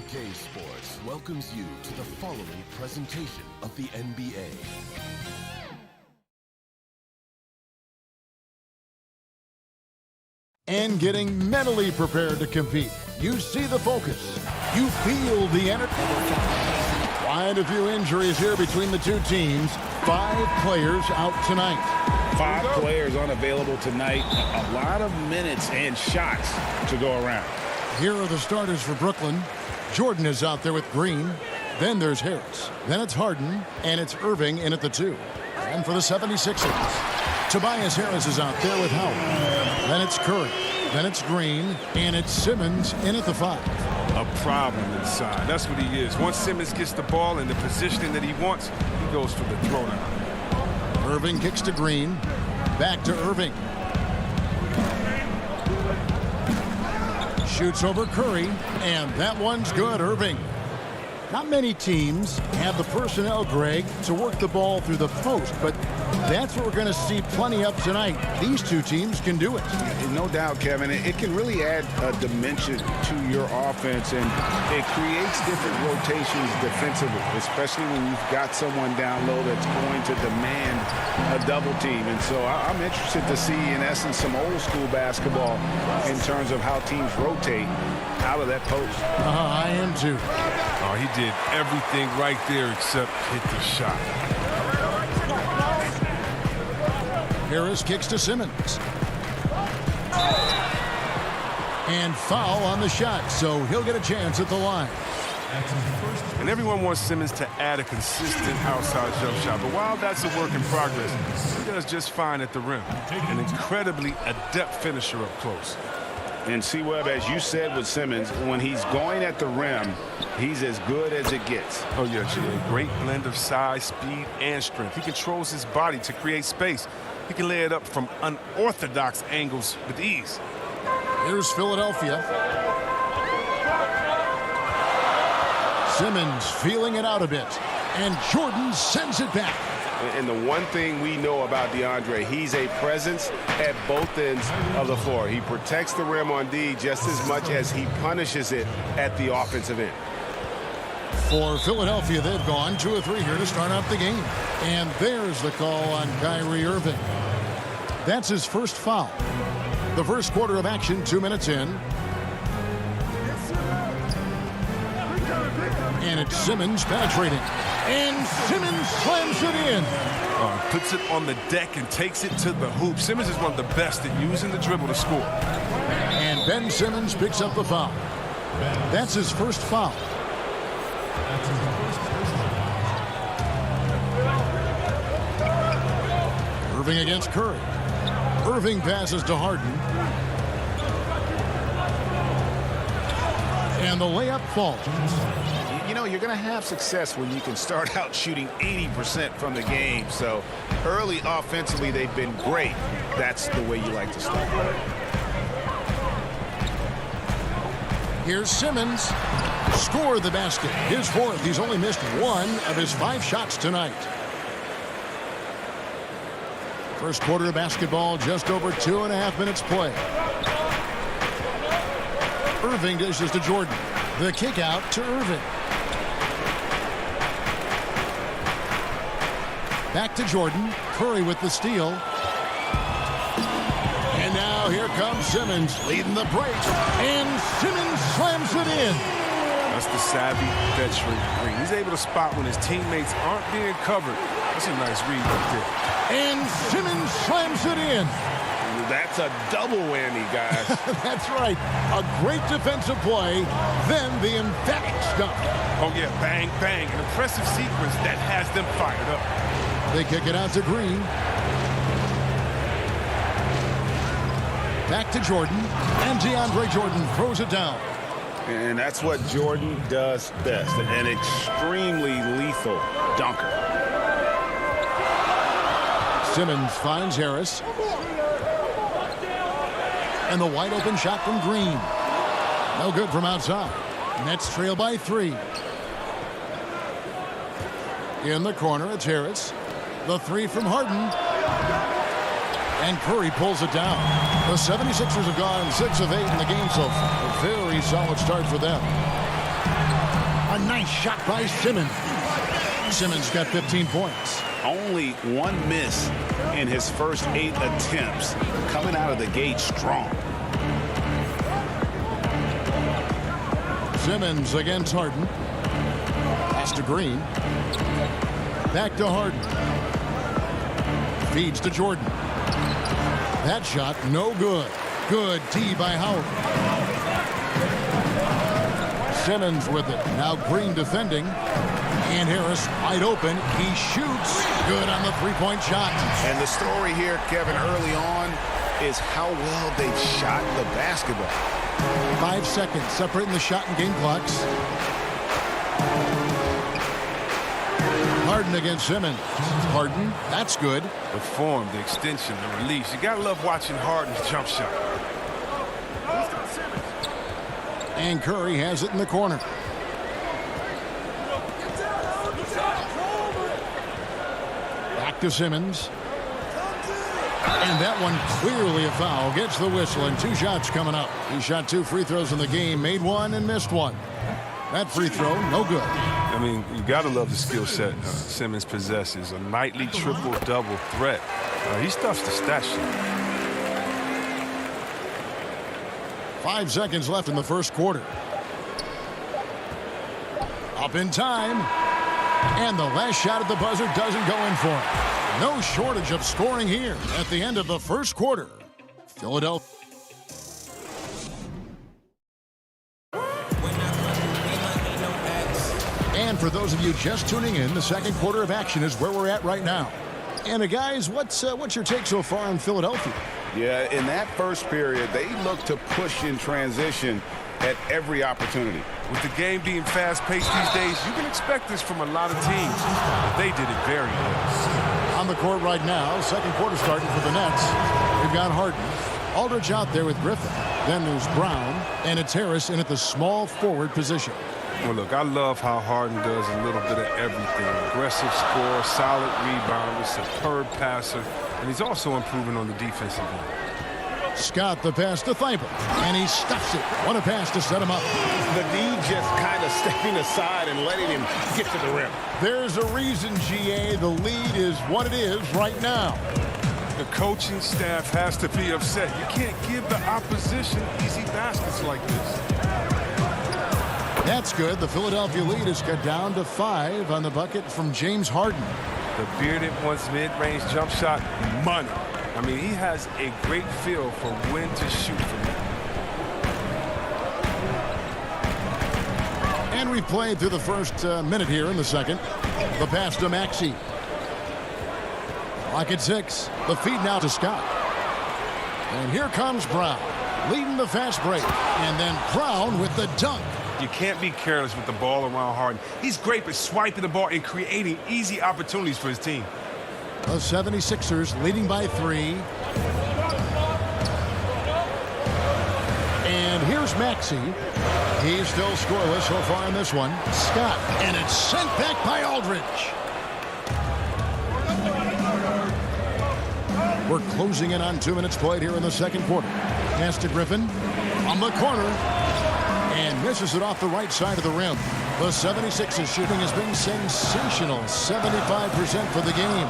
CLA Sports welcomes you to the following presentation of the NBA. And getting mentally prepared to compete. You see the focus. You feel the energy. Quite a few injuries here between the two teams. 5 players out tonight. 5 players unavailable tonight. A lot of minutes and shots to go around. Here are the starters for Brooklyn. Jordan is out there with Green. Then there's Harris. Then it's Harden. And it's Irving in at the 2. And for the 76ers, Tobias Harris is out there with Howard. Then it's Curry. Then it's Green. And it's Simmons in at the 5. A problem inside. That's what he is. Once Simmons gets the ball in the positioning that he wants, he goes for the throwdown. Irving kicks to Green. Back to Irving. Shoots over Curry, and that one's good. Irving. Not many teams have the personnel, Greg, to work the ball through the post, but that's what we're going to see plenty of tonight. These two teams can do it. No doubt, Kevin. It can really add a dimension to your offense, and it creates different rotations defensively, especially when you've got someone down low that's going to demand a double team. And so I'm interested to see, in essence, some old school basketball in terms of how teams rotate out of that post. I am too. Oh, he did everything right there except hit the shot. Harris kicks to Simmons. And foul on the shot, so he'll get a chance at the line. And everyone wants Simmons to add a consistent outside jump shot. But while that's a work in progress, he does just fine at the rim. An incredibly adept finisher up close. And C-Webb, as you said with Simmons, when he's going at the rim, he's as good as it gets. Oh, yeah, G.A. Great blend of size, speed, and strength. He controls his body to create space. He can lay it up from unorthodox angles with ease. Here's Philadelphia. Simmons feeling it out a bit. And Jordan sends it back. And the one thing we know about DeAndre, he's a presence at both ends of the floor. He protects the rim on D just as much as he punishes it at the offensive end. For Philadelphia, they've gone 2 of 3 here to start out the game. And there's the call on Kyrie Irving. That's his first foul. The first quarter of action, 2 minutes in. And it's Simmons penetrating. And Simmons slams it in. Puts it on the deck and takes it to the hoop. Simmons is one of the best at using the dribble to score. And Ben Simmons picks up the foul. That's his first foul. Irving against Curry. Irving passes to Harden. And the layup falls. You know, you're going to have success when you can start out shooting 80% from the game. So early offensively, they've been great. That's the way you like to start. Here's Simmons. Score the basket. His 4th. He's only missed 1 of his 5 shots tonight. First quarter of basketball, just over 2.5 minutes play. Irving dishes to Jordan. The kick out to Irving. Back to Jordan. Curry with the steal. And now here comes Simmons leading the break. And Simmons slams it in. That's the savvy veteran Green. He's able to spot when his teammates aren't being covered. That's a nice read right there. And Simmons slams it in. That's a double whammy, guys. That's right. A great defensive play, then the emphatic stuff. Oh, yeah, bang, bang. An impressive sequence that has them fired up. They kick it out to Green. Back to Jordan. And DeAndre Jordan throws it down. And that's what Jordan does best. An extremely lethal dunker. Simmons finds Harris. And the wide open shot from Green. No good from outside. Nets trail by 3. In the corner, it's Harris. The 3 from Harden. And Curry pulls it down. The 76ers have gone 6 of 8 in the game so far. A very solid start for them. A nice shot by Simmons. Simmons got 15 points. Only one miss in his first 8 attempts. Coming out of the gate strong. Simmons against Harden. Pass to Green. Back to Harden. Feeds to Jordan. That shot no good. Good D by Howard. Simmons with it. Now Green defending. And Harris wide open. He shoots. Good on the three-point shot. And the story here, Kevin, early on is how well they've shot the basketball. 5 seconds separating the shot and game clocks. Harden against Simmons. Harden, that's good. The form, the extension, the release. You gotta love watching Harden's jump shot. And Curry has it in the corner. Back to Simmons. And that one clearly a foul. Gets the whistle and 2 shots coming up. He shot 2 free throws in the game, made 1 and missed 1. That free throw, no good. I mean, you got to love the skill set Simmons possesses. A nightly triple-double threat. He stuffs the stat sheet. 5 seconds left in the first quarter. Up in time. And the last shot at the buzzer doesn't go in for it. No shortage of scoring here at the end of the first quarter. Philadelphia. And for those of you just tuning in, the second quarter of action is where we're at right now. And guys, what's your take so far on Philadelphia? Yeah, in that first period, they look to push in transition at every opportunity. With the game being fast-paced these days, you can expect this from a lot of teams, but they did it very well. On the court right now, second quarter starting for the Nets. We've got Harden. Aldridge out there with Griffin. Then there's Brown, and it's Harris in at the small forward position. Well, look, I love how Harden does a little bit of everything. Aggressive scorer, solid rebounder, superb passer, and he's also improving on the defensive end. Scott the pass to Thibault, and he stuffs it. What a pass to set him up. The D just kind of stepping aside and letting him get to the rim. There's a reason, GA, the lead is what it is right now. The coaching staff has to be upset. You can't give the opposition easy baskets like this. That's good. The Philadelphia lead is cut down to 5 on the bucket from James Harden. The bearded wants mid-range jump shot money. I mean, he has a great feel for when to shoot from that. And we played through the first minute here in the second. The pass to Maxey. Clock at 6. The feed now to Scott. And here comes Brown, leading the fast break. And then Brown with the dunk. You can't be careless with the ball around Harden. He's great at swiping the ball and creating easy opportunities for his team. The 76ers leading by 3. And here's Maxey. He's still scoreless so far in this one. Scott, and it's sent back by Aldridge. We're closing in on 2 minutes played here in the second quarter. Pass to Griffin on the corner. And misses it off the right side of the rim. The 76ers shooting has been sensational. 75% for the game.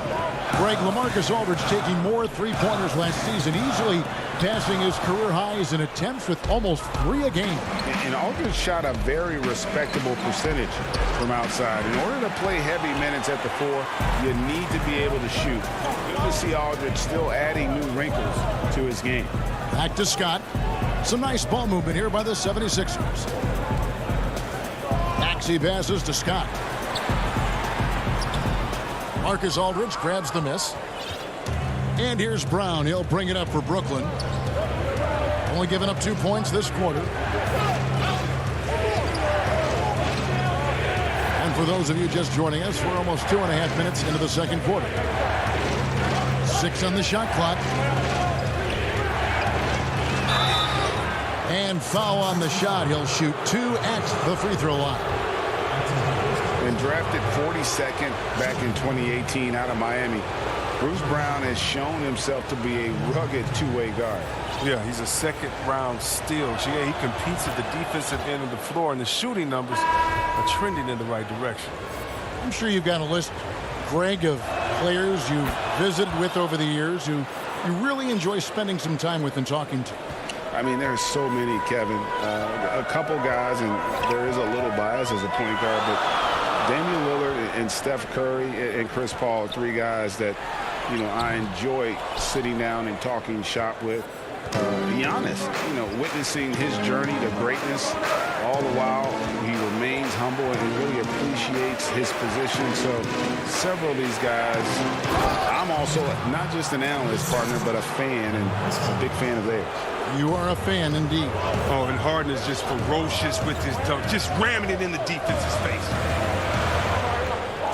Greg, LaMarcus Aldridge taking more three-pointers last season, easily passing his career highs in attempts with almost 3 a game. And Aldridge shot a very respectable percentage from outside. In order to play heavy minutes at the 4, you need to be able to shoot. Good to see Aldridge still adding new wrinkles to his game. Back to Scott. Some nice ball movement here by the 76ers. Maxey passes to Scott. Marcus Aldridge grabs the miss. And here's Brown. He'll bring it up for Brooklyn. Only giving up 2 points this quarter. And for those of you just joining us, we're almost 2.5 minutes into the second quarter. 6 on the shot clock. And foul on the shot. He'll shoot 2 at the free throw line. When drafted 42nd back in 2018 out of Miami, Bruce Brown has shown himself to be a rugged two-way guard. Yeah, he's a second-round steal. Yeah, he competes at the defensive end of the floor, and the shooting numbers are trending in the right direction. I'm sure you've got a list, Greg, of players you've visited with over the years who you really enjoy spending some time with and talking to. I mean, there's so many, Kevin. A couple guys, and there is a little bias as a point guard, but Damian Lillard and Steph Curry and Chris Paul are three guys that, you know, I enjoy sitting down and talking shop with. Giannis, you know, witnessing his journey to greatness, all the while he remains humble and really appreciates his position. So several of these guys, I'm also not just an analyst partner, but a fan, and a big fan of theirs. You are a fan indeed. Oh, and Harden is just ferocious with his dunk, just ramming it in the defense's face.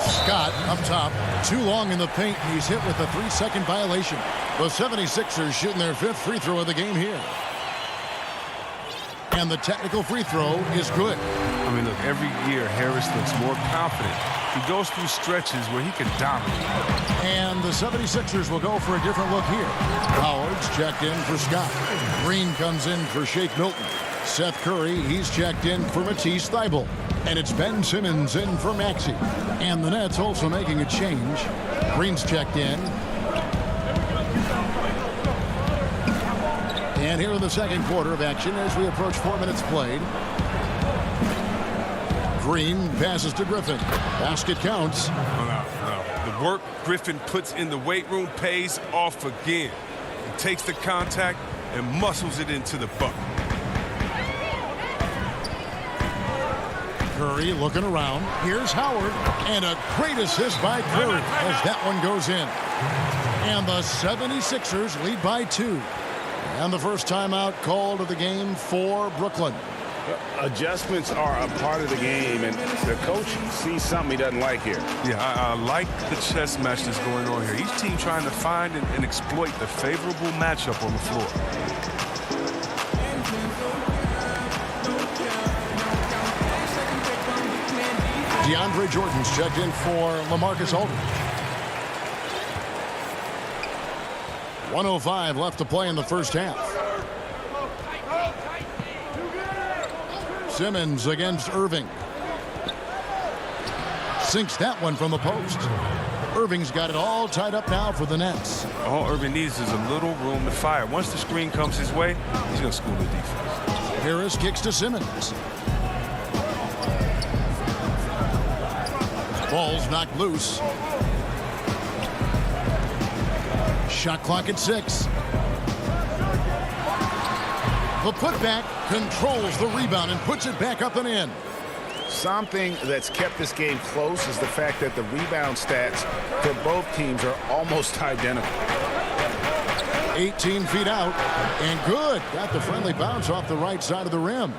Scott up top, too long in the paint. He's hit with a 3-second violation. The 76ers shooting their 5th free throw of the game here. And the technical free throw is good. I mean, look, every year Harris looks more confident. He goes through stretches where he can dominate. And the 76ers will go for a different look here. Howard's checked in for Scott. Green comes in for Shake Milton. Seth Curry, he's checked in for Matisse Thybulle. And it's Ben Simmons in for Maxey. And the Nets also making a change. Green's checked in. And here in the second quarter of action as we approach 4 minutes played. Green passes to Griffin. Basket counts. No. The work Griffin puts in the weight room pays off again. He takes the contact and muscles it into the bucket. Curry looking around. Here's Howard. And a great assist by Curry as that one goes in. And the 76ers lead by 2. And the first timeout called of the game for Brooklyn. Adjustments are a part of the game, and the coach sees something he doesn't like here. Yeah, I like the chess match that's going on here. Each team trying to find and exploit the favorable matchup on the floor. DeAndre Jordan's checked in for LaMarcus Aldridge. 1:05 left to play in the first half. Simmons against Irving. Sinks that one from the post. Irving's got it all tied up now for the Nets. All Irving needs is a little room to fire. Once the screen comes his way, he's going to school the defense. Harris kicks to Simmons. Ball's knocked loose. Shot clock at 6. The putback controls the rebound and puts it back up and in. Something that's kept this game close is the fact that the rebound stats for both teams are almost identical. 18 feet out and good. Got the friendly bounce off the right side of the rim.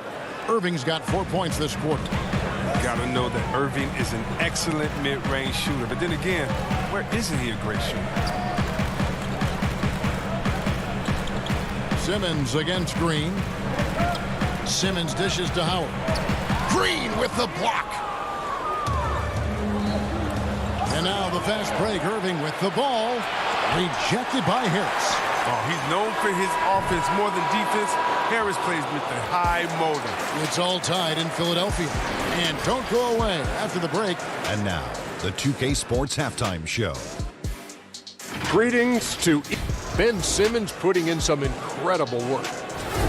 Irving's got 4 points this quarter. Got to know that Irving is an excellent mid-range shooter. But then again, where isn't he a great shooter? Simmons against Green. Simmons dishes to Howard. Green with the block. And now the fast break. Irving with the ball. Rejected by Harris. Oh, he's known for his offense more than defense. Harris plays with the high motor. It's all tied in Philadelphia. And don't go away after the break. And now, the 2K Sports Halftime Show. Greetings to Ben Simmons, putting in some incredible work.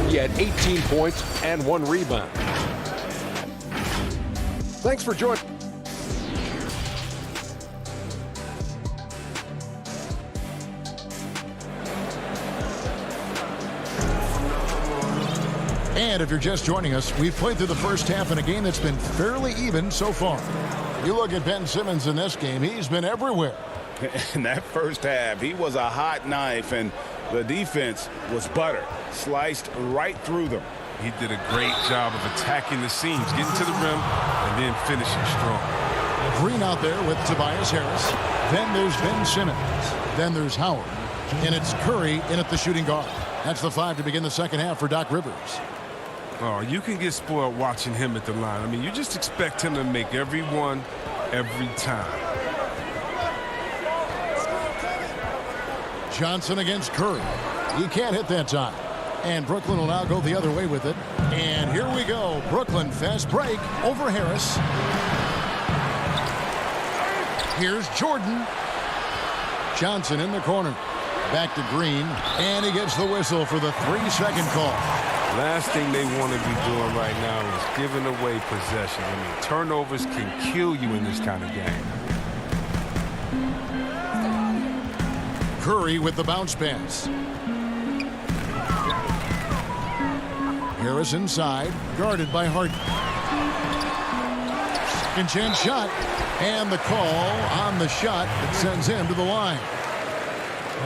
He had 18 points and 1 rebound. Thanks for joining. And if you're just joining us, we've played through the first half in a game that's been fairly even so far. You look at Ben Simmons in this game, he's been everywhere. In that first half, he was a hot knife, and the defense was butter. Sliced right through them. He did a great job of attacking the seams, getting to the rim, and then finishing strong. Green out there with Tobias Harris. Then there's Ben Simmons. Then there's Howard. And it's Curry in at the shooting guard. That's the 5 to begin the second half for Doc Rivers. Oh, you can get spoiled watching him at the line. I mean, you just expect him to make every one, every time. Johnson against Curry. He can't hit that time. And Brooklyn will now go the other way with it. And here we go. Brooklyn fast break over Harris. Here's Jordan. Johnson in the corner. Back to Green. And he gets the whistle for the 3-second call. Last thing they want to be doing right now is giving away possession. I mean, turnovers can kill you in this kind of game. Curry with the bounce pass. Harris inside, guarded by Harden. Second chance shot, and the call on the shot that sends him to the line.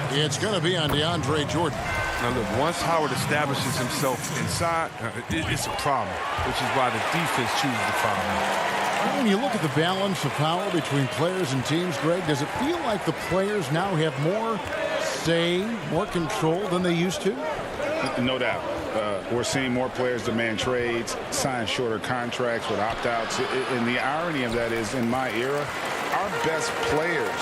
It's going to be on DeAndre Jordan. Now look, once Howard establishes himself inside, it's a problem, which is why the defense chooses to foul him. When you look at the balance of power between players and teams, Greg, does it feel like the players now have more say, more control than they used to? No doubt. We're seeing more players demand trades, sign shorter contracts with opt-outs. And the irony of that is, in my era, our best players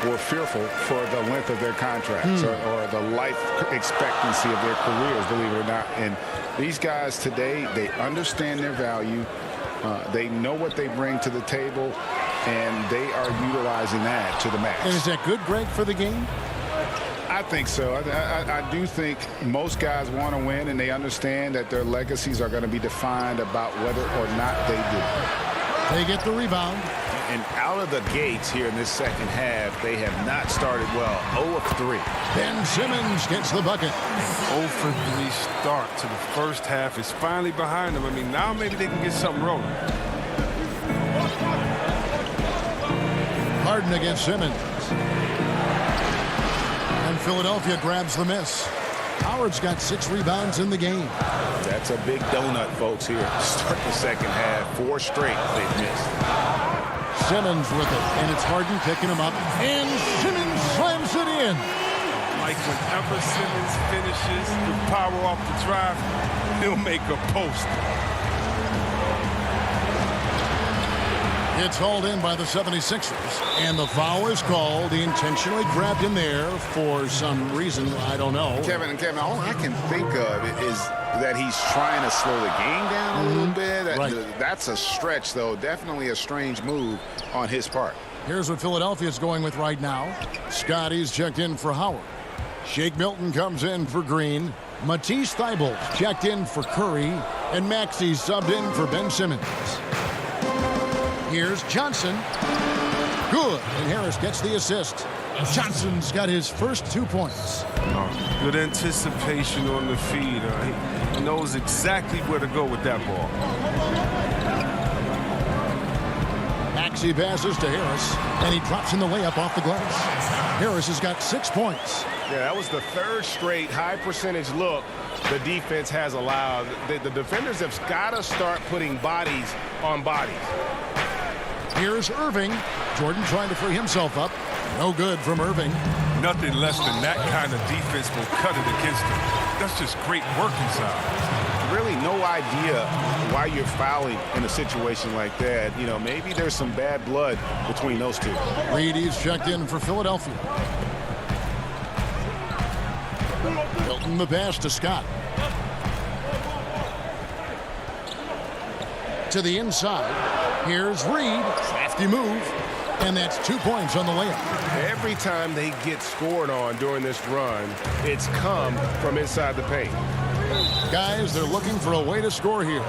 were fearful for the length of their contracts or the life expectancy of their careers, believe it or not. And these guys today, they understand their value. They know what they bring to the table, and they are utilizing that to the max. And is that good, Greg, for the game? I think so. I do think most guys want to win, and they understand that their legacies are going to be defined about whether or not they do. They get the rebound. And out of the gates here in this second half, they have not started well. 0 of 3. Ben Simmons gets the bucket. 0 for 3 start to the first half is finally behind them. I mean, now maybe they can get something rolling. Harden against Simmons. And Philadelphia grabs the miss. Howard's got 6 rebounds in the game. That's a big donut, folks, here. Start the second half. 4 straight they've missed. Simmons with it, and it's Harden picking him up, and Simmons slams it in. Like whenever Simmons finishes with power off the drive, he'll make a post. It's hauled in by the 76ers, and the foul is called. He intentionally grabbed him there for some reason, I don't know. Kevin, all I can think of is that he's trying to slow the game down a little bit. Right. That's a stretch, though. Definitely a strange move on his part. Here's what Philadelphia's going with right now. Scotty's checked in for Howard. Shake Milton comes in for Green. Matisse Thybulle checked in for Curry. And Maxey's subbed in for Ben Simmons. Here's Johnson. Good. And Harris gets the assist. Johnson's got his first 2 points. Good anticipation on the feed. He knows exactly where to go with that ball. Maxey passes to Harris, and he drops in the layup off the glass. Harris has got 6 points. Yeah, that was the 3rd straight high percentage look the defense has allowed. The defenders have got to start putting bodies on bodies. Here's Irving. Jordan trying to free himself up. No good from Irving. Nothing less than that kind of defense will cut it against him. That's just great work inside. Really no idea why you're fouling in a situation like that. You know, maybe there's some bad blood between those two. Reedy's checked in for Philadelphia. Milton the pass to Scott. To the inside. Here's Reed. Crafty move. And that's 2 points on the layup. Every time they get scored on during this run, it's come from inside the paint. Guys, they're looking for a way to score here.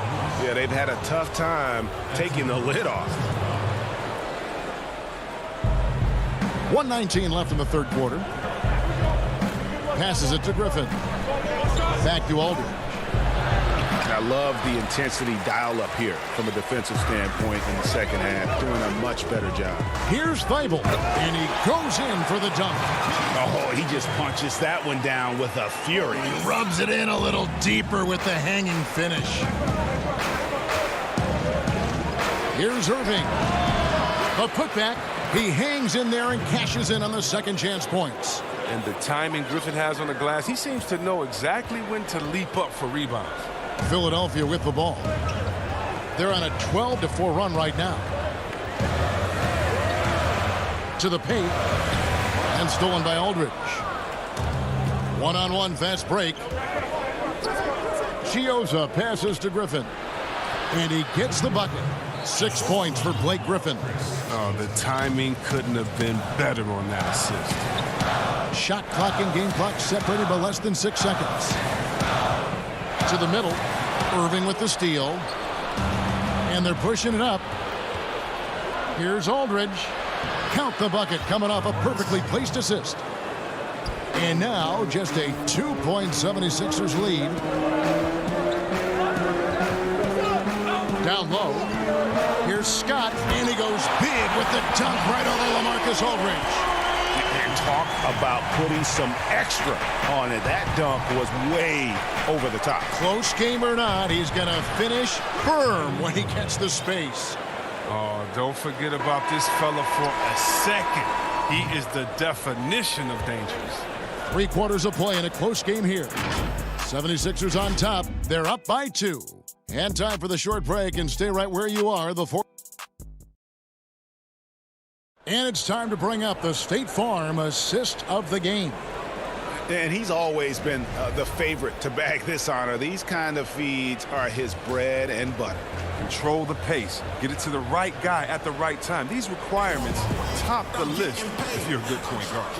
Yeah, they've had a tough time taking the lid off. 1:19 left in the third quarter. Passes it to Griffin. Back to Aldridge. I love the intensity dial up here from a defensive standpoint in the second half. Doing a much better job. Here's Thybulle, and he goes in for the dunk. Oh, he just punches that one down with a fury. He rubs it in a little deeper with the hanging finish. Here's Irving. A putback. He hangs in there and cashes in on the second chance points. And the timing Griffin has on the glass, he seems to know exactly when to leap up for rebounds. Philadelphia with the ball. They're on a 12-4 run right now. To the paint. And stolen by Aldridge. One-on-one fast break. Chioza passes to Griffin. And he gets the bucket. 6 points for Blake Griffin. Oh, the timing couldn't have been better on that assist. Shot clock and game clock separated by less than 6 seconds. To the middle. Irving with the steal. And they're pushing it up. Here's Aldridge. Count the bucket coming off a perfectly placed assist. And now just a 2-point 76ers lead. Down low. Here's Scott, and he goes big with the dunk right over LaMarcus Aldridge. And talk about putting some extra on it. That dunk was way over the top. Close game or not, he's going to finish firm when he gets the space. Oh, don't forget about this fella for a second. He is the definition of dangerous. 3 quarters of play in a close game here. 76ers on top. They're up by 2. And time for the short break, and stay right where you are. And it's time to bring up the State Farm assist of the game. And he's always been the favorite to bag this honor. These kind of feeds are his bread and butter. Control the pace. Get it to the right guy at the right time. These requirements top the list if you're a good point guard.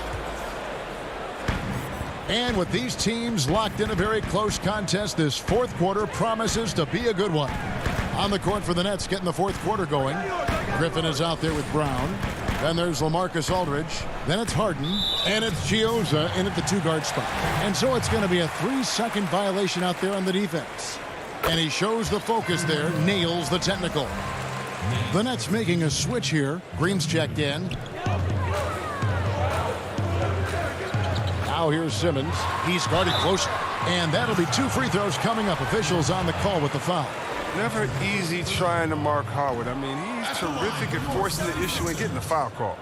And with these teams locked in a very close contest, this fourth quarter promises to be a good one. On the court for the Nets, getting the fourth quarter going. Griffin is out there with Brown. Then there's LaMarcus Aldridge. Then it's Harden. And it's Chioza in at the 2-guard spot. And so it's going to be a 3-second violation out there on the defense. And he shows the focus there, nails the technical. The Nets making a switch here. Green's checked in. Now here's Simmons. He's guarded close. And that'll be 2 free throws coming up. Officials on the call with the foul. Never easy trying to mark Howard. I mean, he's terrific at forcing the issue and getting the foul call.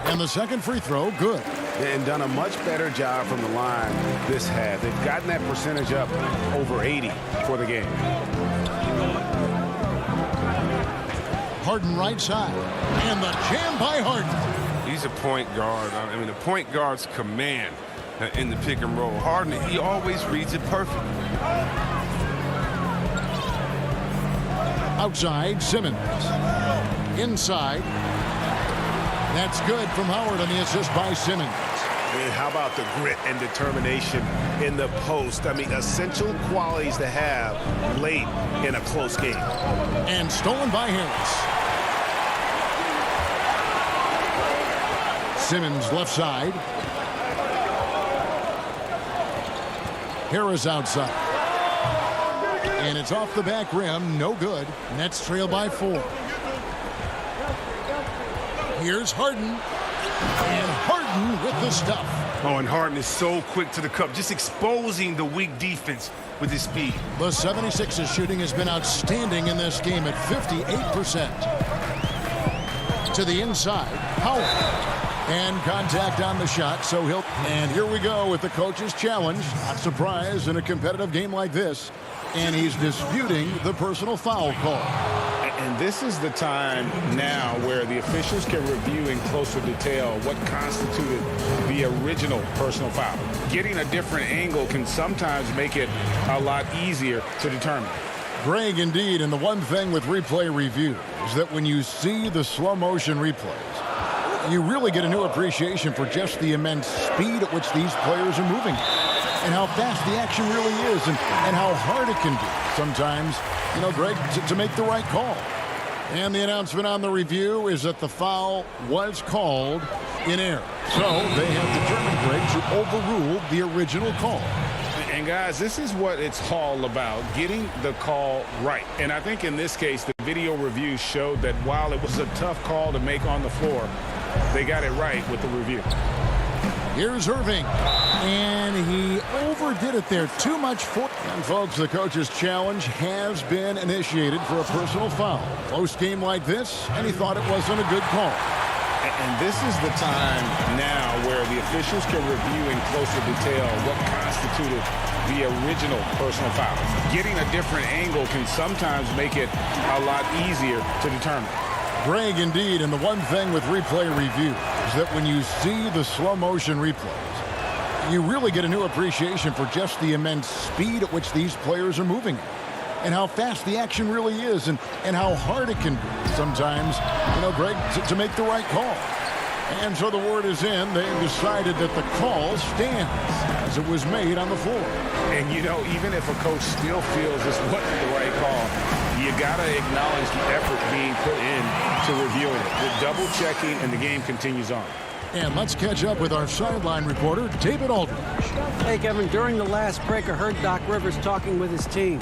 And the second free throw, good. And done a much better job from the line this half. They've gotten that percentage up over 80 for the game. Harden right side. And the jam by Harden. He's a point guard. I mean, the point guard's command in the pick and roll. Harden, he always reads it perfectly. Outside, Simmons. Inside. That's good from Howard on the assist by Simmons. And how about the grit and determination in the post? I mean, essential qualities to have late in a close game. And stolen by Harris. Simmons left side. Harris outside. And it's off the back rim. No good. Nets trail by 4. Here's Harden. And Harden with the stuff. Oh, and Harden is so quick to the cup, just exposing the weak defense with his speed. The 76ers shooting has been outstanding in this game at 58%. To the inside. Howard. And contact on the shot, so he'll... And here we go with the coach's challenge. Not surprised in a competitive game like this. And he's disputing the personal foul call. And this is the time now where the officials can review in closer detail what constituted the original personal foul. Getting a different angle can sometimes make it a lot easier to determine. Greg, indeed, and the one thing with replay review is that when you see the slow motion replays, you really get a new appreciation for just the immense speed at which these players are moving and how fast the action really is and how hard it can be sometimes, you know, Greg, to make the right call. And the announcement on the review is that the foul was called in error. So they have determined, Greg, to overrule the original call. And guys, this is what it's all about, getting the call right. And I think in this case, the video review showed that while it was a tough call to make on the floor, they got it right with the review. Here's Irving, and he overdid it there. Too much for... And folks, the coach's challenge has been initiated for a personal foul. Close game like this, and he thought it wasn't a good call. And this is the time now where the officials can review in closer detail what constituted the original personal foul. Getting a different angle can sometimes make it a lot easier to determine. Greg, indeed, and the one thing with replay review is that when you see the slow motion replays, You really get a new appreciation for just the immense speed at which these players are moving and how fast the action really is and how hard it can be sometimes, Greg, to make the right call. And so the word is in. They've decided that the call stands as it was made on the floor. And, even if a coach still feels this wasn't the right call, you got to acknowledge the effort being put in to reviewing it. The double checking, and the game continues on. And let's catch up with our sideline reporter, David Aldridge. Hey, Kevin, during the last break, I heard Doc Rivers talking with his team.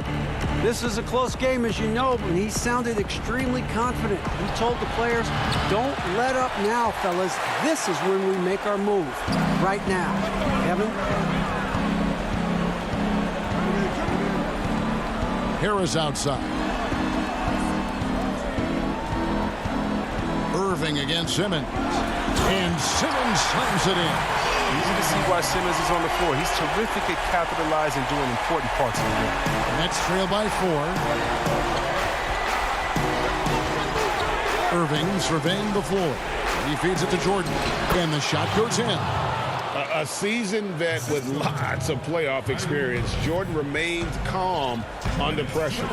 This is a close game, as you know, but he sounded extremely confident. He told the players, don't let up now, fellas. This is when we make our move. Right now. Kevin? Harris outside. Irving against Simmons. And Simmons slams it in. Easy to see why Simmons is on the floor. He's terrific at capitalizing doing important parts of the game. Nets trail by 4. Irving surveying the floor. He feeds it to Jordan. And the shot goes in. A seasoned vet with lots of playoff experience, Jordan remains calm under pressure.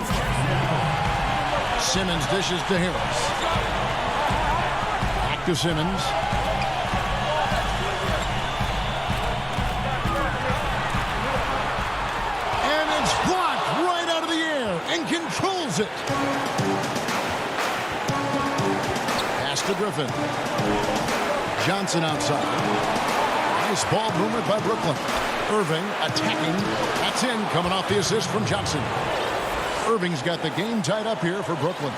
Simmons dishes to Harris. Back to Simmons. And it's blocked right out of the air and controls it. Pass to Griffin. Johnson outside. Nice ball movement by Brooklyn. Irving attacking. That's in, coming off the assist from Johnson. Irving's got the game tied up here for Brooklyn.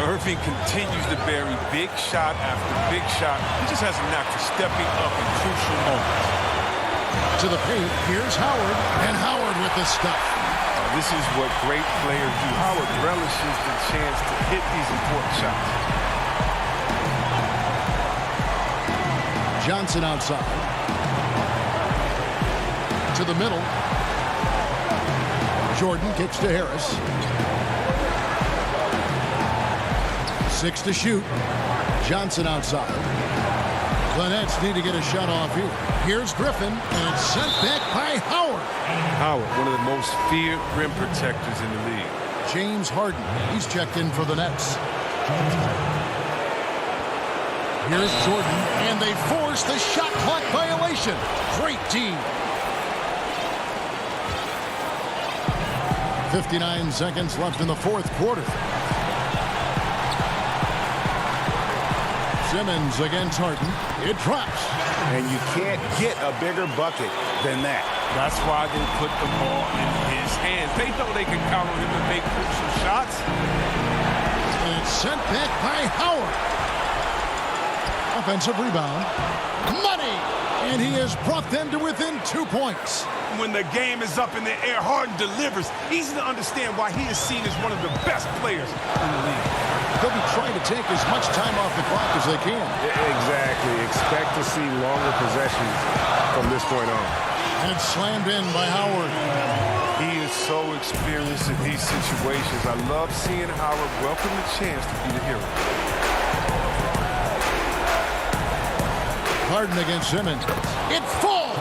Irving continues to bury big shot after big shot. He just has a knack for stepping up in crucial moments. To the paint, here's Howard, and Howard with the stuff. This is what great players do. Howard relishes the chance to hit these important shots. Johnson outside. To the middle. Jordan kicks to Harris. 6 to shoot. Johnson outside. The Nets need to get a shot off here. Here's Griffin, and it's sent back by Howard. Howard, one of the most feared rim protectors in the league. James Harden, he's checked in for the Nets. Here's Jordan, and they force the shot clock violation. Great team. 59 seconds left in the fourth quarter. Simmons against Harden. It drops. And you can't get a bigger bucket than that. That's why they put the ball in his hands. They know they can count on him to make crucial shots. And it's sent back by Howard. Offensive rebound. Money! And he has brought them to within 2 points. When the game is up in the air, Harden delivers. Easy to understand why he is seen as one of the best players in the league. They'll be trying to take as much time off the clock as they can. Exactly. Expect to see longer possessions from this point on. And it's slammed in by Howard. He is so experienced in these situations. I love seeing Howard welcome the chance to be the hero. Harden against Simmons. It falls!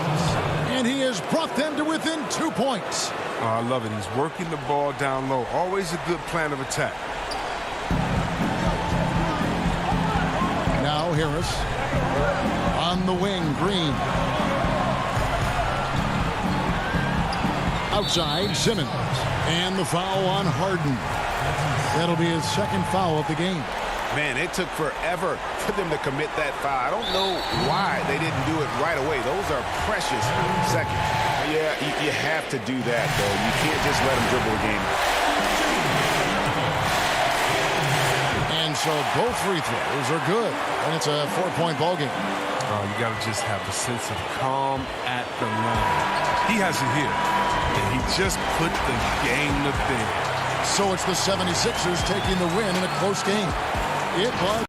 And he has brought them to within 2 points. Oh, I love it. He's working the ball down low. Always a good plan of attack. Now Harris. On the wing, Green. Outside, Simmons. And the foul on Harden. That'll be his second foul of the game. Man, it took forever for them to commit that foul. I don't know why they didn't do it right away. Those are precious seconds. Yeah, you have to do that, though. You can't just let them dribble the game. And so both free throws are good. And it's a 4-point ball game. Oh, you got to just have a sense of calm at the line. He has it here. And he just put the game to bed. So it's the 76ers taking the win in a close game. It was.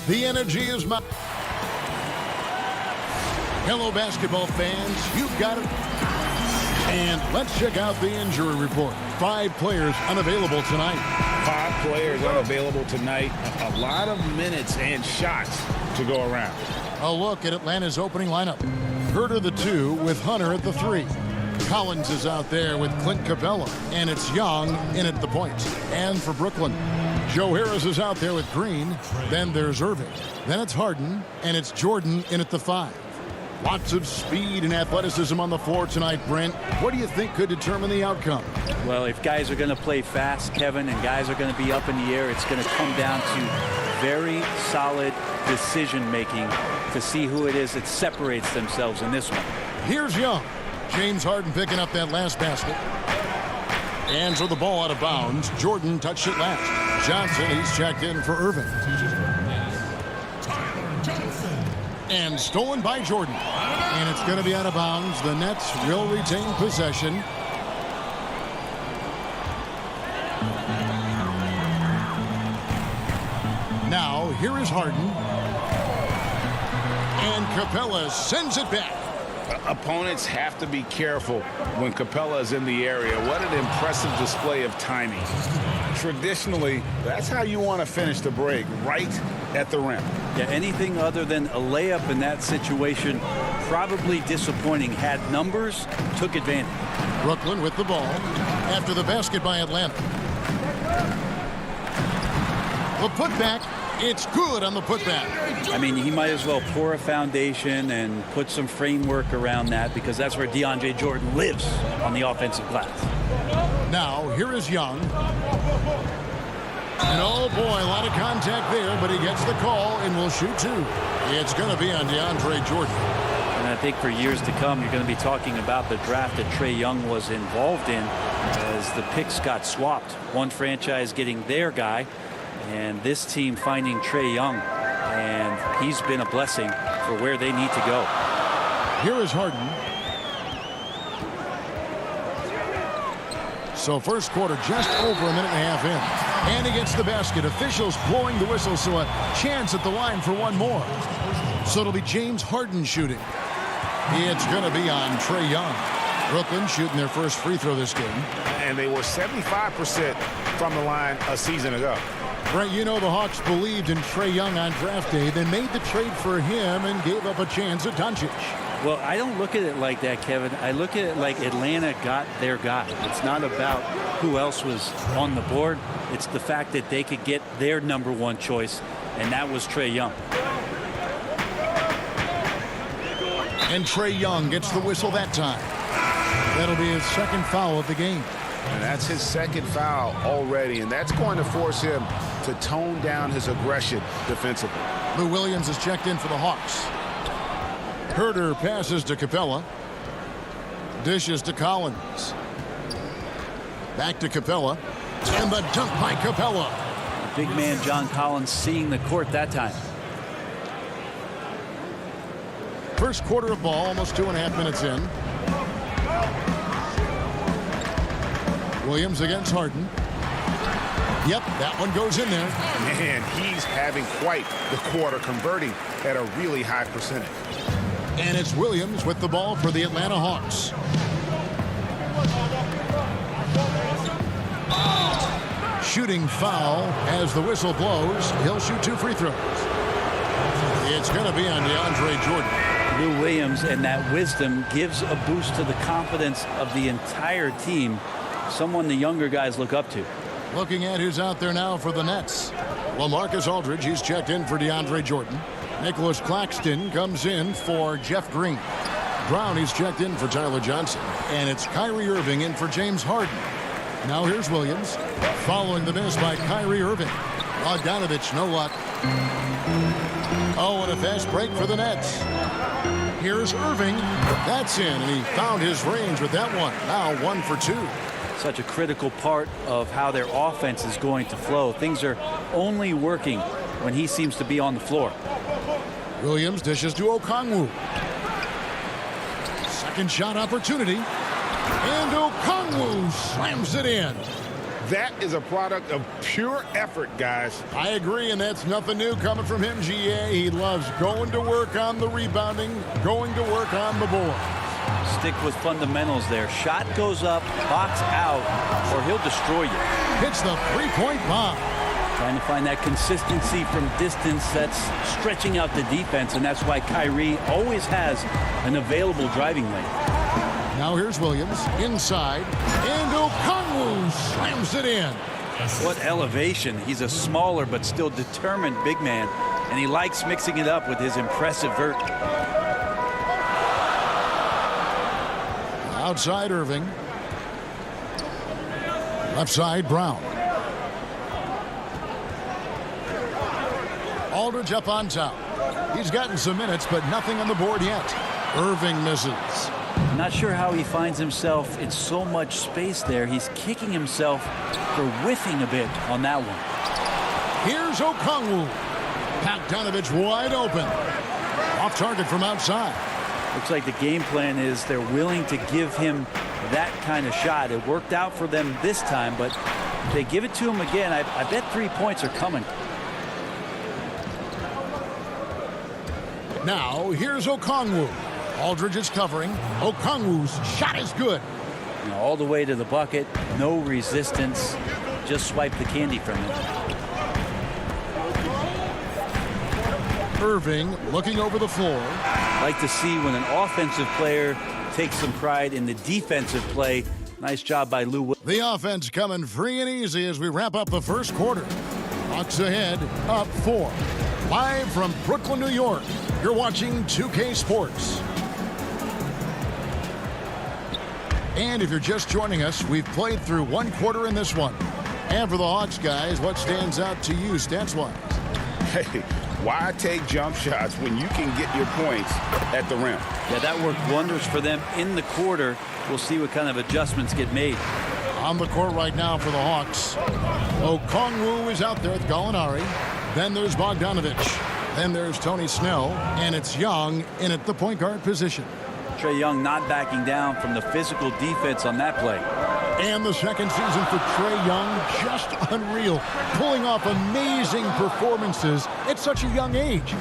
The energy is mounting. Hello, basketball fans. You've got it. And let's check out the injury report. 5 players unavailable tonight. 5 players unavailable tonight. A lot of minutes and shots to go around. A look at Atlanta's opening lineup. Herter the 2 with Hunter at the 3. Collins is out there with Clint Capella, and it's Young in at the point. And for Brooklyn, Joe Harris is out there with Green. Then there's Irving. Then it's Harden, and it's Jordan in at the 5. Lots of speed and athleticism on the floor tonight, Brent. What do you think could determine the outcome? Well, if guys are going to play fast, Kevin, and guys are going to be up in the air, it's going to come down to very solid decision-making to see who it is that separates themselves in this one. Here's Young. James Harden picking up that last basket. And so the ball out of bounds. Jordan touched it last. Johnson, he's checked in for Irving. And stolen by Jordan. And it's going to be out of bounds. The Nets will retain possession. Now, here is Harden. And Capella sends it back. Opponents have to be careful when Capella is in the area. What an impressive display of timing. Traditionally, that's how you want to finish the break, right at the rim. Yeah, anything other than a layup in that situation, probably disappointing. Had numbers, took advantage. Brooklyn with the ball after the basket by Atlanta. The putback, it's good on the putback. I mean, he might as well pour a foundation and put some framework around that, because that's where DeAndre Jordan lives on the offensive glass. Now, here is Young. And oh boy, a lot of contact there, but he gets the call and will shoot 2. It's going to be on DeAndre Jordan. And I think for years to come, you're going to be talking about the draft that Trae Young was involved in, as the picks got swapped. One franchise getting their guy, and this team finding Trae Young, and he's been a blessing for where they need to go. Here is Harden. So first quarter just over a minute and a half in. And he gets the basket. Officials blowing the whistle, so a chance at the line for one more. So it'll be James Harden shooting. It's going to be on Trae Young. Brooklyn shooting their first free throw this game. And they were 75% from the line a season ago. Brent, you know the Hawks believed in Trae Young on draft day. They made the trade for him and gave up a chance at Doncic. Well, I don't look at it like that, Kevin. I look at it like Atlanta got their guy. It's not about who else was on the board. It's the fact that they could get their number 1 choice, and that was Trae Young. And Trae Young gets the whistle that time. That'll be his second foul of the game. And that's his second foul already, and that's going to force him to tone down his aggression defensively. Lou Williams is checked in for the Hawks. Herter passes to Capella. Dishes to Collins. Back to Capella. And the dunk by Capella. Big man John Collins seeing the court that time. First quarter of ball, almost 2.5 minutes in. Williams against Harden. Yep, that one goes in there. Man, he's having quite the quarter, converting at a really high percentage. And it's Williams with the ball for the Atlanta Hawks. Shooting foul as the whistle blows. He'll shoot 2 free throws. It's going to be on DeAndre Jordan. Lou Williams, and that wisdom gives a boost to the confidence of the entire team. Someone the younger guys look up to. Looking at who's out there now for the Nets. LaMarcus Aldridge, he's checked in for DeAndre Jordan. Nicholas Claxton comes in for Jeff Green. Brown, he's checked in for Tyler Johnson. And it's Kyrie Irving in for James Harden. Now here's Williams. Following the miss by Kyrie Irving. Bogdanovich, no luck. Oh, and a fast break for the Nets. Here's Irving. That's in, and he found his range with that one. Now 1 for 2. Such a critical part of how their offense is going to flow. Things are only working when he seems to be on the floor. Williams dishes to Okongwu. Second shot opportunity. And Okongwu slams it in. That is a product of pure effort, guys. I agree, and that's nothing new coming from him, GA. He loves going to work on the rebounding, going to work on the board. Stick with fundamentals there. Shot goes up, box out, or he'll destroy you. Hits the three-point bomb. Trying to find that consistency from distance that's stretching out the defense, and that's why Kyrie always has an available driving lane. Now here's Williams inside, and Okongwu slams it in. What elevation. He's a smaller but still determined big man, and he likes mixing it up with his impressive vert. Outside Irving. Left side Brown. Aldridge up on top. He's gotten some minutes, but nothing on the board yet. Irving misses. Not sure how he finds himself in so much space there. He's kicking himself for whiffing a bit on that one. Here's Okongwu. Bogdanovich wide open. Off target from outside. Looks like the game plan is they're willing to give him that kind of shot. It worked out for them this time, but if they give it to him again, I bet 3 points are coming. Now here's Okongwu. Aldridge is covering. Okongwu's shot is good. All the way to the bucket, no resistance. Just swipe the candy from him. Irving looking over the floor. Like to see when an offensive player takes some pride in the defensive play. Nice job by Lou. The offense coming free and easy as we wrap up the first quarter. Hawks ahead, up 4. Live from Brooklyn, New York, you're watching 2K Sports. And if you're just joining us, we've played through one quarter in this one. And for the Hawks guys, what stands out to you stats-wise? Hey, why take jump shots when you can get your points at the rim? Yeah, that worked wonders for them in the quarter. We'll see what kind of adjustments get made. On the court right now for the Hawks. Okongwu is out there with Gallinari. Then there's Bogdanovich. Then there's Tony Snell. And it's Young in at the point guard position. Trae Young not backing down from the physical defense on that play. And the second season for Trae Young, just unreal. Pulling off amazing performances at such a young age.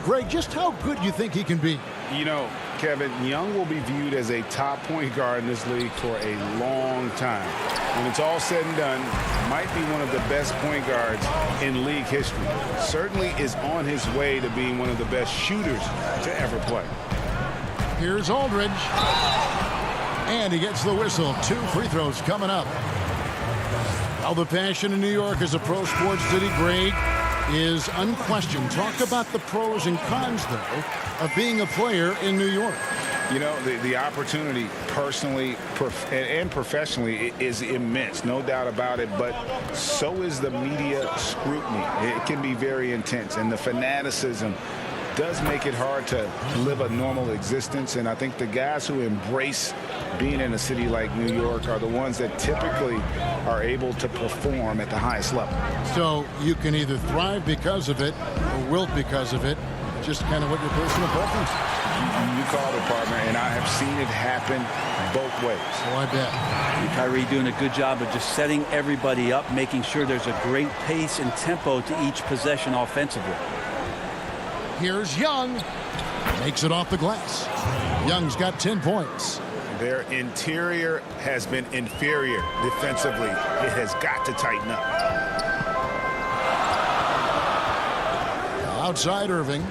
Greg, just how good do you think he can be? You know, Kevin, Young will be viewed as a top point guard in this league for a long time. When it's all said and done, might be one of the best point guards in league history. Certainly is on his way to being one of the best shooters to ever play. Here's Aldridge. And he gets the whistle. 2 free throws coming up. Now the passion in New York as a pro sports city, Greg, is unquestioned. Talk about the pros and cons, though, of being a player in New York. You know, the opportunity personally and professionally is immense, no doubt about it, but so is the media scrutiny. It can be very intense, and the fanaticism does make it hard to live a normal existence. And I think the guys who embrace being in a city like New York are the ones that typically are able to perform at the highest level. So you can either thrive because of it or wilt because of it. Just kind of what your personal preference is. You called it, partner, and I have seen it happen both ways. Oh, I bet. And Kyrie doing a good job of just setting everybody up, making sure there's a great pace and tempo to each possession offensively. Here's Young. Makes it off the glass. Young's got 10 points. Their interior has been inferior defensively. It has got to tighten up. Outside Irving.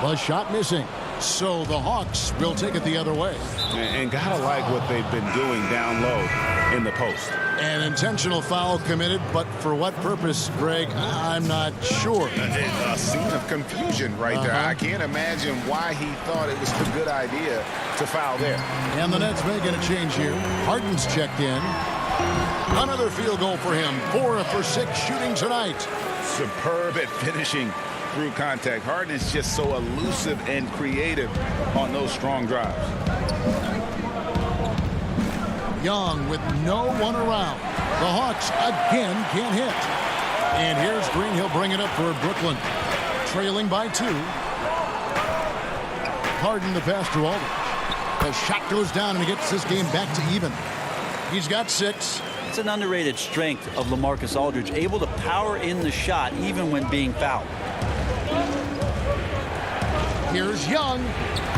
The shot missing. So the Hawks will take it the other way. And gotta like what they've been doing down low in the post. An intentional foul committed, but for what purpose, Greg? I'm not sure. A scene of confusion right there. I can't imagine why he thought it was a good idea to foul there. And the Nets making a change here. Harden's checked in. Another field goal for him. 4 for 6 shooting tonight. Superb at finishing through contact. Harden is just so elusive and creative on those strong drives. Young with no one around. The Hawks again can't hit. And here's Green. He'll bring it up for Brooklyn. Trailing by 2. Harden the pass to Aldridge. The shot goes down and he gets this game back to even. He's got 6. It's an underrated strength of LaMarcus Aldridge, able to power in the shot even when being fouled. Here's Young.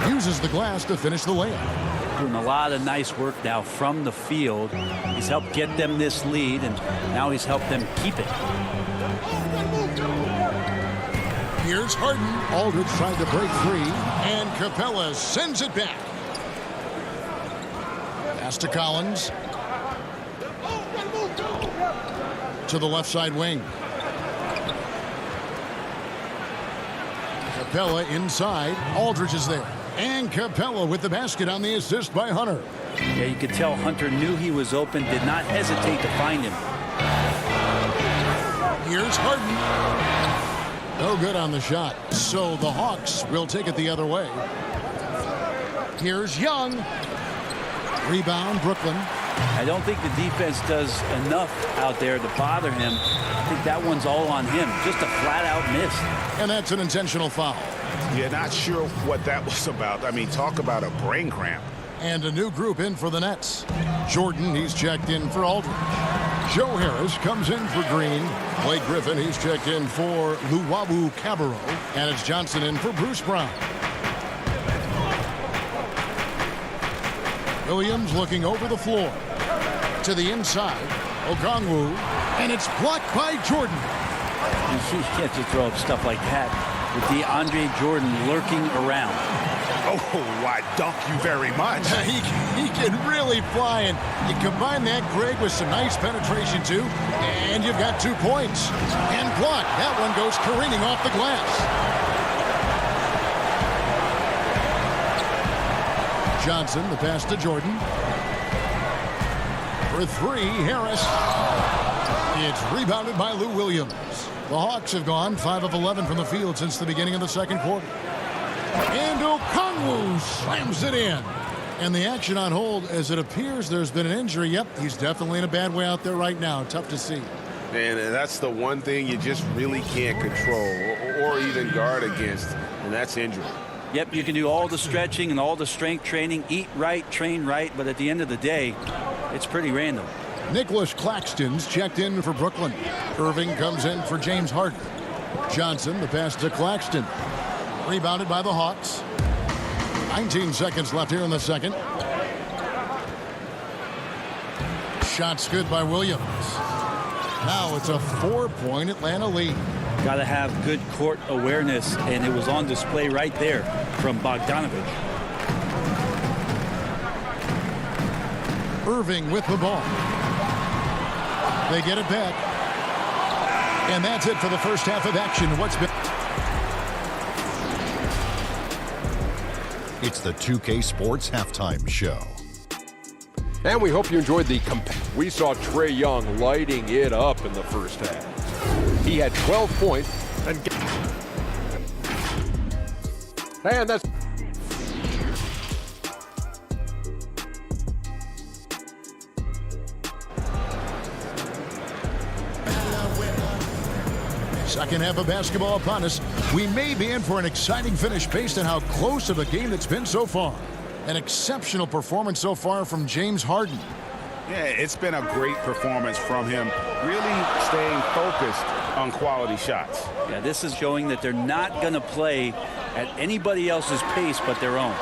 Uses the glass to finish the layup. Doing a lot of nice work now from the field. He's helped get them this lead, and now he's helped them keep it. Here's Harden. Aldridge tried to break free, and Capella sends it back. Pass to Collins. To the left side wing. Capella inside. Aldridge is there. And Capella with the basket on the assist by Hunter. Yeah, you could tell Hunter knew he was open, did not hesitate to find him. Here's Harden. No good on the shot. So the Hawks will take it the other way. Here's Young. Rebound, Brooklyn. I don't think the defense does enough out there to bother him. I think that one's all on him. Just a flat-out miss. And that's an intentional foul. Yeah, not sure what that was about. I mean, talk about a brain cramp. And a new group in for the Nets. Jordan, he's checked in for Aldridge. Joe Harris comes in for Green. Blake Griffin, he's checked in for Luwawu Cabarro. And it's Johnson in for Bruce Brown. Williams looking over the floor. To the inside. Okongwu. And it's blocked by Jordan. You can't just throw up stuff like that with DeAndre Jordan lurking around. Oh, I dunk you very much. He can really fly, and you combine that, Greg, with some nice penetration, too, and you've got 2 points. And blocked. That one goes careening off the glass. Johnson, the pass to Jordan. For 3, Harris. It's rebounded by Lou Williams. The Hawks have gone 5 of 11 from the field since the beginning of the second quarter. And Okongwu slams it in. And the action on hold as it appears there's been an injury. Yep, he's definitely in a bad way out there right now. Tough to see. And that's the one thing you just really can't control or even guard against, and that's injury. Yep, you can do all the stretching and all the strength training, eat right, train right, but at the end of the day, it's pretty random. Nicholas Claxton's checked in for Brooklyn. Irving comes in for James Harden. Johnson, the pass to Claxton. Rebounded by the Hawks. 19 seconds left here in the second. Shots good by Williams. Now it's a 4-point Atlanta lead. Got to have good court awareness, and it was on display right there from Bogdanovich. Irving with the ball. They get it back. And that's it for the first half of action. What's been... It's the 2K Sports Halftime Show. And we hope you enjoyed the we saw Trae Young lighting it up in the first half. He had 12 points and that's second half of basketball upon us. We may be in for an exciting finish based on how close of a game it's been so far. An exceptional performance so far from James Harden. Yeah, it's been a great performance from him, really staying focused on quality shots. Yeah, this is showing that they're not going to play at anybody else's pace but their own.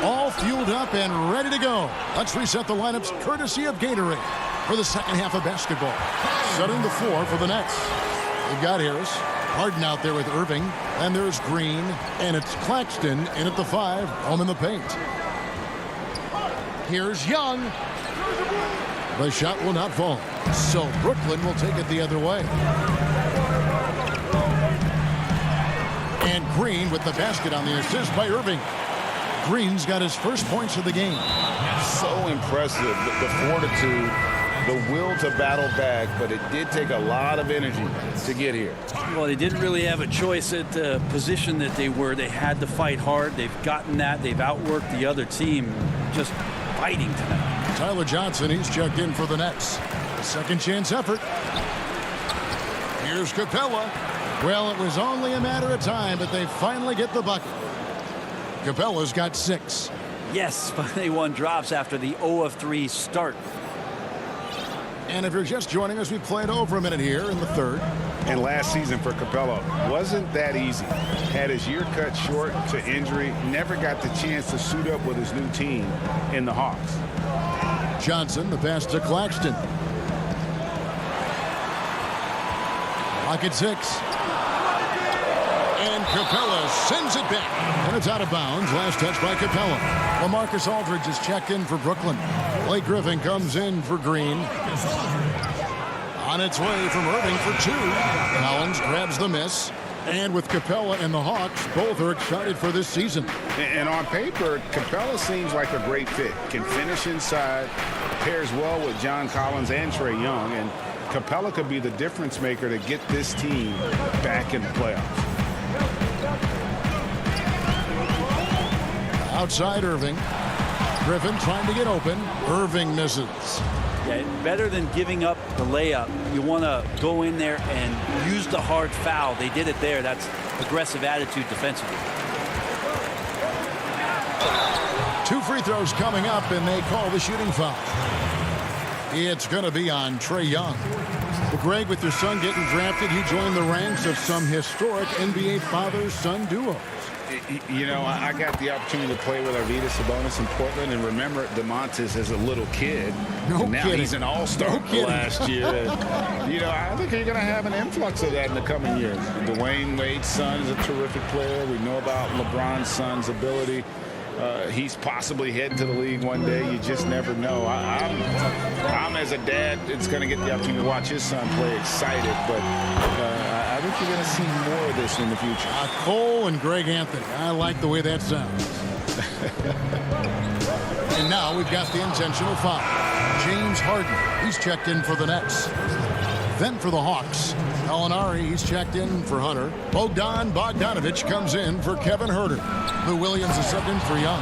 All fueled up and ready to go. Let's reset the lineups courtesy of Gatorade for the second half of basketball. Setting the floor for the Nets. They've got Harris, Harden out there with Irving, and there's Green, and it's Claxton in at the 5, home in the paint. Here's Young. The shot will not fall, so Brooklyn will take it the other way. And Green with the basket on the assist by Irving. Green's got his first points of the game. So impressive, the fortitude, the will to battle back, but it did take a lot of energy to get here. Well, they didn't really have a choice at the position that they were. They had to fight hard. They've gotten that. They've outworked the other team, just fighting tonight. Tyler Johnson, he's checked in for the Nets. Second chance effort. Here's Capella. Well, it was only a matter of time, but they finally get the bucket. Capella's got 6. Yes, but they won drops after the 0 of 3 start. And if you're just joining us, we played over a minute here in the third. And last season for Capella wasn't that easy. Had his year cut short to injury, never got the chance to suit up with his new team in the Hawks. Johnson, the pass to Claxton. Clock at 6. And Capella sends it back. And it's out of bounds. Last touch by Capella. LaMarcus Aldridge is checked in for Brooklyn. Blake Griffin comes in for Green. On its way from Irving for 2. Collins grabs the miss. And with Capella and the Hawks, both are excited for this season. And on paper, Capella seems like a great fit. Can finish inside, pairs well with John Collins and Trae Young, and Capella could be the difference maker to get this team back in the playoffs. Outside Irving. Griffin trying to get open. Irving misses. Yeah, better than giving up the layup, you want to go in there and use the hard foul. They did it there. That's aggressive attitude defensively. 2 free throws coming up, and they call the shooting foul. It's going to be on Trae Young. Well, Greg, with your son getting drafted, you joined the ranks of some historic NBA father-son duos. You know, I got the opportunity to play with Arvydas Sabonis in Portland, and remember DeMontis as a little kid. No now kidding. He's an all-star last year. You know, I think you're going to have an influx of that in the coming years. Dwayne Wade's son is a terrific player. We know about LeBron's son's ability. He's possibly heading to the league one day. You just never know. I'm as a dad, it's going to get the opportunity to watch his son play excited, but I think you're going to see more of this in the future. Cole and Greg Anthony. I like the way that sounds. And now we've got the intentional foul. James Harden, he's checked in for the Nets. Then for the Hawks, Gallinari, he's checked in for Hunter. Bogdanovich comes in for Kevin Huerter. Lou Williams is subbed in for Young.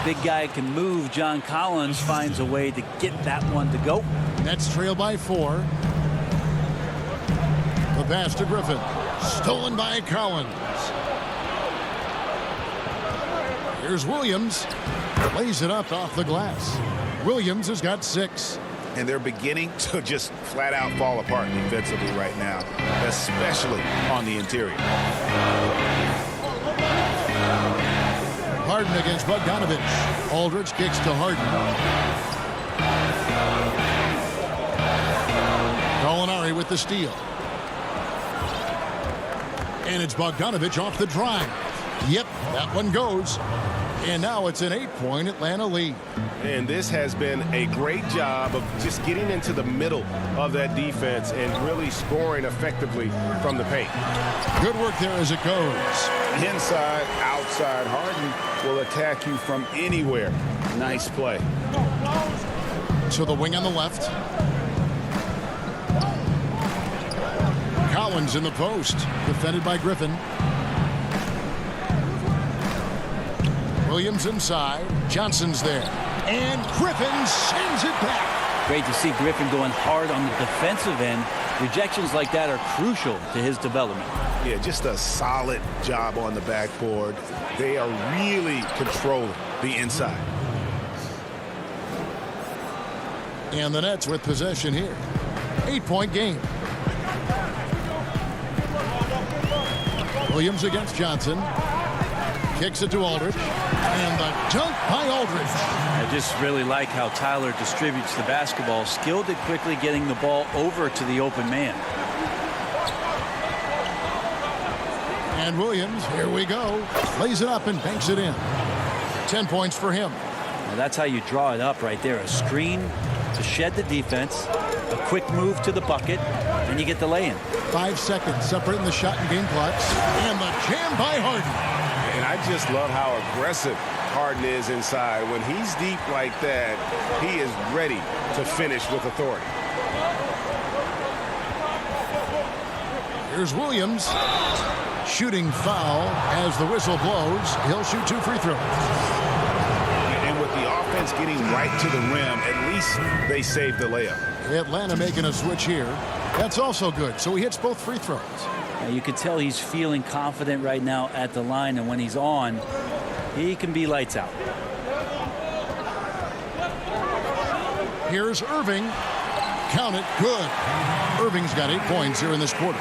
Big guy can move. John Collins finds a way to get that one to go. Nets trail by 4. The pass to Griffin. Stolen by Collins. Here's Williams. Lays it up off the glass. Williams has got 6. And they're beginning to just flat out fall apart defensively right now, especially on the interior. Harden against Bogdanovich. Aldridge kicks to Harden. Gallinari with the steal. And it's Bogdanovich off the drive. Yep, that one goes. And now it's an 8-point Atlanta lead. And this has been a great job of just getting into the middle of that defense and really scoring effectively from the paint. Good work there as it goes. Inside, outside, Harden will attack you from anywhere. Nice play. To the wing on the left. Collins in the post. Defended by Griffin. Williams inside. Johnson's there. And Griffin sends it back. Great to see Griffin going hard on the defensive end. Rejections like that are crucial to his development. Yeah, just a solid job on the backboard. They are really controlling the inside. And the Nets with possession here. 8-point game. Williams against Johnson. Kicks it to Aldridge. And the dunk by Aldridge. I just really like how Tyler distributes the basketball, skilled at quickly getting the ball over to the open man. And Williams, here we go, lays it up and banks it in. 10 points for him. Now that's how you draw it up right there. A screen to shed the defense, a quick move to the bucket, and you get the lay-in. 5 seconds separating the shot and game clocks. And the jam by Harden. And I just love how aggressive Harden is inside. When he's deep like that, he is ready to finish with authority. Here's Williams. Shooting foul as the whistle blows. He'll shoot 2 free throws. And with the offense getting right to the rim, at least they saved the layup. Atlanta making a switch here. That's also good. So he hits both free throws. Now you can tell he's feeling confident right now at the line, and when he's on, he can be lights out. Here's Irving. Count it. Good. Irving's got 8 points here in this quarter.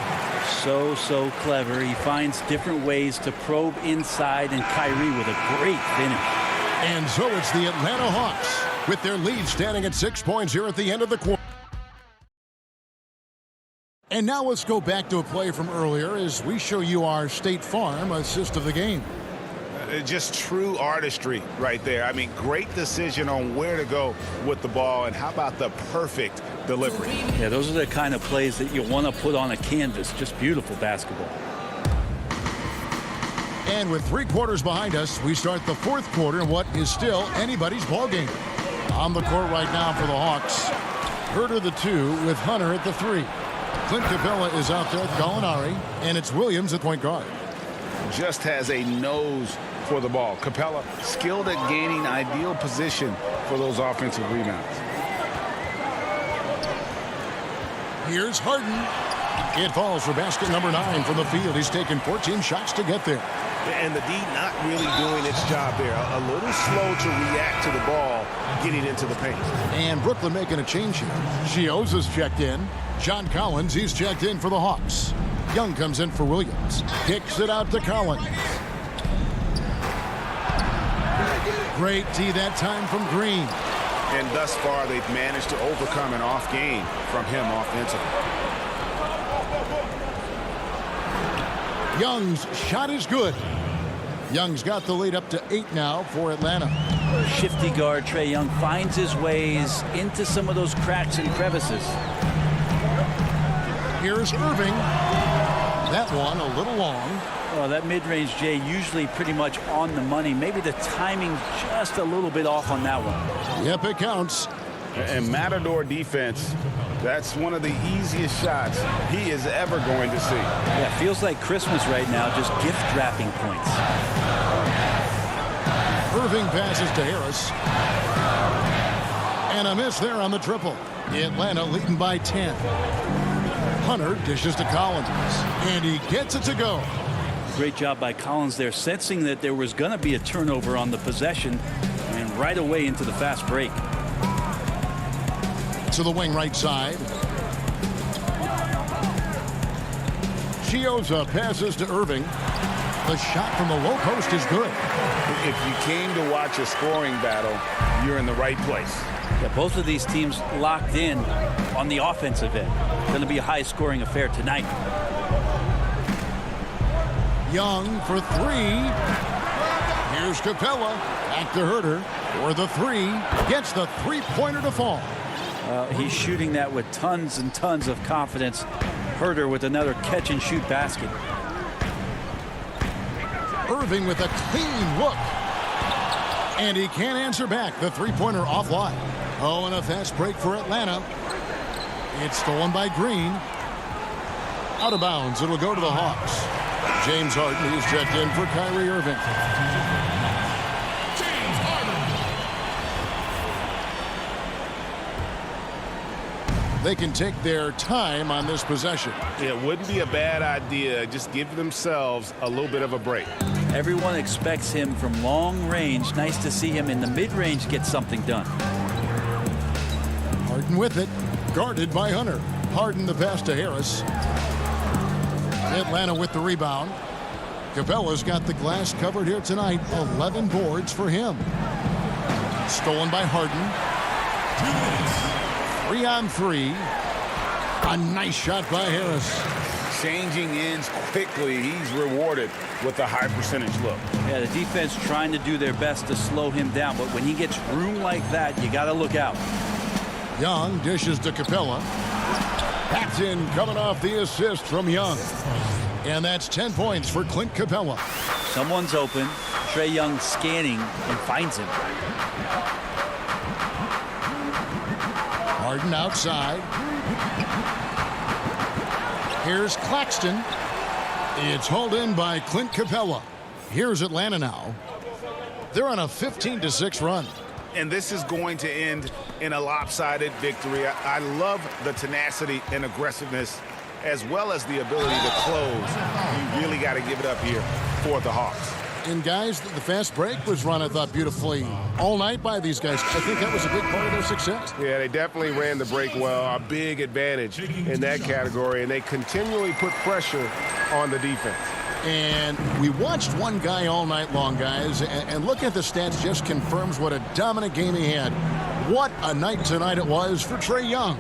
So clever. He finds different ways to probe inside, and Kyrie with a great finish. And so it's the Atlanta Hawks with their lead standing at 6 points here at the end of the quarter. And now let's go back to a play from earlier as we show you our State Farm assist of the game. Just true artistry right there. I mean, great decision on where to go with the ball, and how about the perfect delivery? Yeah, those are the kind of plays that you want to put on a canvas. Just beautiful basketball. And with 3 quarters behind us, we start the 4th quarter in what is still anybody's ball game. On the court right now for the Hawks, Herter the 2 with Hunter at the 3. Clint Capella is out there with Gallinari, and it's Williams at point guard. Just has a nose for the ball. Capella skilled at gaining ideal position for those offensive rebounds. Here's Harden. It falls for basket number 9 from the field. He's taken 14 shots to get there. And the D not really doing its job there. A little slow to react to the ball getting into the paint. And Brooklyn making a change here. Chioza's checked in. John Collins, he's checked in for the Hawks. Young comes in for Williams. Kicks it out to Collins. Great D that time from Green. And thus far, they've managed to overcome an off game from him offensively. Young's shot is good. Young's got the lead up to 8 now for Atlanta. Shifty guard Trae Young finds his ways into some of those cracks and crevices. Here's Irving. That one a little long. Oh, that mid-range, Jay, usually pretty much on the money. Maybe the timing just a little bit off on that one. Yep, it counts. And Matador defense, that's one of the easiest shots he is ever going to see. Yeah, feels like Christmas right now, just gift wrapping points. Irving passes to Harris. And a miss there on the triple. Atlanta leading by 10. Hunter dishes to Collins. And he gets it to go. Great job by Collins there, sensing that there was going to be a turnover on the possession, and right away into the fast break. To the wing right side. Chioza passes to Irving. The shot from the low post is good. If you came to watch a scoring battle, you're in the right place. Yeah, both of these teams locked in on the offensive end. Going to be a high-scoring affair tonight. Young for 3. Here's Capella. Back to Herter for the 3. Gets the three-pointer to fall. He's shooting that with tons and tons of confidence. Herter with another catch-and-shoot basket. Irving with a clean look. And he can't answer back. The three-pointer offline. Oh, and a fast break for Atlanta. It's stolen by Green. Out of bounds. It'll go to the Hawks. James Harden, who's checked in for Kyrie Irving. They can take their time on this possession. It wouldn't be a bad idea. Just give themselves a little bit of a break. Everyone expects him from long range. Nice to see him in the mid-range get something done. Harden with it. Guarded by Hunter. Harden the pass to Harris. Atlanta with the rebound. Capella's got the glass covered here tonight. 11 boards for him. Stolen by Harden. 3-on-3. A nice shot by Harris. Changing ends quickly. He's rewarded with a high percentage look. Yeah, the defense trying to do their best to slow him down, but when he gets room like that, you got to look out. Young dishes to Capella. That's in, coming off the assist from Young. And that's 10 points for Clint Capella. Someone's open. Trae Young scanning and finds him. Harden outside. Here's Claxton. It's hauled in by Clint Capella. Here's Atlanta now. They're on a 15-6 run. And this is going to end in a lopsided victory. I love the tenacity and aggressiveness as well as the ability to close. You really got to give it up here for the Hawks. And guys, the fast break was run, I thought, beautifully all night by these guys. I think that was a big part of their success. Yeah, they definitely ran the break well. A big advantage in that category, and they continually put pressure on the defense. And we watched one guy all night long, guys, and looking at the stats just confirms what a dominant game he had. What a night tonight it was for Trae Young.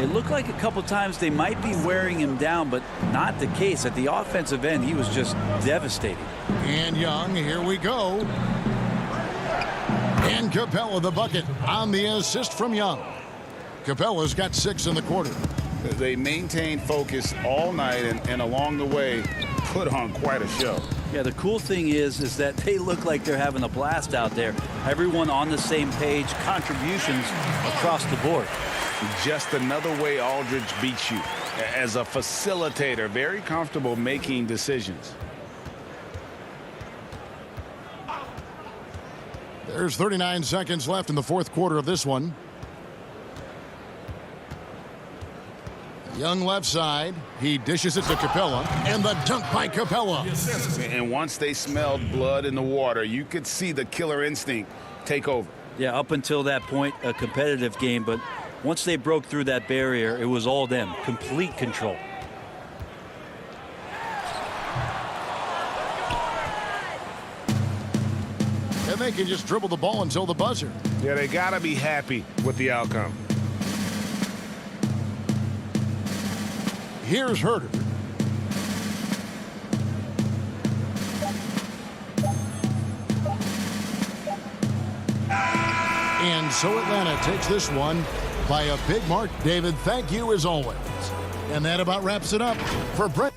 It looked like a couple times they might be wearing him down, but not the case. At the offensive end, he was just devastating. And Young, here we go. And Capella the bucket on the assist from Young. Capella's got 6 in the quarter. They maintained focus all night and along the way put on quite a show. Yeah, the cool thing is that they look like they're having a blast out there. Everyone on the same page, contributions across the board. Just another way Aldridge beats you as a facilitator, very comfortable making decisions. There's 39 seconds left in the fourth quarter of this one. Young left side. He dishes it to Capella. And the dunk by Capella. And once they smelled blood in the water, you could see the killer instinct take over. Yeah, up until that point, a competitive game. But once they broke through that barrier, it was all them. Complete control. And they can just dribble the ball until the buzzer. Yeah, they got to be happy with the outcome. Here's Herter. And so Atlanta takes this one by a big mark. David, thank you as always. And that about wraps it up for Brett.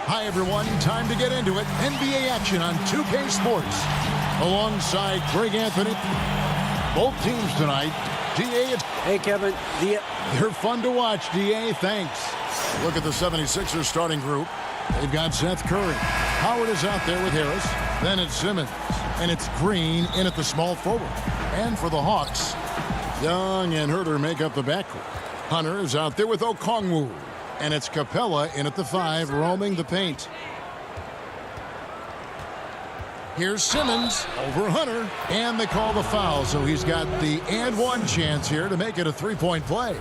Hi, everyone. Time to get into it. NBA action on 2K Sports. Alongside Greg Anthony. Both teams tonight. DA. Hey, Kevin. They're fun to watch, DA. Thanks. Look at the 76ers starting group. They've got Seth Curry. Howard is out there with Harris. Then it's Simmons. And it's Green in at the small forward. And for the Hawks, Young and Herter make up the backcourt. Hunter is out there with Okongwu. And it's Capella in at the 5, roaming the paint. Here's Simmons over Hunter. And they call the foul, so he's got the and one chance here to make it a three-point play.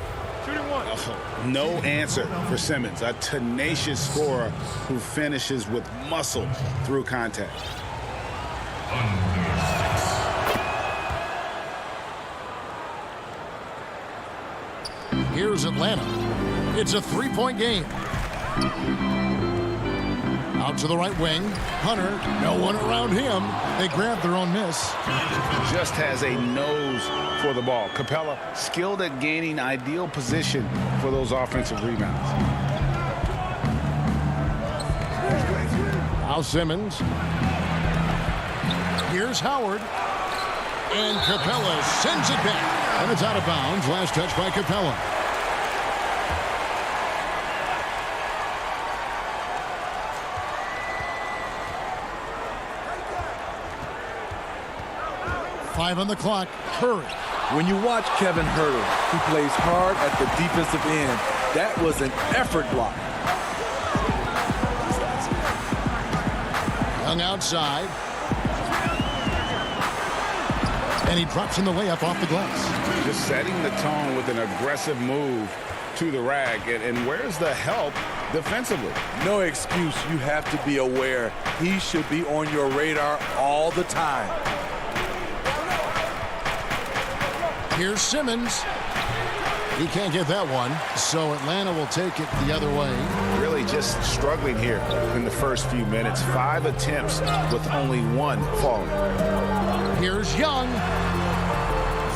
No answer for Simmons, a tenacious scorer who finishes with muscle through contact. Here's Atlanta. It's a three-point game. Out to the right wing. Hunter, no one around him. They grab their own miss. Just has a nose for the ball. Capella, skilled at gaining ideal position for those offensive rebounds. Now Simmons. Here's Howard. And Capella sends it back. And it's out of bounds. Last touch by Capella. Five on the clock. Curry. When you watch Kevin Herter, he plays hard at the defensive end. That was an effort block. Young outside. And he drops in the layup off the glass. Just setting the tone with an aggressive move to the rack. And where's the help defensively? No excuse. You have to be aware. He should be on your radar all the time. Here's Simmons. He can't get that one, so Atlanta will take it the other way. Really just struggling here in the first few minutes. 5 attempts with only 1 falling. Here's Young.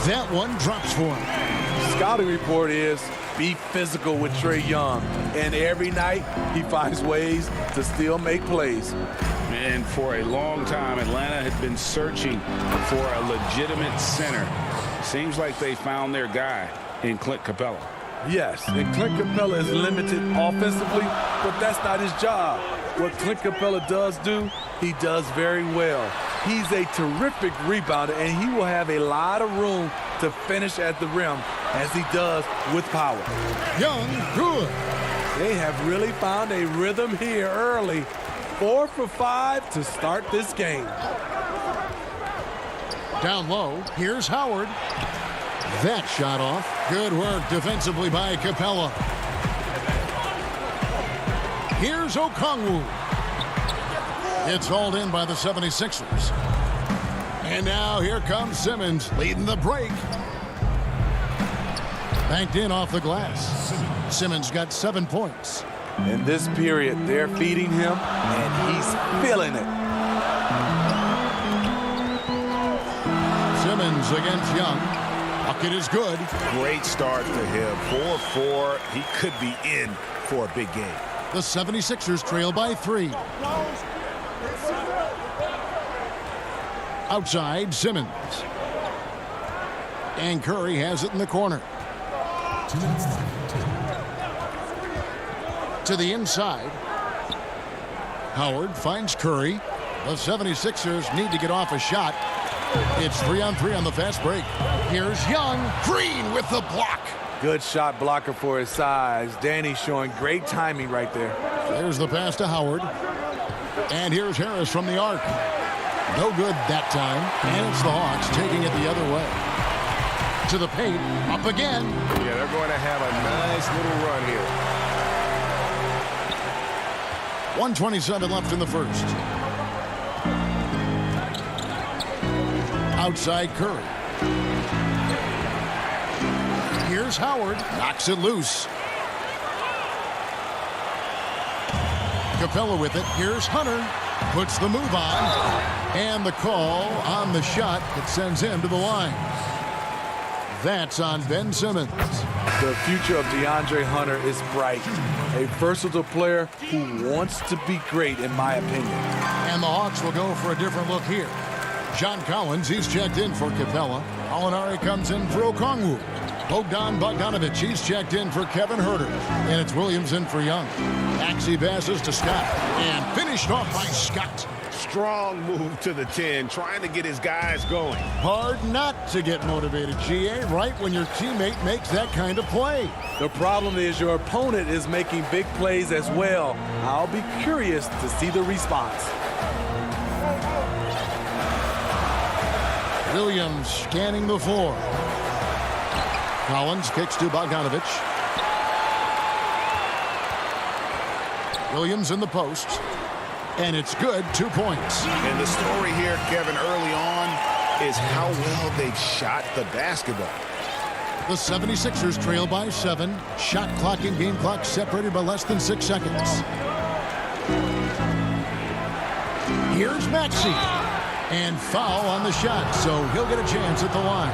That one drops for him. Scouting report is be physical with Trae Young. And every night he finds ways to still make plays. And for a long time, Atlanta had been searching for a legitimate center. Seems like they found their guy in Clint Capella. Yes, and Clint Capella is limited offensively, but that's not his job. What Clint Capella does do, he does very well. He's a terrific rebounder, and he will have a lot of room to finish at the rim, as he does with power. Young, good. They have really found a rhythm here early. 4 for 5 to start this game. Down low, here's Howard. That shot off. Good work defensively by Capella. Here's Okongwu. It's hauled in by the 76ers. And now here comes Simmons leading the break. Banked in off the glass. Simmons got 7 points. In this period, they're feeding him, and he's feeling it. Simmons against Young. Bucket is good. Great start for him. 4-4. He could be in for a big game. The 76ers trail by 3. Outside, Simmons. And Curry has it in the corner. To the inside. Howard finds Curry. The 76ers need to get off a shot. It's 3-on-3 on the fast break. Here's Young. Green with the block. Good shot blocker for his size. Danny showing great timing right there. There's the pass to Howard. And here's Harris from the arc. No good that time. And it's the Hawks taking it the other way. To the paint. Up again. Yeah, they're going to have a nice little run here. 1:27 left in the first. Outside Curry. Here's Howard. Knocks it loose. Capella with it. Here's Hunter. Puts the move on. And the call on the shot that sends him to the line. That's on Ben Simmons. The future of DeAndre Hunter is bright. A versatile player who wants to be great, in my opinion. And the Hawks will go for a different look here. John Collins, he's checked in for Capella. Alinari comes in for Okongwu. Bogdan Bogdanovic, he's checked in for Kevin Huerter. And it's Williams in for Young. Maxey passes to Scott. And finished off by Scott. Strong move to the 10, trying to get his guys going. Hard not to get motivated, GA, right when your teammate makes that kind of play. The problem is your opponent is making big plays as well. I'll be curious to see the response. Williams scanning the floor. Collins kicks to Bogdanovic. Williams in the post. And it's good, 2 points. And the story here, Kevin, early on is how well they've shot the basketball. The 76ers trail by 7. Shot clock and game clock separated by less than 6 seconds. Here's Maxey. And foul on the shot, so he'll get a chance at the line.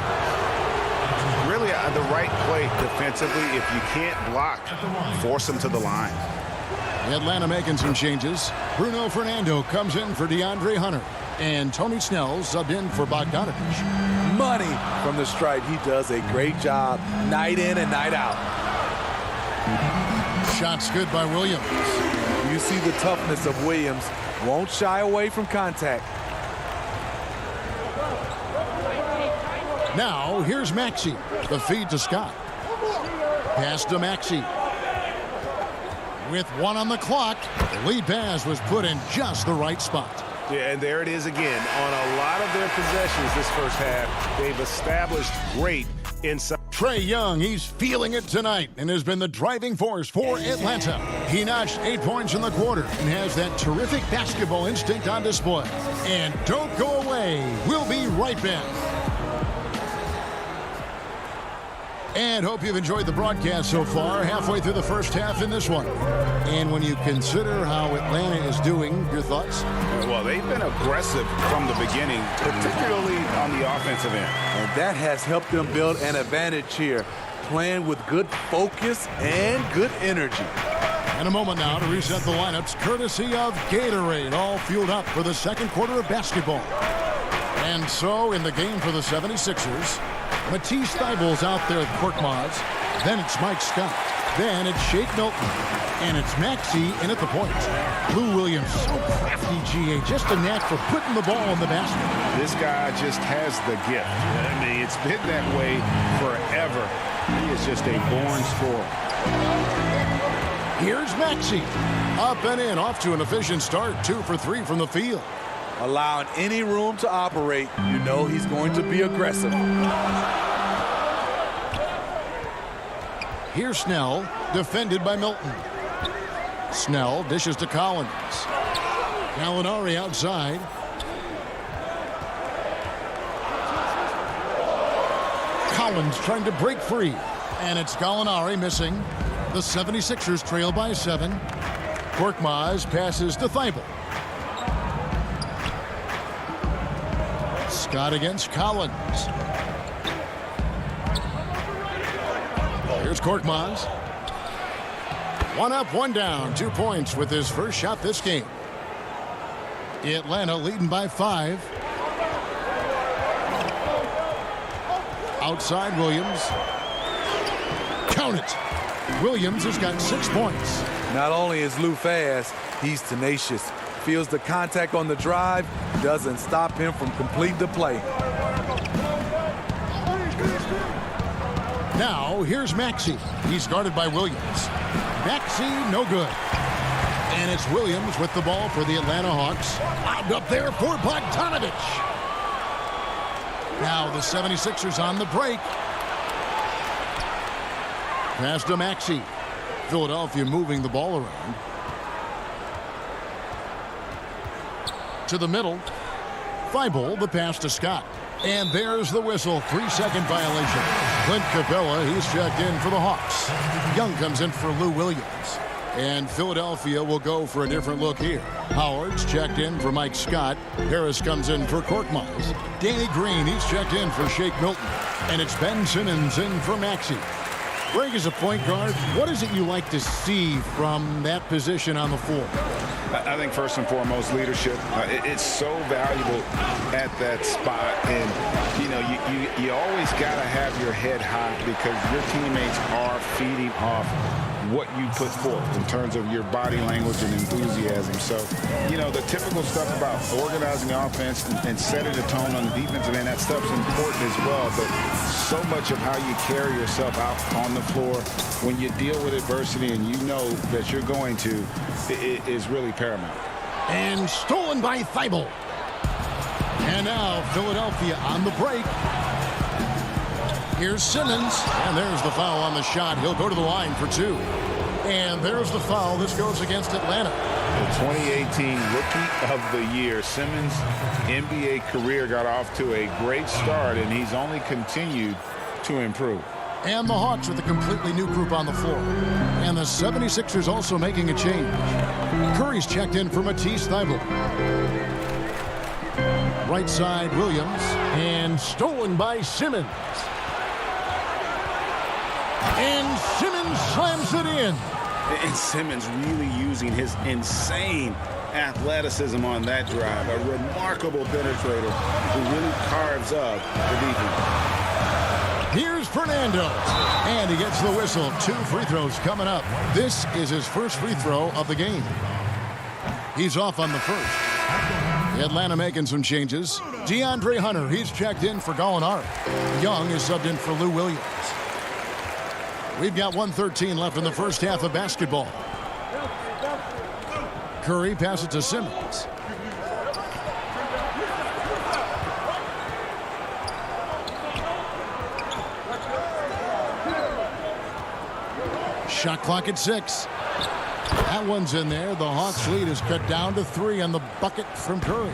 Really the right play defensively. If you can't block, force them to the line. Atlanta making some changes. Bruno Fernando comes in for DeAndre Hunter. And Tony Snell subbed in for Bogdanovic. Money from the stripe. He does a great job night in and night out. Shots good by Williams. You see the toughness of Williams. Won't shy away from contact. Now, here's Maxey. The feed to Scott. Pass to Maxey. With 1 on the clock, the lead pass was put in just the right spot. Yeah, and there it is again. On a lot of their possessions this first half, they've established great inside. Trae Young, he's feeling it tonight and has been the driving force for Atlanta. He notched 8 points in the quarter and has that terrific basketball instinct on display. And don't go away. We'll be right back. And hope you've enjoyed the broadcast so far, halfway through the first half in this one. And when you consider how Atlanta is doing, your thoughts? Well, they've been aggressive from the beginning, particularly on the offensive end. And that has helped them build an advantage here, playing with good focus and good energy. In a moment now to reset the lineups, courtesy of Gatorade, all fueled up for the second quarter of basketball. And so, in the game for the 76ers, Matisse Thybulle's out there with Korkmaz. Then it's Mike Scott. Then it's Shake Milton. And it's Maxey in at the point. Lou Williams, so crafty, GA. Just a knack for putting the ball in the basket. This guy just has the gift. I mean, it's been that way forever. He is just a born scorer. Here's Maxey. Up and in, off to an efficient start. 2 for 3 from the field. Allowing any room to operate, you know he's going to be aggressive. Here's Snell, defended by Milton. Snell dishes to Collins. Gallinari outside. Collins trying to break free. And it's Gallinari missing. The 76ers trail by 7. Korkmaz passes to Thybulle. Scott against Collins. Here's Korkmaz. 1 up, 1 down. 2 points with his first shot this game. Atlanta leading by 5. Outside Williams. Count it. Williams has got 6 points. Not only is Lou fast, he's tenacious. Feels the contact on the drive, doesn't stop him from completing the play. Now, here's Maxey. He's guarded by Williams. Maxey, no good. And it's Williams with the ball for the Atlanta Hawks. Lobbed up there for Bogdanovich. Now the 76ers on the break. Pass to Maxey. Philadelphia moving the ball around. To the middle. Thybulle, the pass to Scott. And there's the whistle. 3-second violation. Clint Capella, he's checked in for the Hawks. Young comes in for Lou Williams. And Philadelphia will go for a different look here. Howard's checked in for Mike Scott. Harris comes in for Korkmaz. Danny Green, he's checked in for Shake Milton. And it's Ben Simmons in for Maxey. Greg, as a point guard, what is it you like to see from that position on the floor? I think first and foremost, leadership. It's so valuable at that spot. And, you know, you always got to have your head high because your teammates are feeding off what you put forth in terms of your body language and enthusiasm. So, you know, the typical stuff about organizing the offense and setting the tone on the defensive end, that stuff's important as well. But so much of how you carry yourself out on the floor when you deal with adversity and you know that you're going to, it is really paramount. And stolen by Thybulle. And now Philadelphia on the break. Here's Simmons, and there's the foul on the shot. He'll go to the line for 2. And there's the foul. This goes against Atlanta. The 2018 Rookie of the Year. Simmons' NBA career got off to a great start, and he's only continued to improve. And the Hawks with a completely new group on the floor. And the 76ers also making a change. Curry's checked in for Matisse Thybulle. Right side, Williams. And stolen by Simmons. And Simmons slams it in. And Simmons really using his insane athleticism on that drive. A remarkable penetrator who really carves up the defense. Here's Fernando. And he gets the whistle. 2 free throws coming up. This is his first free throw of the game. He's off on the first. Atlanta making some changes. DeAndre Hunter, he's checked in for Gallinari. Young is subbed in for Lou Williams. We've got 1:13 left in the first half of basketball. Curry passes to Simmons. Shot clock at 6. That one's in there. The Hawks lead is cut down to 3 on the bucket from Curry.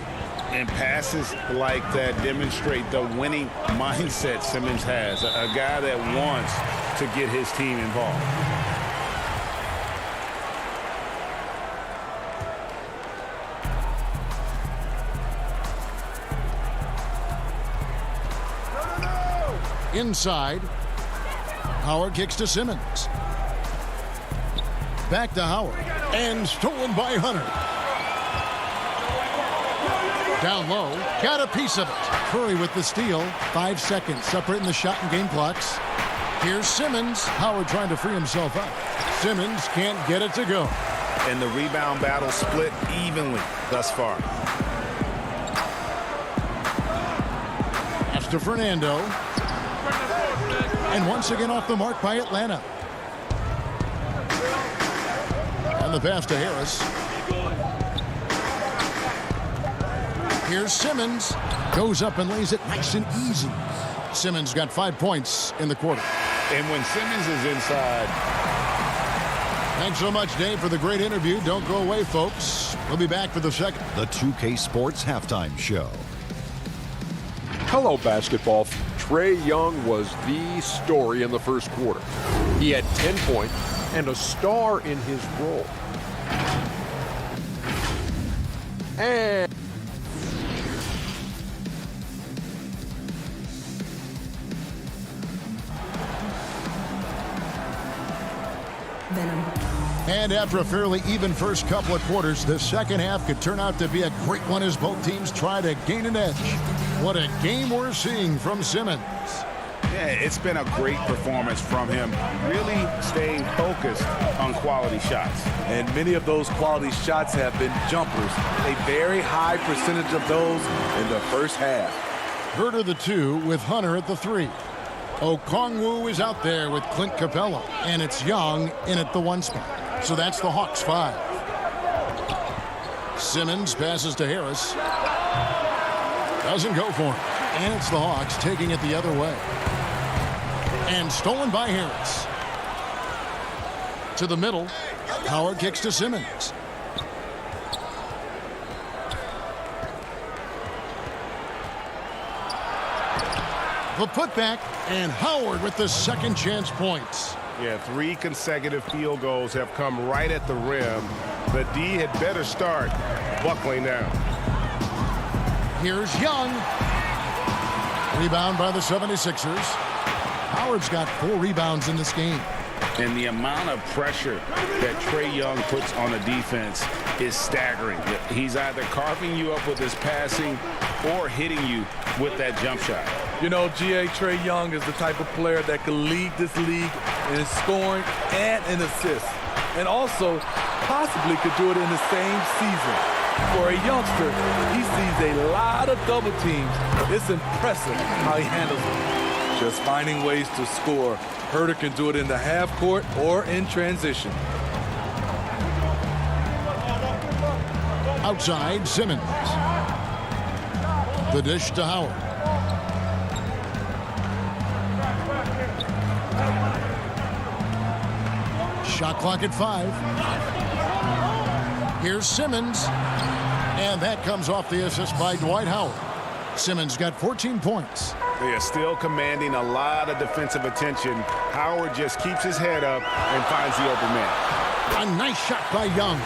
And passes like that demonstrate the winning mindset Simmons has, a guy that wants to get his team involved. Inside, Howard kicks to Simmons. Back to Howard, and stolen by Hunter. Down low, got a piece of it. Curry with the steal. 5 seconds separating the shot and game clocks. Here's Simmons. Howard trying to free himself up. Simmons can't get it to go. And the rebound battle split evenly thus far. Pass to Fernando. And once again off the mark by Atlanta. And the pass to Harris. Here's Simmons. Goes up and lays it nice and easy. Simmons got 5 points in the quarter. And when Simmons is inside. Thanks so much, Dave, for the great interview. Don't go away, folks. We'll be back for the second. The 2K Sports Halftime Show. Hello, basketball. Trae Young was the story in the first quarter. He had 10 points and a star in his role. And And after a fairly even first couple of quarters, the second half could turn out to be a great one as both teams try to gain an edge. What a game we're seeing from Simmons. Yeah, it's been a great performance from him, really staying focused on quality shots. And many of those quality shots have been jumpers. A very high percentage of those in the first half. Herter the 2 with Hunter at the 3. Okongwu is out there with Clint Capella, and it's Young in at the 1 spot. So that's the Hawks 5. Simmons passes to Harris. Doesn't go for him. And it's the Hawks taking it the other way. And stolen by Harris. To the middle. Howard kicks to Simmons. The putback, and Howard with the second chance points. Yeah, 3 consecutive field goals have come right at the rim. The D had better start buckling down. Here's Young. Rebound by the 76ers. Howard's got 4 rebounds in this game. And the amount of pressure that Trae Young puts on the defense is staggering. He's either carving you up with his passing or hitting you with that jump shot. You know, Trae Young is the type of player that can lead this league in scoring and in assists. And also possibly could do it in the same season. For a youngster, he sees a lot of double teams. It's impressive how he handles it. Just finding ways to score. Herter can do it in the half court or in transition. Outside, Simmons. The dish to Howard. Shot clock at 5. Here's Simmons. And that comes off the assist by Dwight Howard. Simmons got 14 points. They are still commanding a lot of defensive attention. Howard just keeps his head up and finds the open man. A nice shot by Young.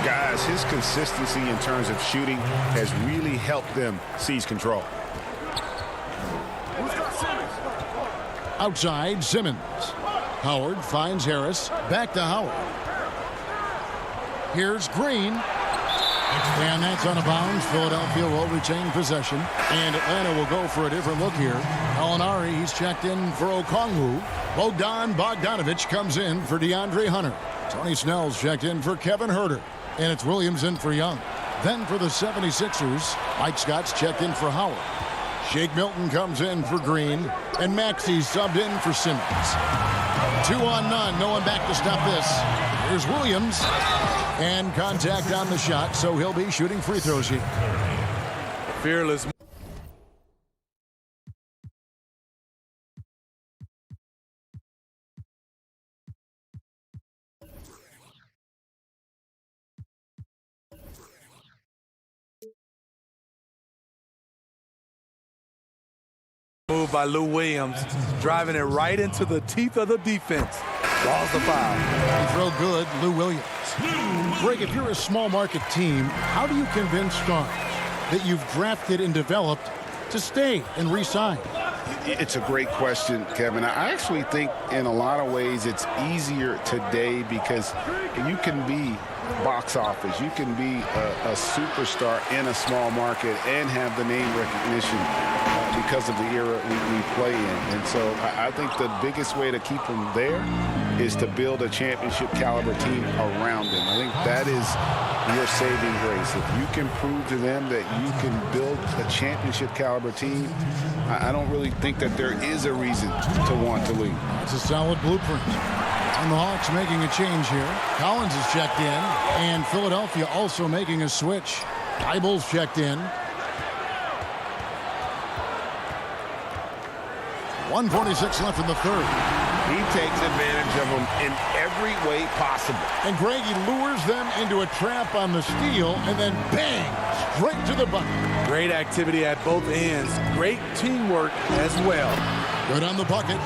Guys, his consistency in terms of shooting has really helped them seize control. Outside, Simmons. Howard finds Harris. Back to Howard. Here's Green. And that's out of bounds. Philadelphia will retain possession. And Atlanta will go for a different look here. Alinari, he's checked in for Okongwu. Bogdanovich comes in for DeAndre Hunter. Tony Snell's checked in for Kevin Herter. And it's Williams in for Young. Then for the 76ers, Mike Scott's checked in for Howard. Shake Milton comes in for Green. And Maxey's subbed in for Simmons. 2 on none. No one back to stop this. Here's Williams. And contact on the shot, so he'll be shooting free throws here. Fearless. Move by Lou Williams, driving it right into the teeth of the defense. Draws the foul. They throw good, Lou Williams. Greg, if you're a small market team, how do you convince stars that you've drafted and developed to stay and re-sign? It's a great question, Kevin. I actually think in a lot of ways it's easier today because you can be box office. You can be a superstar in a small market and have the name recognition because of the era we play in. And so I think the biggest way to keep them there is to build a championship caliber team around them. I think that is your saving grace. If you can prove to them that you can build a championship caliber team, I don't really think that there is a reason to want to leave. It's a solid blueprint. And the Hawks making a change here. Collins is checked in, and Philadelphia also making a switch. Eibel's checked in. 1:46 left in the third. He takes advantage of them in every way possible. And Greg, he lures them into a trap on the steal, and then bang, straight to the bucket. Great activity at both ends. Great teamwork as well. Good on the bucket.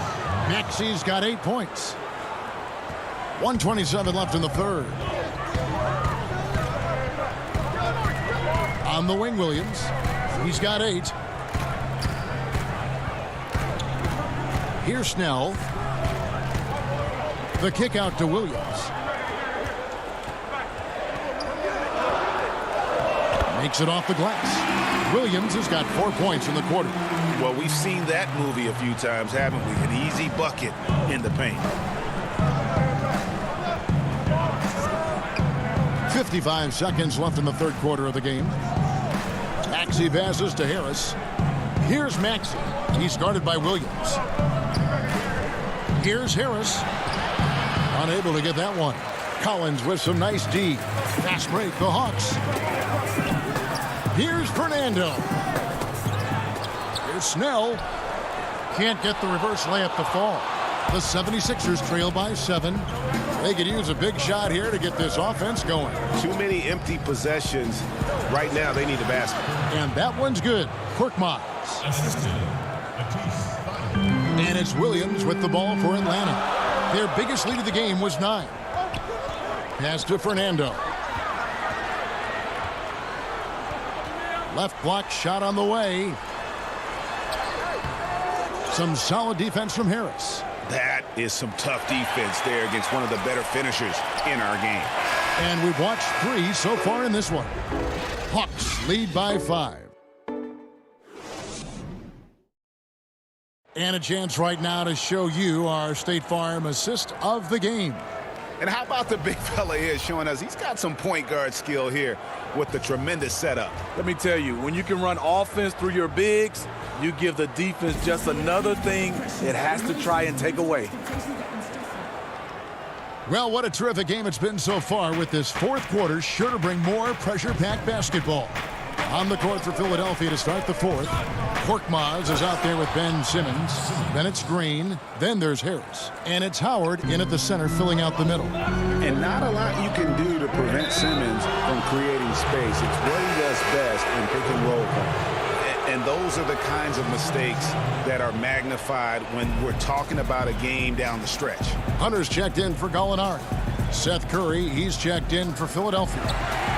Maxi's got 8 points. 1:27 left in the third. On the wing, Williams. He's got 8. Here's Snell. The kick out to Williams. Makes it off the glass. Williams has got 4 points in the quarter. Well, we've seen that movie a few times, haven't we? An easy bucket in the paint. 55 seconds left in the third quarter of the game. Maxey passes to Harris. Here's Maxey. He's guarded by Williams. Here's Harris. Unable to get that one. Collins with some nice D. Fast break, the Hawks. Here's Fernando. Here's Snell. Can't get the reverse layup to fall. The 76ers trail by 7. They could use a big shot here to get this offense going. Too many empty possessions. Right now, they need a basket. And that one's good. Korkmaz. And it's Williams with the ball for Atlanta. Their biggest lead of the game was 9. Pass to Fernando. Left block shot on the way. Some solid defense from Harris. That is some tough defense there against one of the better finishers in our game. And we've watched 3 so far in this one. Hawks lead by 5. And a chance right now to show you our State Farm assist of the game. And how about the big fella here showing us he's got some point guard skill here with the tremendous setup. Let me tell you, when you can run offense through your bigs, you give the defense just another thing it has to try and take away. Well, what a terrific game it's been so far, with this fourth quarter sure to bring more pressure-packed basketball. On the court for Philadelphia to start the fourth. Korkmaz is out there with Ben Simmons. Then it's Green. Then there's Harris. And it's Howard in at the center, filling out the middle. And not a lot you can do to prevent Simmons from creating space. It's what he does best in pick and roll play. And those are the kinds of mistakes that are magnified when we're talking about a game down the stretch. Hunter's checked in for Gallinari. Seth Curry, he's checked in for Philadelphia.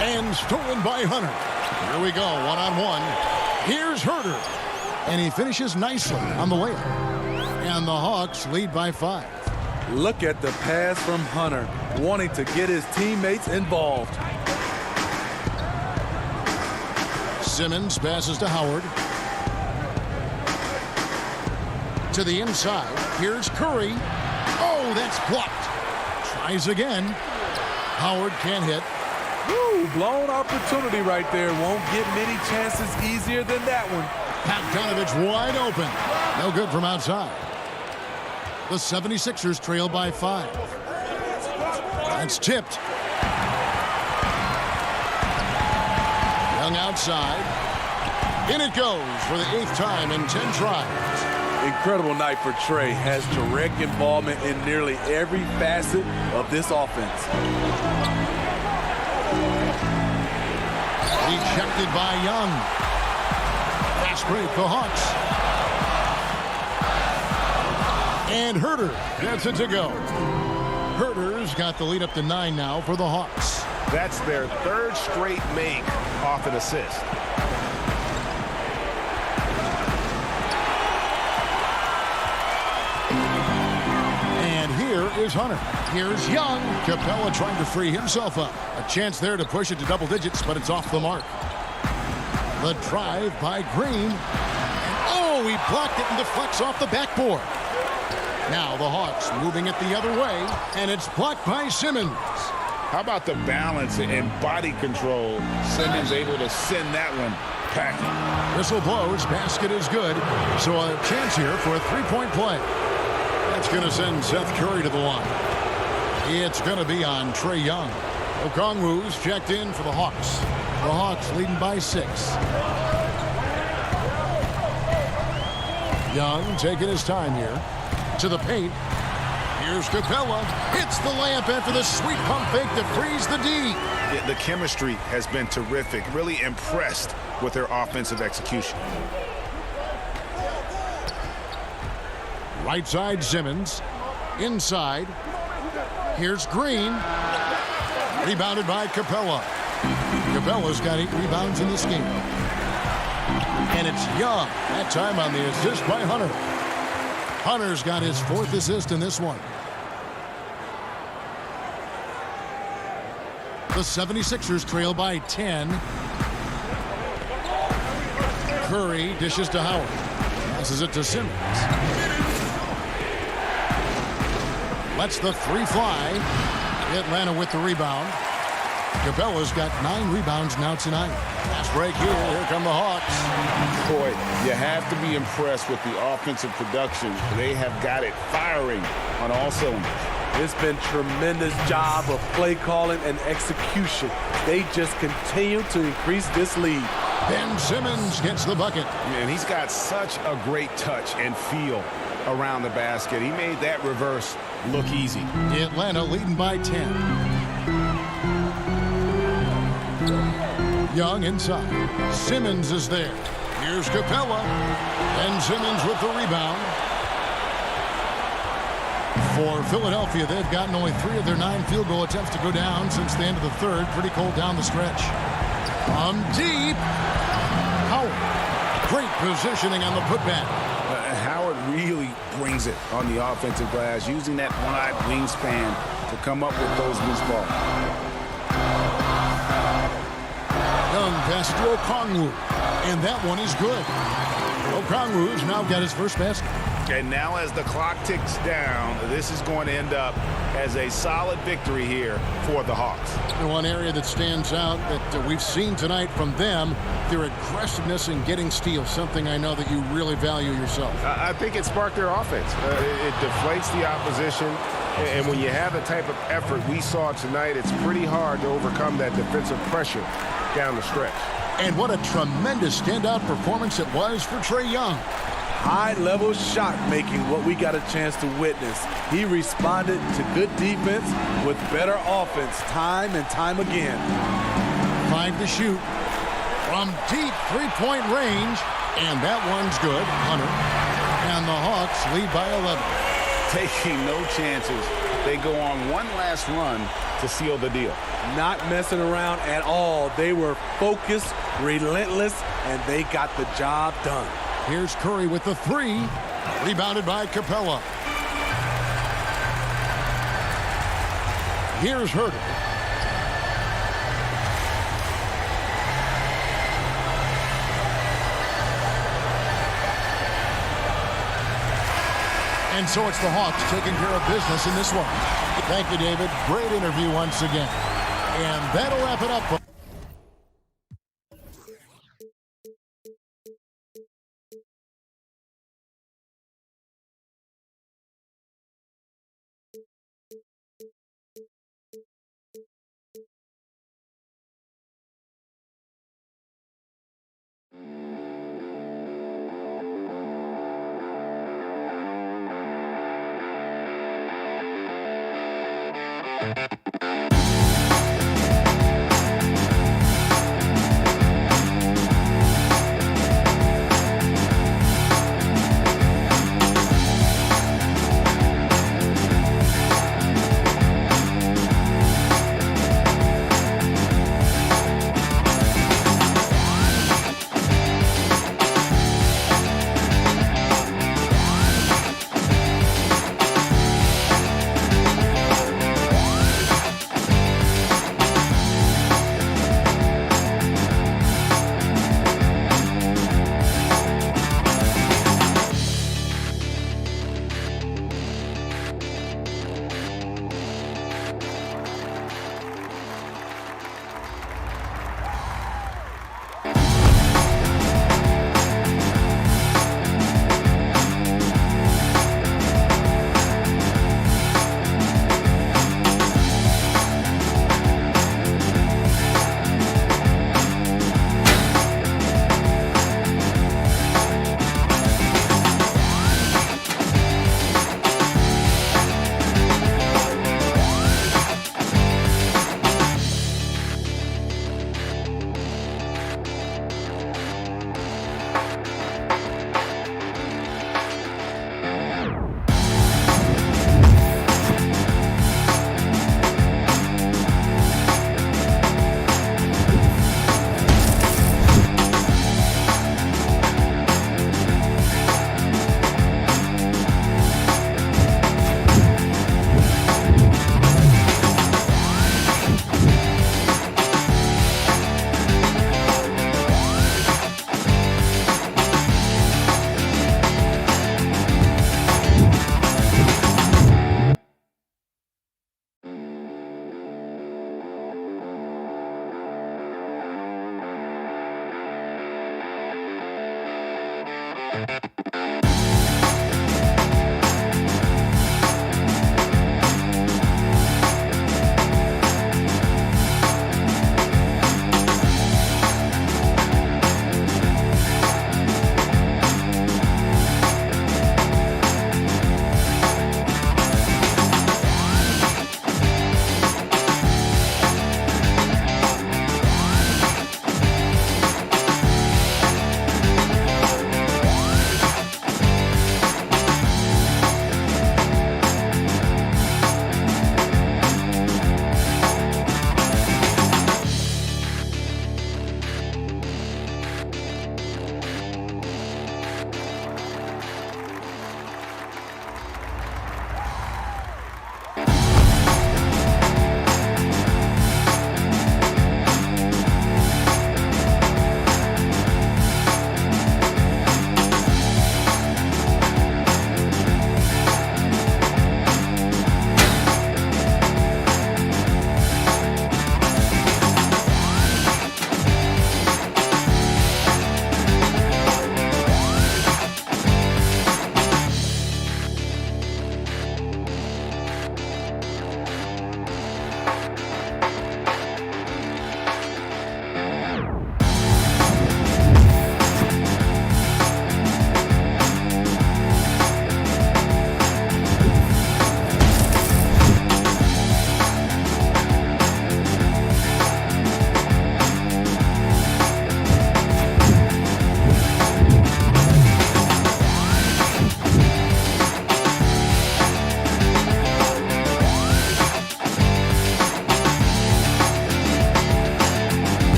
And stolen by Hunter. Here we go, one-on-one. Here's Herter. And he finishes nicely on the layup. And the Hawks lead by 5. Look at the pass from Hunter, wanting to get his teammates involved. Simmons passes to Howard. To the inside. Here's Curry. Oh, that's blocked. Tries again. Howard can't hit. Woo, blown opportunity right there. Won't get many chances easier than that one. Bogdanovich wide open. No good from outside. The 76ers trail by 5. That's tipped. Young outside. In it goes for the 8th time in 10 tries. Incredible night for Trey. Has direct involvement in nearly every facet of this offense. Ejected by Young. Fast break, the Hawks. And Herter gets it to go. Herter's got the lead up to 9 now for the Hawks. That's their 3rd straight make off an assist. And here is Hunter. Here's Young. Capella trying to free himself up. A chance there to push it to double digits, but it's off the mark. The drive by Green. And oh, he blocked it and deflects off the backboard. Now the Hawks moving it the other way, and it's blocked by Simmons. How about the balance and body control? Simmons able to send that one packing. Whistle blows, basket is good. So a chance here for a three-point play. That's going to send Seth Curry to the line. It's going to be on Trae Young. Okongwu's checked in for the Hawks. The Hawks leading by 6. Young taking his time here. To the paint. Here's Capella. Hits the layup after the sweet pump fake to freeze the D. The chemistry has been terrific. Really impressed with their offensive execution. Right side Simmons. Inside. Here's Green. Rebounded by Capella. Capella's got 8 rebounds in this game. And it's Young. That time on the assist by Hunter. Hunter's got his 4th assist in this one. The 76ers trail by 10. Curry dishes to Howard. Passes it to Simmons. Lets the 3 fly. Atlanta with the rebound. Capella's got 9 rebounds now tonight. Fast break here. Here come the Hawks. Boy, you have to be impressed with the offensive production. They have got it firing on all cylinders. It's been tremendous job of play calling and execution. They just continue to increase this lead. Ben Simmons gets the bucket. And he's got such a great touch and feel around the basket. He made that reverse look easy. Atlanta leading by 10. Young inside. Simmons is there. Here's Capella. And Simmons with the rebound. For Philadelphia, they've gotten only 3 of their 9 field goal attempts to go down since the end of the 3rd. Pretty cold down the stretch. From deep. Howard. Great positioning on the putback. Howard really brings it on the offensive glass, using that wide wingspan to come up with those loose balls. Young pass to Okongwu, and that one is good. Okongwu's now got his first basket. And now as the clock ticks down, this is going to end up as a solid victory here for the Hawks. And one area that stands out that we've seen tonight from them, their aggressiveness in getting steals, something I know that you really value yourself. I think it sparked their offense. It deflates the opposition. And when you have the type of effort we saw tonight, it's pretty hard to overcome that defensive pressure down the stretch. And what a tremendous standout performance it was for Trae Young. High-level shot making, what we got a chance to witness. He responded to good defense with better offense time and time again. 5 to shoot from deep 3-point range, and that one's good. Hunter. And the Hawks lead by 11. Taking no chances. They go on one last run to seal the deal. Not messing around at all. They were focused, relentless, and they got the job done. Here's Curry with the 3. Rebounded by Capella. Here's Herter. And so it's the Hawks taking care of business in this one. Thank you, David. Great interview once again. And that'll wrap it up.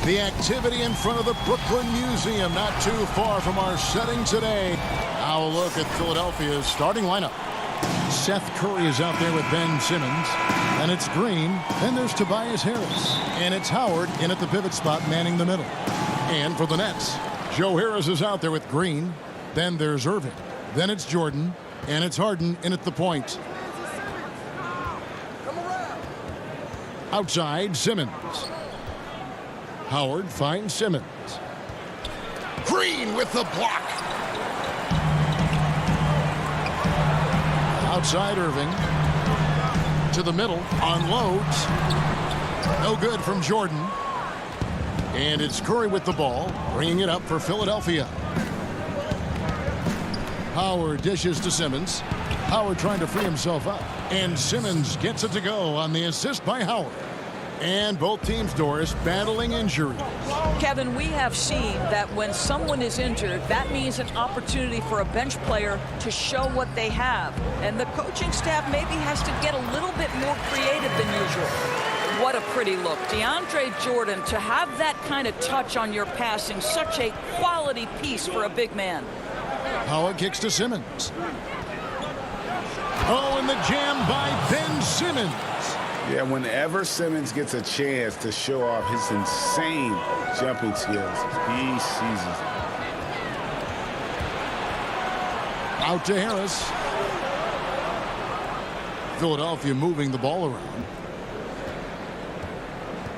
The activity in front of the Brooklyn Museum, not too far from our setting today. Now a look at Philadelphia's starting lineup. Seth Curry is out there with Ben Simmons. And it's Green. Then there's Tobias Harris. And it's Howard in at the pivot spot, manning the middle. And for the Nets, Joe Harris is out there with Green. Then there's Irving. Then it's Jordan. And it's Harden in at the point. Outside, Simmons. Howard finds Simmons. Green with the block. Outside Irving. To the middle. Unloads. No good from Jordan. And it's Curry with the ball. Bringing it up for Philadelphia. Howard dishes to Simmons. Howard trying to free himself up. And Simmons gets it to go on the assist by Howard. And both teams, Doris, battling injuries. Kevin, we have seen that when someone is injured, that means an opportunity for a bench player to show what they have. And the coaching staff maybe has to get a little bit more creative than usual. What a pretty look. DeAndre Jordan, to have that kind of touch on your passing, such a quality piece for a big man. Howard kicks to Simmons. Oh, and the jam by Ben Simmons. Yeah, whenever Simmons gets a chance to show off his insane jumping skills, he seizes it. Out to Harris. Philadelphia moving the ball around.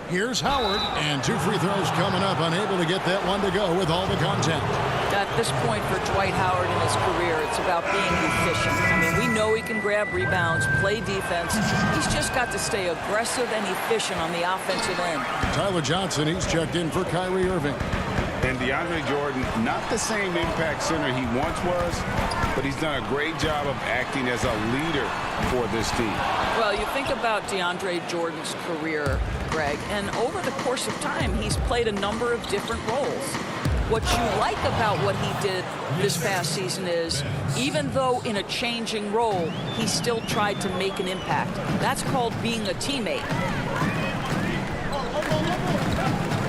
Here's Howard, and 2 free throws coming up, unable to get that one to go with all the contact. At this point for Dwight Howard in his career, it's about being efficient. I mean, we know he can grab rebounds, play defense. He's just got to stay aggressive and efficient on the offensive end. Tyler Johnson, he's checked in for Kyrie Irving. And DeAndre Jordan, not the same impact center he once was, but he's done a great job of acting as a leader for this team. Well, you think about DeAndre Jordan's career, Greg, and over the course of time, he's played a number of different roles. What you like about what he did this past season is, even though in a changing role, he still tried to make an impact. That's called being a teammate.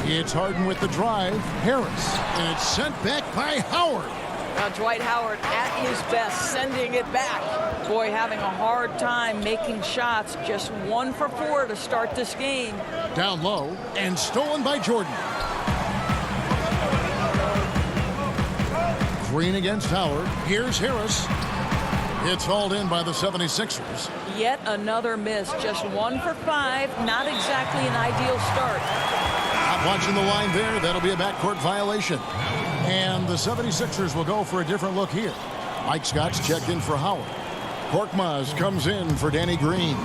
It's Harden with the drive. Harris. And it's sent back by Howard. Now Dwight Howard at his best, sending it back. Boy, having a hard time making shots. Just 1 for 4 to start this game. Down low and stolen by Jordan. Green against Howard. Here's Harris. It's hauled in by the 76ers. Yet another miss. Just 1 for 5. Not exactly an ideal start. Not watching the line there. That'll be a backcourt violation. And the 76ers will go for a different look here. Mike Scott's checked in for Howard. Korkmaz comes in for Danny Green.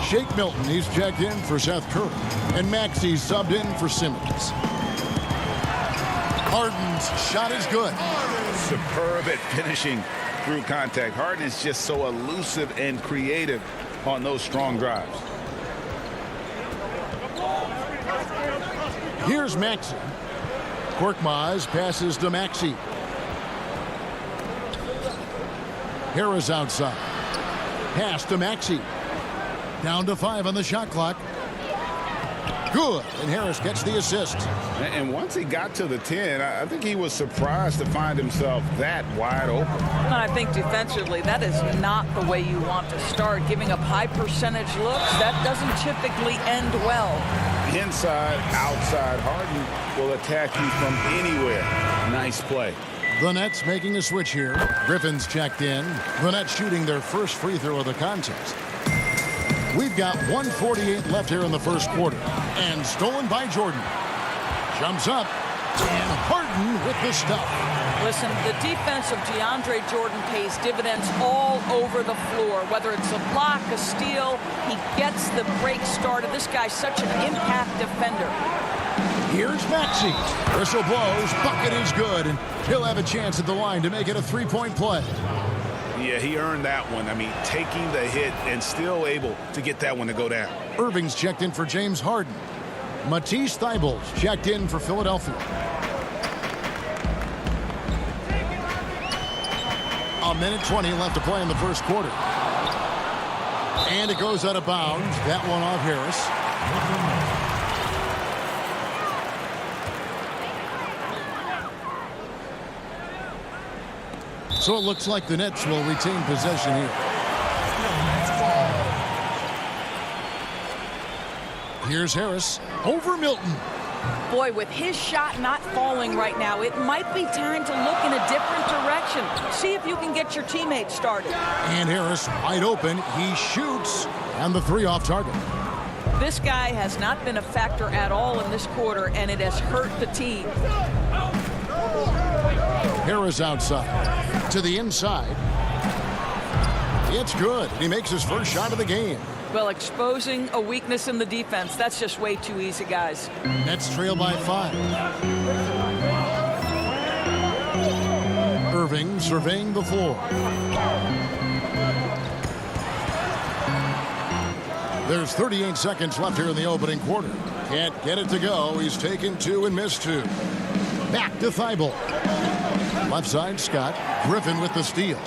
Shake Milton, he's checked in for Seth Curry. And Maxey's subbed in for Simmons. Harden's shot is good. Superb at finishing through contact. Harden is just so elusive and creative on those strong drives. Here's Maxey. Korkmaz passes to Maxey. Harris outside. Pass to Maxey. Down to 5 on the shot clock. Good. And Harris gets the assist. And once he got to the 10, I think he was surprised to find himself that wide open. I think defensively, that is not the way you want to start. Giving up high percentage looks, that doesn't typically end well. Inside, outside, Harden will attack you from anywhere. Nice play. The Nets making a switch here. Griffin's checked in. The Nets shooting their first free throw of the contest. We've got 1:48 left here in the first quarter. And stolen by Jordan. Jumps up. And Harden with the stuff. Listen, the defense of DeAndre Jordan pays dividends all over the floor. Whether it's a block, a steal, he gets the break started. This guy's such an impact defender. Here's Maxey. Whistle blows. Bucket is good. And he'll have a chance at the line to make it a 3-point play. Yeah, he earned that one. I mean, taking the hit and still able to get that one to go down. Irving's checked in for James Harden. Matisse Thybulle's checked in for Philadelphia. A minute 20 left to play in the first quarter. And it goes out of bounds. That one off Harris. So it looks like the Nets will retain possession here. Here's Harris over Milton. Boy, with his shot not falling right now, it might be time to look in a different direction. See if you can get your teammates started. And Harris wide open. He shoots. And the three off target. This guy has not been a factor at all in this quarter, and it has hurt the team. Harris outside. To the inside. It's good. He makes his first shot of the game. Well, exposing a weakness in the defense, that's just way too easy, guys. Nets trail by 5. Irving surveying the floor. There's 38 seconds left here in the opening quarter. Can't get it to go. He's taken 2 and missed 2. Back to Thibault. Left side, Scott. Griffin with the steal.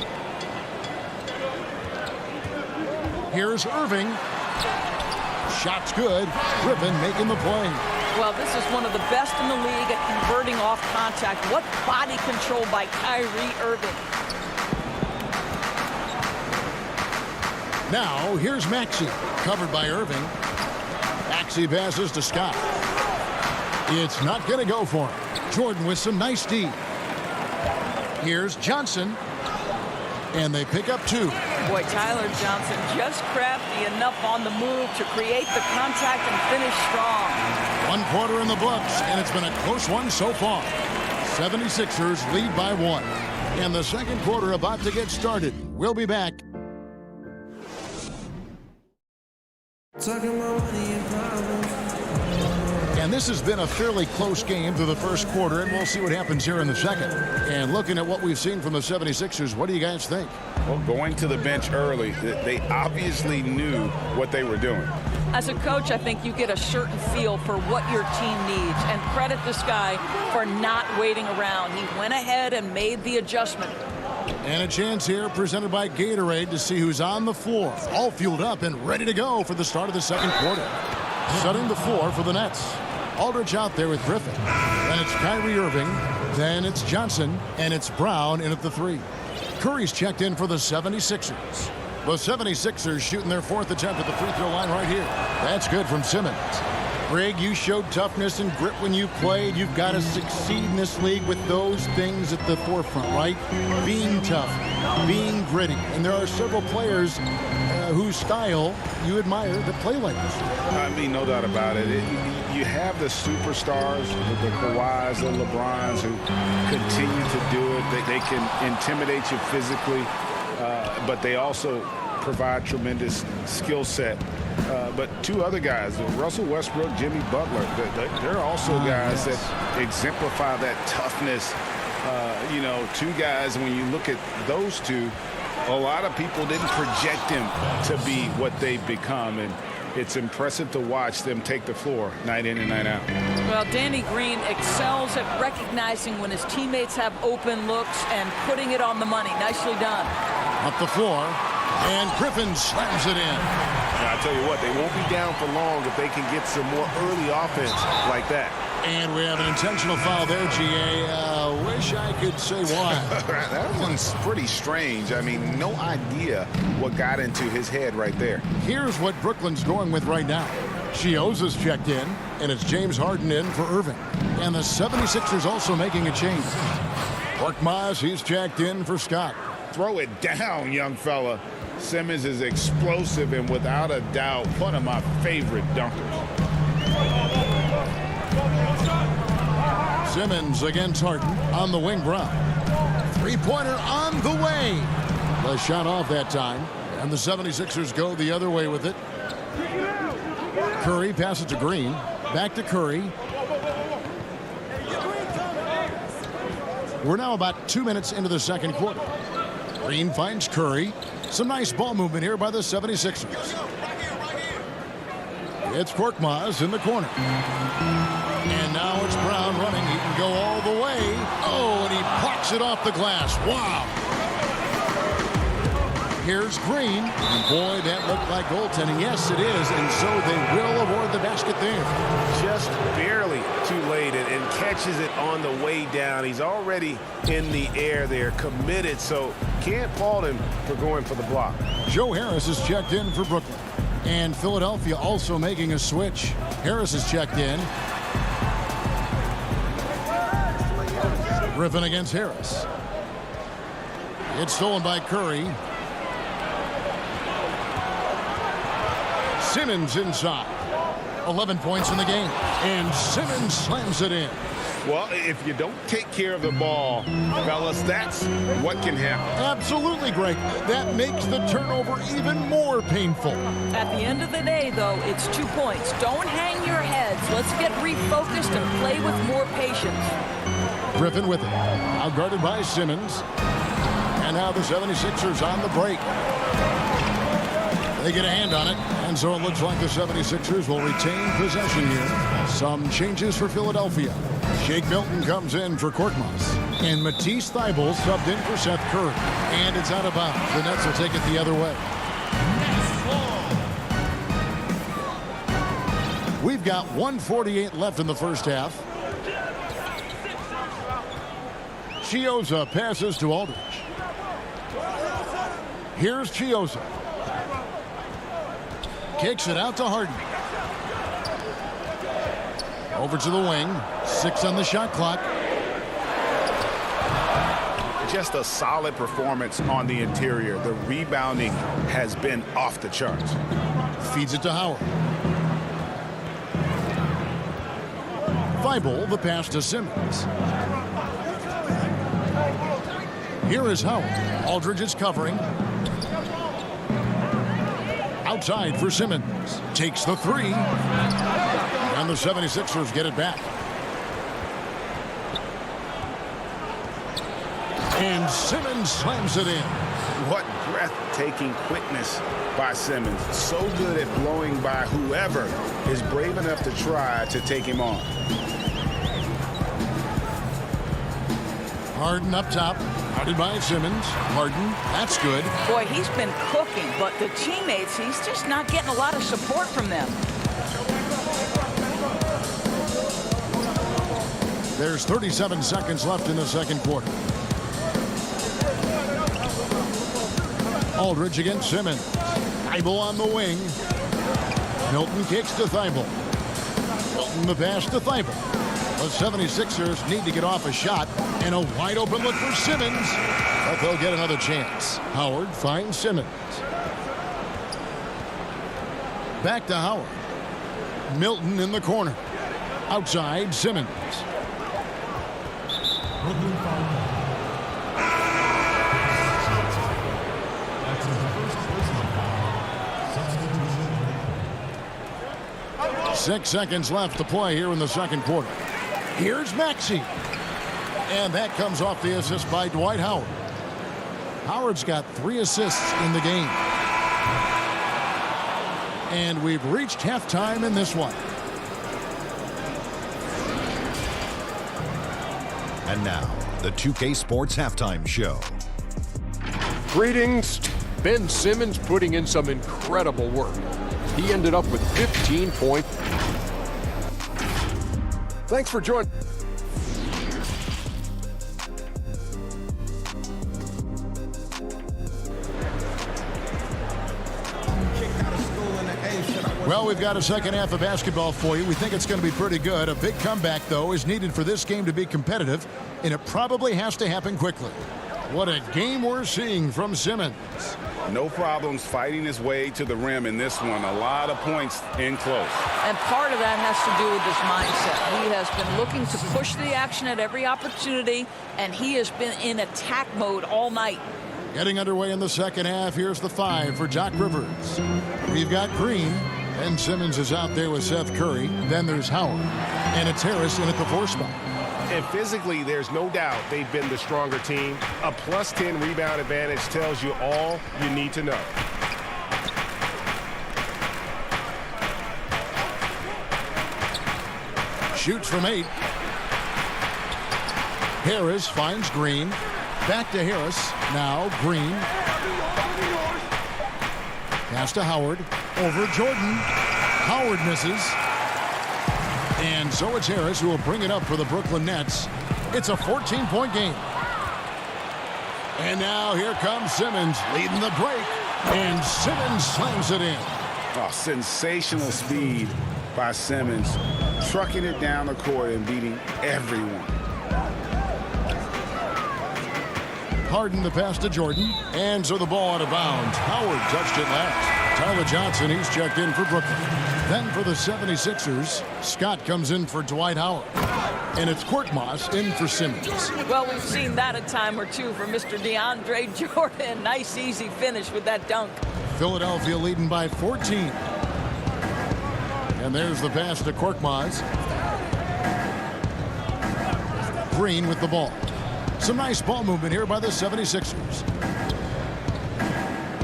Here's Irving. Shot's good. Griffin making the play. Well, this is one of the best in the league at converting off contact. What body control by Kyrie Irving. Now, here's Maxey. Covered by Irving. Maxey passes to Scott. It's not going to go for him. Jordan with some nice D. Here's Johnson. And they pick up 2. Boy, Tyler Johnson just crafty enough on the move to create the contact and finish strong. 1 quarter in the books, and it's been a close one so far. 76ers lead by 1. And the second quarter about to get started. We'll be back. And this has been a fairly close game through the first quarter, and we'll see what happens here in the second. And looking at what we've seen from the 76ers, what do you guys think? Well, going to the bench early, they obviously knew what they were doing. As a coach, I think you get a certain feel for what your team needs, and credit this guy for not waiting around. He went ahead and made the adjustment. And a chance here presented by Gatorade to see who's on the floor. All fueled up and ready to go for the start of the second quarter. Setting the floor for the Nets. Aldridge out there with Griffin. Then it's Kyrie Irving. Then it's Johnson. And it's Brown in at the 3. Curry's checked in for the 76ers. The 76ers shooting their 4th attempt at the free throw line right here. That's good from Simmons. Greg, you showed toughness and grit when you played. You've got to succeed in this league with those things at the forefront, right? Being tough, being gritty. And there are several players whose style you admire that play like this. I mean, no doubt about it. You have the superstars, the Kawhis, the LeBrons, who continue to do it. They can intimidate you physically, but they also provide tremendous skill set. But 2 other guys, Russell Westbrook, Jimmy Butler, they're also guys that exemplify that toughness. 2 guys, when you look at those 2, a lot of people didn't project them to be what they've become, and it's impressive to watch them take the floor night in and night out. Well, Danny Green excels at recognizing when his teammates have open looks and putting it on the money. Nicely done. Up the floor, and Griffin slams it in. Now, I tell you what, they won't be down for long if they can get some more early offense like that. And we have an intentional foul there, GA. Wish I could say why. That one's pretty strange. I mean, no idea what got into his head right there. Here's what Brooklyn's going with right now. Chioza's checked in, and it's James Harden in for Irving. And the 76ers also making a change. Korkmaz, he's checked in for Scott. Throw it down, young fella. Simmons is explosive and without a doubt one of my favorite dunkers. Simmons against Harden on the wing. Brown. 3-pointer on the way. The shot off that time. And the 76ers go the other way with it. Curry passes to Green. Back to Curry. We're now about 2 minutes into the second quarter. Green finds Curry. Some nice ball movement here by the 76ers. It's Korkmaz in the corner. And now it's Brown running. He can go all the way. Oh, and he plucks it off the glass. Wow. Here's Green. Boy, that looked like goaltending. Yes, it is, and so they will award the basket there. Just barely too late and catches it on the way down. He's already in the air there, committed, so can't fault him for going for the block. Joe Harris is checked in for Brooklyn. And Philadelphia also making a switch. Harris is checked in. Griffin against Harris. It's stolen by Curry. Simmons inside. 11 points in the game. And Simmons slams it in. Well, if you don't take care of the ball, fellas, that's what can happen. Absolutely, Greg. That makes the turnover even more painful. At the end of the day, though, it's 2 points. Don't hang your heads. Let's get refocused and play with more patience. Griffin with it. Out guarded by Simmons. And now the 76ers on the break. They get a hand on it, and so it looks like the 76ers will retain possession here. Some changes for Philadelphia. Shake Milton comes in for Korkmaz. And Matisse Thybulle subbed in for Seth Curry. And it's out of bounds. The Nets will take it the other way. We've got 1:48 left in the first half. Chiozza passes to Aldridge. Here's Chiozza. Kicks it out to Harden. Over to the wing. 6 on the shot clock. Just a solid performance on the interior. The rebounding has been off the charts. Feeds it to Howard. Thybulle, the pass to Simmons. Here is Howard. Aldridge is covering. Outside for Simmons. Takes the three. And the 76ers get it back. And Simmons slams it in. What breathtaking quickness by Simmons. So good at blowing by whoever is brave enough to try to take him on. Harden up top. Guarded by Simmons. Harden, that's good. Boy, he's been cooking, but the teammates, he's just not getting a lot of support from them. There's 37 seconds left in the second quarter. Aldridge against Simmons. Thybulle on the wing. Milton kicks to Thybulle. Milton the pass to Thybulle. The 76ers need to get off a shot, and a wide open look for Simmons, but they'll get another chance. Howard finds Simmons. Back to Howard. Milton in the corner. Outside, Simmons. Brooklyn foul. 6 seconds left to play here in the second quarter. Here's Maxey. And that comes off the assist by Dwight Howard. Howard's got 3 assists in the game. And we've reached halftime in this one. And now, the 2K Sports Halftime Show. Greetings. Ben Simmons putting in some incredible work. He ended up with 15 points. Thanks for joining. Well, we've got a second half of basketball for you. We think it's going to be pretty good. A big comeback, though, is needed for this game to be competitive, and it probably has to happen quickly. What a game we're seeing from Simmons. No problems fighting his way to the rim in this one. A lot of points in close. And part of that has to do with his mindset. He has been looking to push the action at every opportunity, and he has been in attack mode all night. Getting underway in the second half. Here's the 5 for Doc Rivers. We've got Green. And Simmons is out there with Seth Curry. Then there's Howard. And it's Harris in at the 4 spot. And physically, there's no doubt they've been the stronger team. A plus 10 rebound advantage tells you all you need to know. Shoots from 8. Harris finds Green. Back to Harris. Now Green. Pass to Howard. Over Jordan. Howard misses. And so it's Harris who will bring it up for the Brooklyn Nets. It's a 14-point game. And now here comes Simmons leading the break. And Simmons slams it in. Oh, sensational speed by Simmons. Trucking it down the court and beating everyone. Harden the pass to Jordan. And so the ball out of bounds. Howard touched it last. Tyler Johnson, he's checked in for Brooklyn. Then for the 76ers, Scott comes in for Dwight Howard. And it's Korkmaz in for Simmons. Well, we've seen that a time or two from Mr. DeAndre Jordan. Nice, easy finish with that dunk. Philadelphia leading by 14. And there's the pass to Korkmaz. Green with the ball. Some nice ball movement here by the 76ers.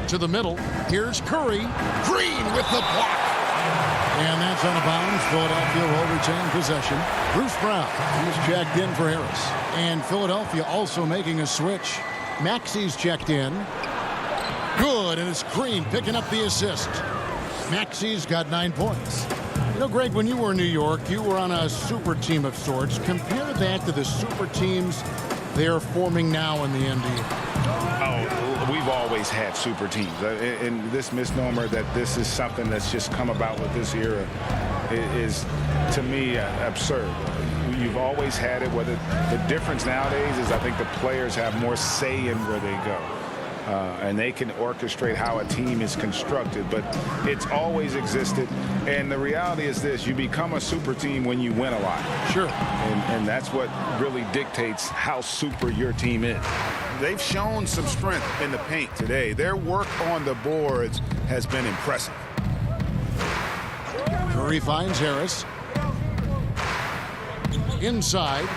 To the middle. Here's Curry. Green with the block. And that's out of bounds. Philadelphia will retain possession. Bruce Brown is checked in for Harris. And Philadelphia also making a switch. Maxi's checked in. Good, and it's Green picking up the assist. Maxi's got 9 points. You know, Greg, when you were in New York, you were on a super team of sorts. Compare that to the super teams they're forming now in the NBA. Oh, we've always had super teams. And this misnomer that this is something that's just come about with this era is, to me, absurd. You've always had it. Whether the difference nowadays is I think the players have more say in where they go. And they can orchestrate how a team is constructed, but it's always existed. And the reality is this: you become a super team when you win a lot. Sure. And that's what really dictates how super your team is. They've shown some strength in the paint today. Their work on the boards has been impressive. Curry finds Harris. Inside.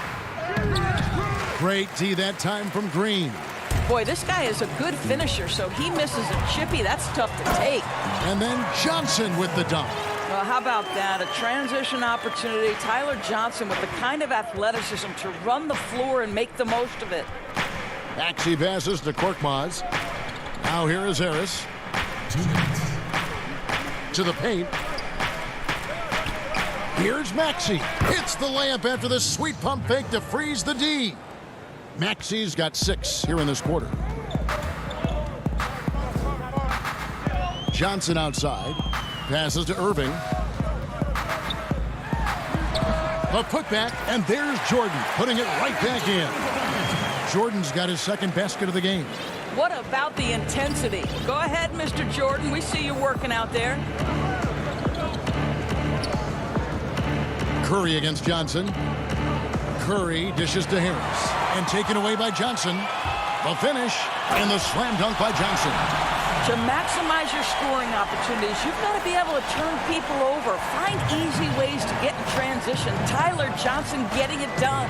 Great D that time from Green. Boy, this guy is a good finisher, so he misses a chippy. That's tough to take. And then Johnson with the dunk. Well, how about that? A transition opportunity. Tyler Johnson with the kind of athleticism to run the floor and make the most of it. Maxey passes to Korkmaz. Now here is Harris. To the paint. Here's Maxey. Hits the layup after the sweet pump fake to freeze the D. Maxey's got 6 here in this quarter. Johnson outside. Passes to Irving. A putback, and there's Jordan putting it right back in. Jordan's got his second basket of the game. What about the intensity? Go ahead, Mr. Jordan. We see you working out there. Curry against Johnson. Curry dishes to Harris. And taken away by Johnson. The finish and the slam dunk by Johnson. To maximize your scoring opportunities, you've got to be able to turn people over. Find easy ways to get in transition. Tyler Johnson getting it done.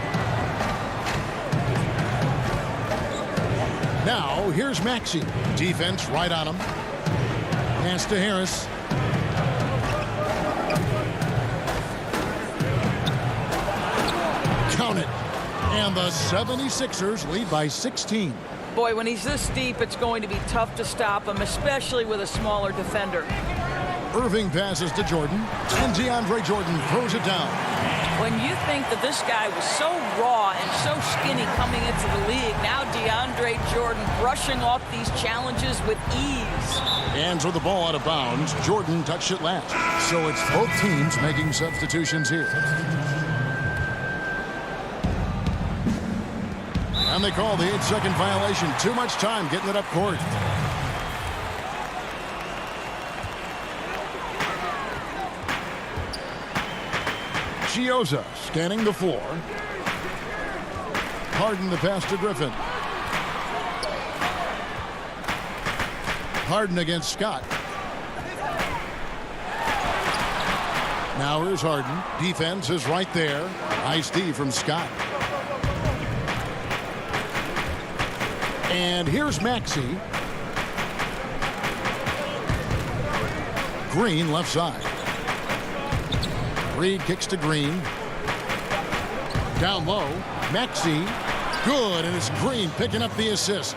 Now, here's Maxey. Defense right on him. Pass to Harris. Count it. And the 76ers lead by 16. Boy, when he's this deep, it's going to be tough to stop him, especially with a smaller defender. Irving passes to Jordan, and DeAndre Jordan throws it down. When you think that this guy was so raw and so skinny coming into the league, now DeAndre Jordan brushing off these challenges with ease. And so the ball out of bounds. Jordan touched it last. So it's both teams making substitutions here. And they call the 8-second violation. Too much time getting it up court. Chioza scanning the floor. Harden the pass to Griffin. Harden against Scott. Now here's Harden. Defense is right there. Nice D from Scott. And here's Maxey. Green left side. Reed kicks to Green. Down low. Maxey. Good, and it's Green picking up the assist.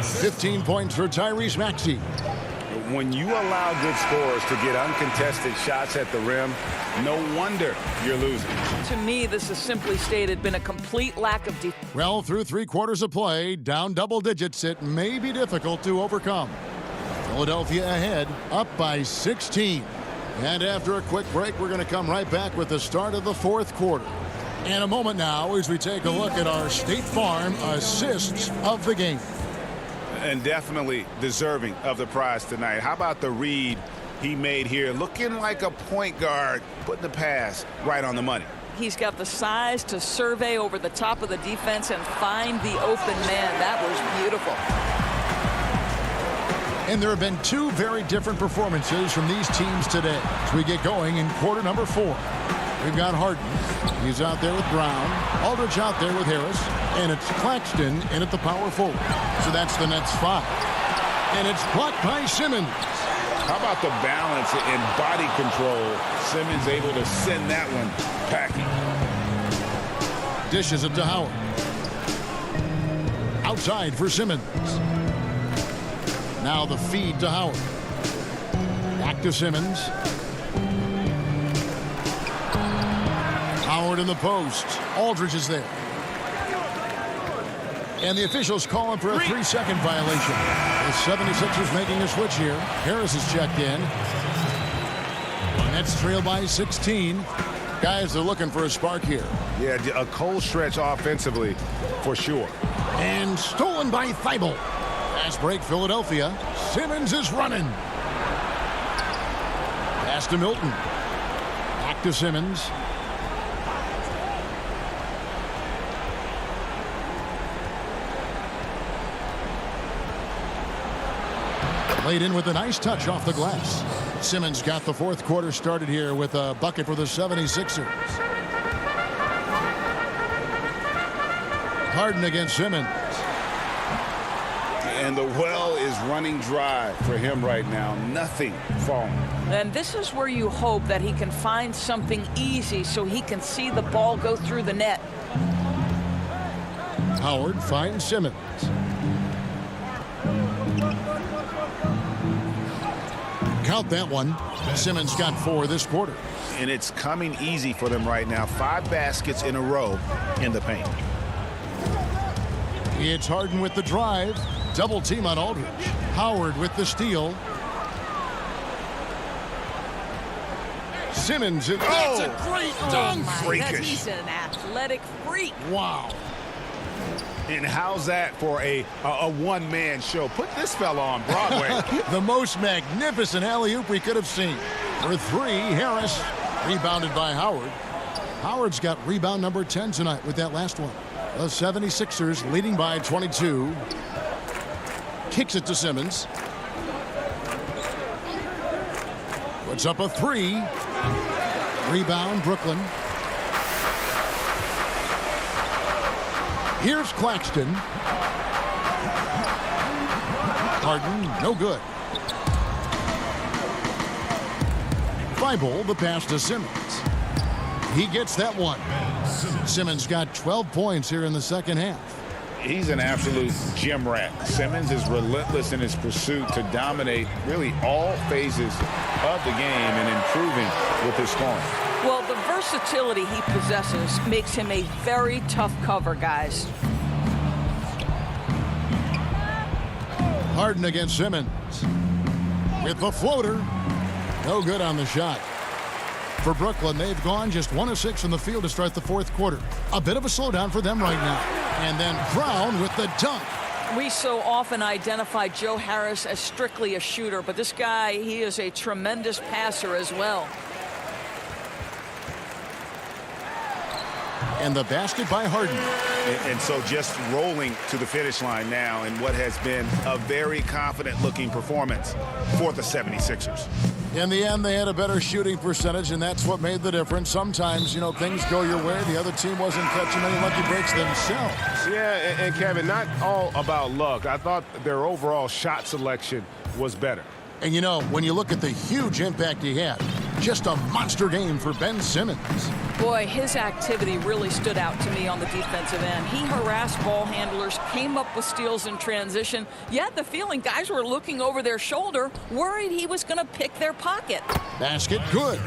15 points for Tyrese Maxey. When you allow good scorers to get uncontested shots at the rim, no wonder you're losing. To me, this is simply stated been a complete lack of defense. Well, through 3 quarters of play, down double digits, it may be difficult to overcome. Philadelphia ahead, up by 16. And after a quick break, we're going to come right back with the start of the 4th quarter. In a moment now, as we take a look at our State Farm assists of the game. And definitely deserving of the prize tonight. How about the read he made here? Looking like a point guard, putting the pass right on the money. He's got the size to survey over the top of the defense and find the open man. That was beautiful. And there have been 2 very different performances from these teams today as we get going in quarter number 4. We've got Harden. He's out there with Brown. Aldridge out there with Harris. And it's Claxton in at the power forward. So that's the Nets 5. And it's blocked by Simmons. How about the balance and body control? Simmons able to send that one packing. Dishes it to Howard. Outside for Simmons. Now the feed to Howard. Back to Simmons. Howard in the post. Aldridge is there. And the officials calling for a 3-second violation. The 76ers making a switch here. Harris is checked in. Nets trail by 16. Guys, they're looking for a spark here. Yeah, a cold stretch offensively for sure. And stolen by Thibault. Pass break Philadelphia. Simmons is running. Pass to Milton. Back to Simmons. Laid in with a nice touch off the glass. Simmons got the 4th quarter started here with a bucket for the 76ers. Harden against Simmons. And the well is running dry for him right now. Nothing falling. And this is where you hope that he can find something easy so he can see the ball go through the net. Howard finds Simmons. Count that one. Simmons got 4 this quarter. And it's coming easy for them right now. 5 baskets in a row in the paint. It's Harden with the drive. Double team on Aldridge. Howard with the steal. Simmons. That's a great dunk. He's an athletic freak. Wow. And how's that for a one-man show? Put this fella on Broadway. The most magnificent alley-oop we could have seen. For 3, Harris. Rebounded by Howard. Howard's got rebound number 10 tonight with that last one. The 76ers leading by 22. Kicks it to Simmons. Puts up a 3. Rebound, Brooklyn. Here's Claxton. Harden, no good. Thibault, the pass to Simmons. He gets that one. Simmons got 12 points here in the second half. He's an absolute gym rat. Simmons is relentless in his pursuit to dominate really all phases of the game and improving with his scoring. Well, the versatility he possesses makes him a very tough cover, guys. Harden against Simmons. With the floater. No good on the shot. For Brooklyn, they've gone just 1 of 6 from the field to start the 4th quarter. A bit of a slowdown for them right now. And then Brown with the dunk. We so often identify Joe Harris as strictly a shooter, but this guy, he is a tremendous passer as well. And the basket by Harden. And so just rolling to the finish line now in what has been a very confident-looking performance for the 76ers. In the end, they had a better shooting percentage, and that's what made the difference. Sometimes, you know, things go your way. The other team wasn't catching any lucky breaks themselves. Yeah, and Kevin, not all about luck. I thought their overall shot selection was better. And, you know, when you look at the huge impact he had, Just a monster game for Ben Simmons. Boy, his activity really stood out to me on the defensive end. He harassed ball handlers, came up with steals in transition. You had the feeling guys were looking over their shoulder, worried he was going to pick their pocket. Basket good.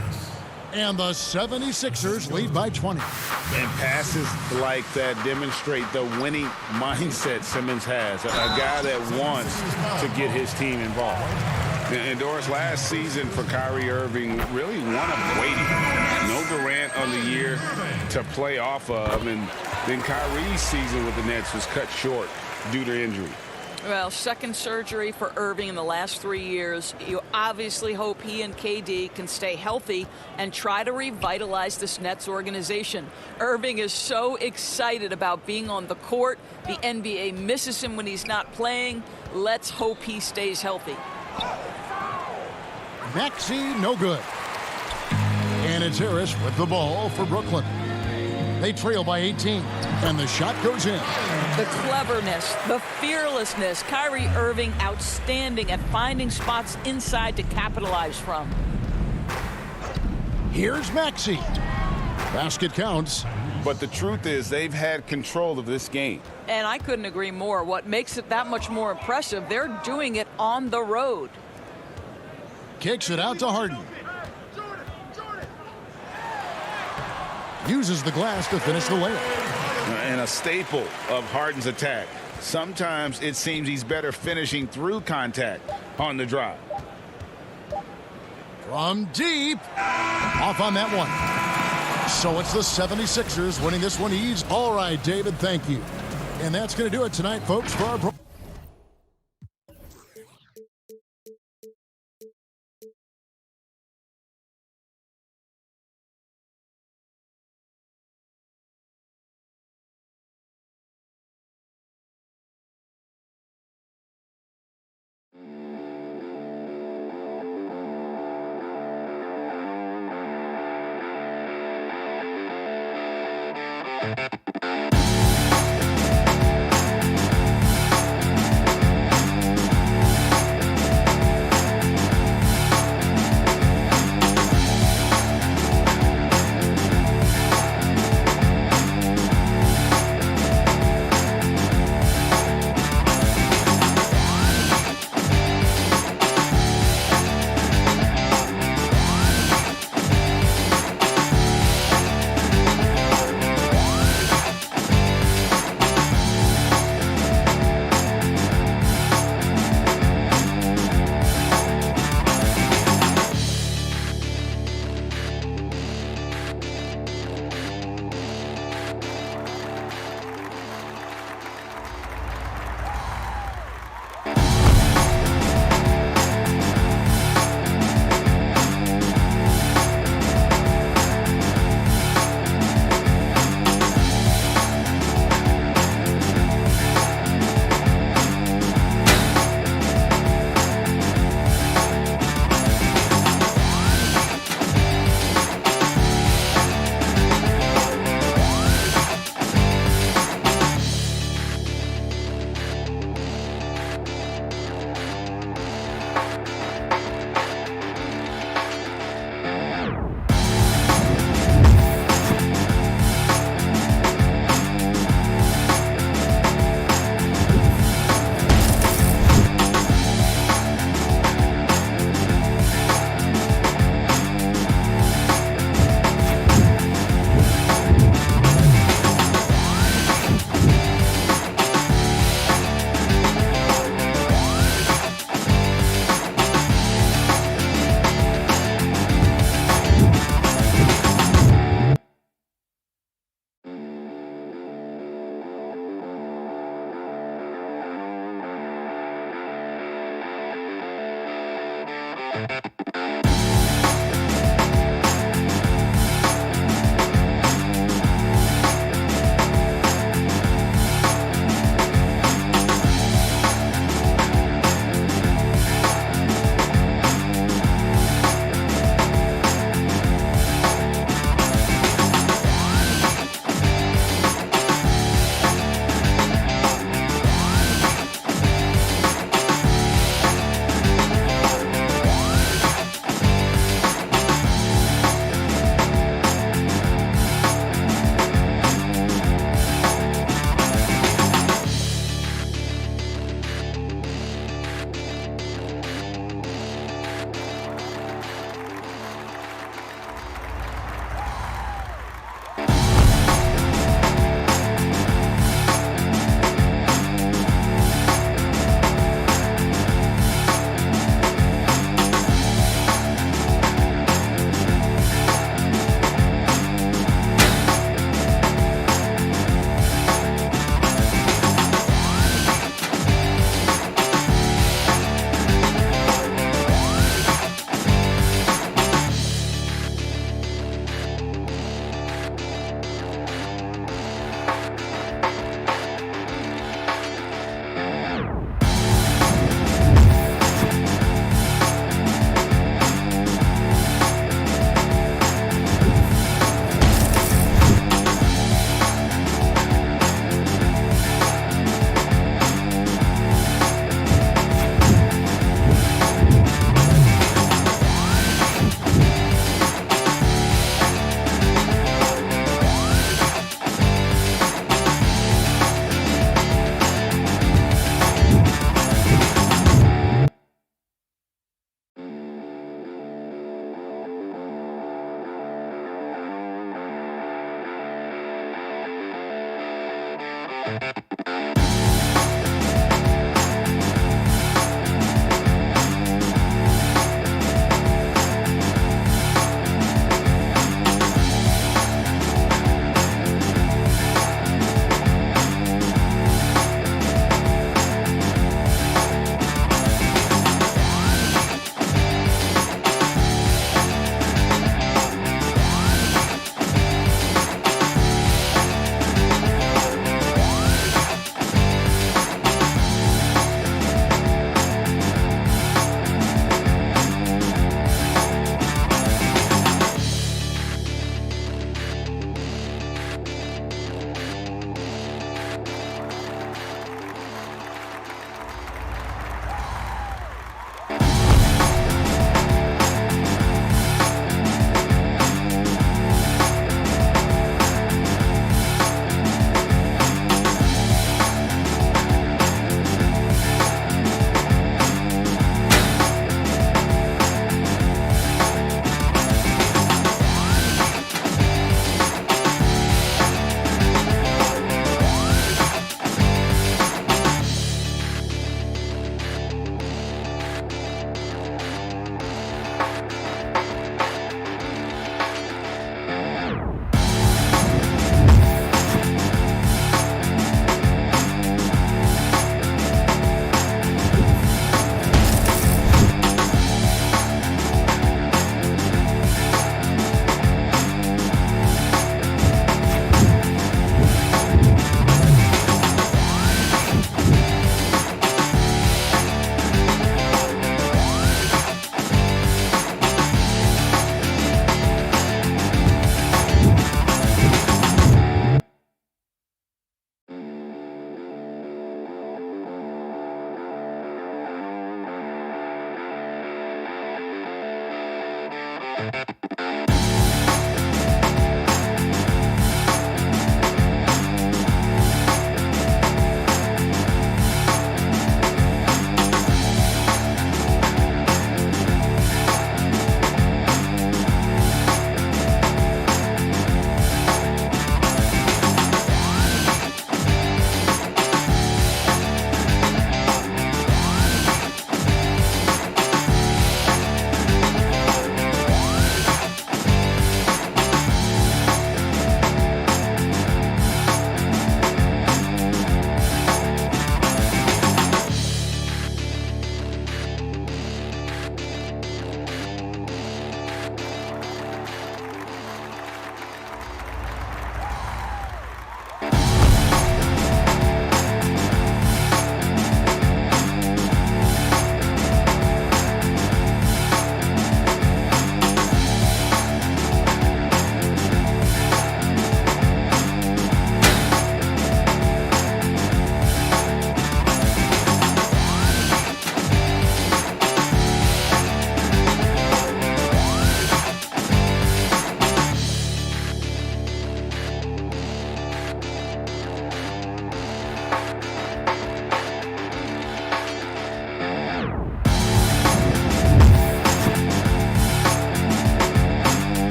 And the 76ers lead by 20. And passes like that demonstrate the winning mindset Simmons has. A guy that wants to get his team involved. And Doris, last season for Kyrie Irving, really one of waiting. No Durant on the year to play off of. And then Kyrie's season with the Nets was cut short due to injury. Well, second surgery for Irving in the last 3 years. You obviously hope he and KD can stay healthy and try to revitalize this Nets organization. Irving is so excited about being on the court. The NBA misses him when he's not playing. Let's hope he stays healthy. Maxey, no good. And it's Harris with the ball for Brooklyn. They trail by 18, and the shot goes in. The cleverness, the fearlessness, Kyrie Irving outstanding at finding spots inside to capitalize from. Here's Maxey. Basket counts. But the truth is they've had control of this game. And I couldn't agree more. What makes it that much more impressive, they're doing it on the road. Kicks it out to Harden. Uses the glass to finish the layup. And a staple of Harden's attack. Sometimes it seems he's better finishing through contact on the drive. From deep. Off on that one. So it's the 76ers winning this one easy. All right, David, thank you. And that's going to do it tonight, folks, for our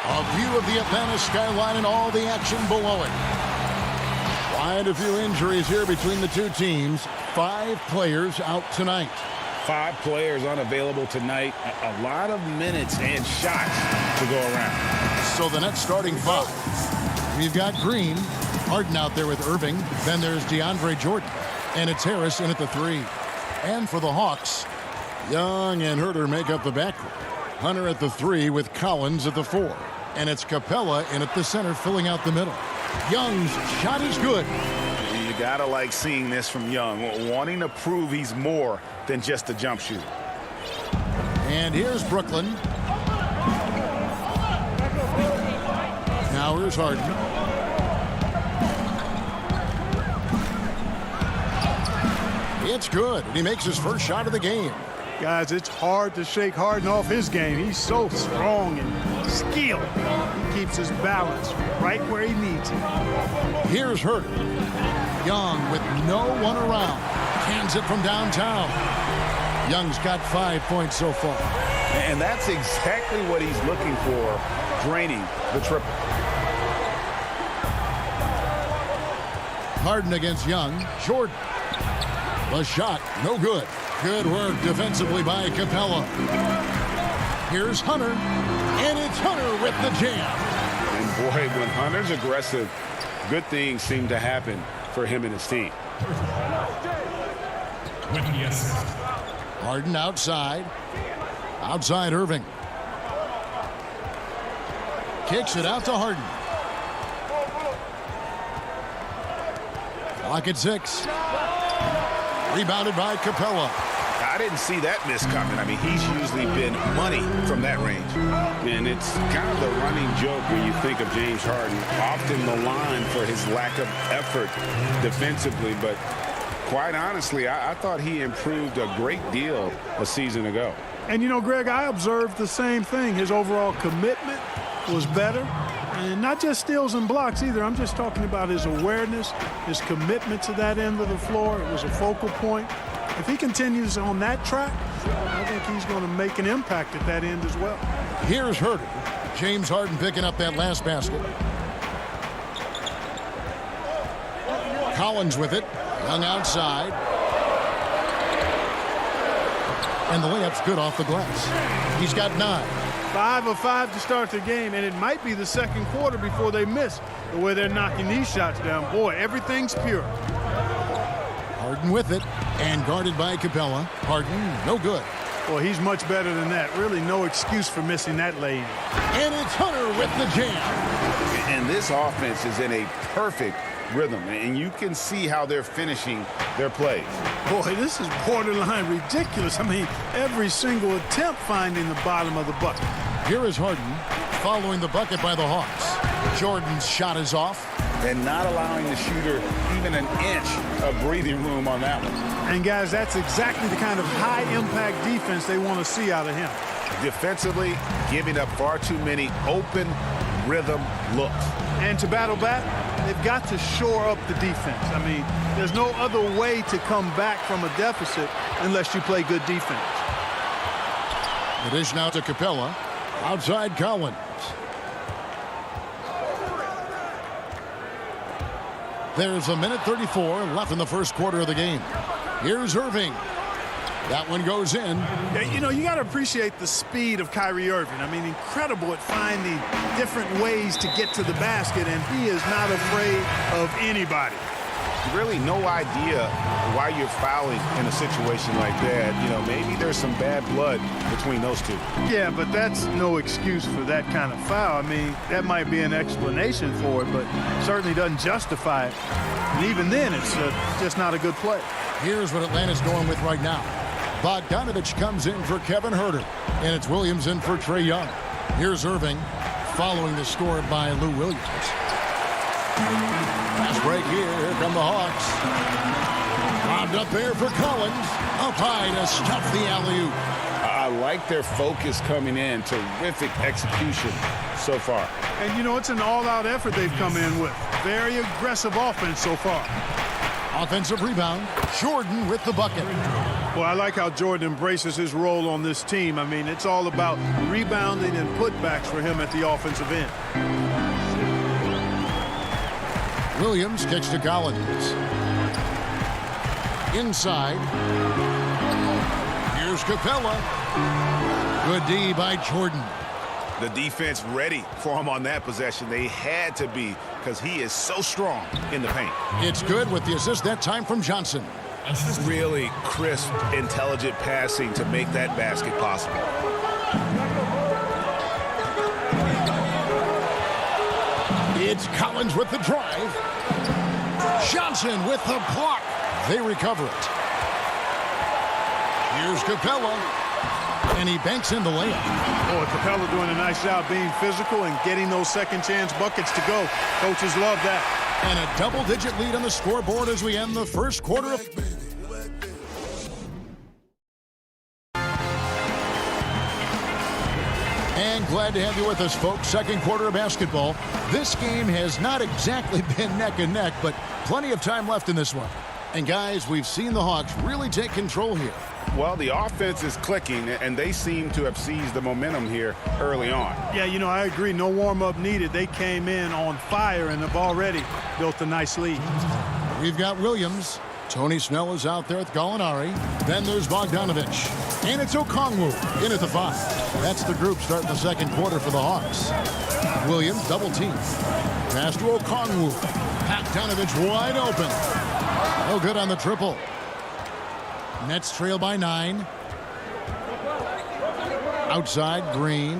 A view of the Atlanta skyline and all the action below it. Quite a few injuries here between the two teams. 5 players out tonight. 5 players unavailable tonight. A lot of minutes and shots to go around. So the Nets starting 5. We've got Green, Harden out there with Irving. Then there's DeAndre Jordan. And it's Harris in at the 3. And for the Hawks, Young and Herter make up the backcourt. Hunter at the 3 with Collins at the 4. And it's Capella in at the center filling out the middle. Young's shot is good. You gotta like seeing this from Young, wanting to prove he's more than just a jump shooter. And here's Brooklyn. Now here's Harden. It's good, and he makes his first shot of the game. Guys, it's hard to shake Harden off his game. He's so strong and skilled. He keeps his balance right where he needs it. Here's Herter. Young with no one around. Cans it from downtown. Young's got 5 points so far. And that's exactly what he's looking for, draining the triple. Harden against Young. Jordan. The shot, no good. Good work defensively by Capella. Here's Hunter, and it's Hunter with the jam. And boy, when Hunter's aggressive, good things seem to happen for him and his team. Harden outside. Outside Irving. Kicks it out to Harden. Clock at 6. Rebounded by Capella. I didn't see that miss coming. I mean, he's usually been money from that range. And it's kind of the running joke when you think of James Harden, often maligned for his lack of effort defensively. But quite honestly, I thought he improved a great deal a season ago. And, you know, Greg, I observed the same thing. His overall commitment was better. And not just steals and blocks either. I'm just talking about his awareness, his commitment to that end of the floor. It was a focal point. If he continues on that track, I think he's going to make an impact at that end as well. Here's Herder. James Harden picking up that last basket. Collins with it. Young outside. And the layup's good off the glass. He's got 9. 5 of 5 to start the game, and it might be the second quarter before they miss the way they're knocking these shots down. Boy, everything's pure. Harden with it, and guarded by Capella. Harden, no good. Well, he's much better than that. Really no excuse for missing that lane. And it's Hunter with the jam. And this offense is in a perfect rhythm, and you can see how they're finishing their plays. Boy, this is borderline ridiculous. I mean, every single attempt finding the bottom of the bucket. Here is Harden following the bucket by the Hawks. Jordan's shot is off. And not allowing the shooter even an inch of breathing room on that one. And, guys, that's exactly the kind of high-impact defense they want to see out of him. Defensively, giving up far too many open rhythm looks. And to battle back, they've got to shore up the defense. I mean, there's no other way to come back from a deficit unless you play good defense. The dish now to Capella. Outside Collins. There's a minute 34 left in the first quarter of the game. Here's Irving. That one goes in. Yeah, you know, you got to appreciate the speed of Kyrie Irving. I mean, incredible at finding different ways to get to the basket, and he is not afraid of anybody. Really no idea why you're fouling in a situation like that. You know, maybe there's some bad blood between those two. Yeah, but that's no excuse for that kind of foul. I mean, that might be an explanation for it, but certainly doesn't justify it. And even then, it's just not a good play. Here's what Atlanta's going with right now. Bogdanovich comes in for Kevin Herter, and it's Williams in for Trae Young. Here's Irving following the score by Lou Williams. Fast break here. Here come the Hawks. Lobbed up there for Collins. Up high to stuff the alley-oop. I like their focus coming in. Terrific execution so far. And, you know, it's an all-out effort they've come in with. Very aggressive offense so far. Offensive rebound. Jordan with the bucket. Well, I like how Jordan embraces his role on this team. I mean, it's all about rebounding and putbacks for him at the offensive end. Williams kicks to Collins. Inside. Here's Capella. Good D by Jordan. The defense ready for him on that possession. They had to be, because he is so strong in the paint. It's good with the assist that time from Johnson. Really crisp, intelligent passing to make that basket possible. It's Collins with the drive. Johnson with the block. They recover it. Here's Capella. And he banks in the layup. Oh, Capella doing a nice job being physical and getting those second chance buckets to go. Coaches love that. And a double-digit lead on the scoreboard as we end the first quarter of... And glad to have you with us, folks. Second quarter of basketball. This game has not exactly been neck and neck, but plenty of time left in this one. And guys, we've seen the Hawks really take control here. Well, the offense is clicking, and they seem to have seized the momentum here early on. Yeah, you know, I agree. No warm-up needed. They came in on fire and have already built a nice lead. We've got Williams. Tony Snell is out there with Gallinari. Then there's Bogdanovich. And it's Okongwu in at the 5. That's the group starting the second quarter for the Hawks. Williams double team. Pass to Okongwu. Bogdanovich wide open. No good on the triple. Nets trail by 9. Outside, Green.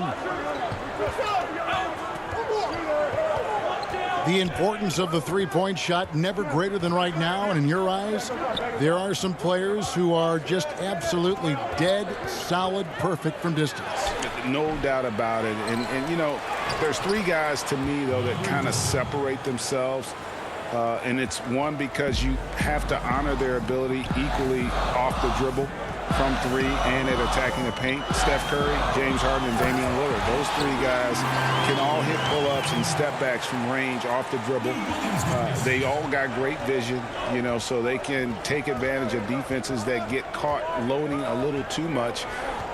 The importance of the three-point shot never greater than right now, and in your eyes, there are some players who are just absolutely dead, solid, perfect from distance. No doubt about it. And you know, there's 3 guys to me, though, that kind of separate themselves. And it's one, because you have to honor their ability equally off the dribble. from three and at attacking the paint. Steph Curry, James Harden, and Damian Lillard. Those three guys can all hit pull-ups and step backs from range off the dribble. They all got great vision, you know, so they can take advantage of defenses that get caught loading a little too much.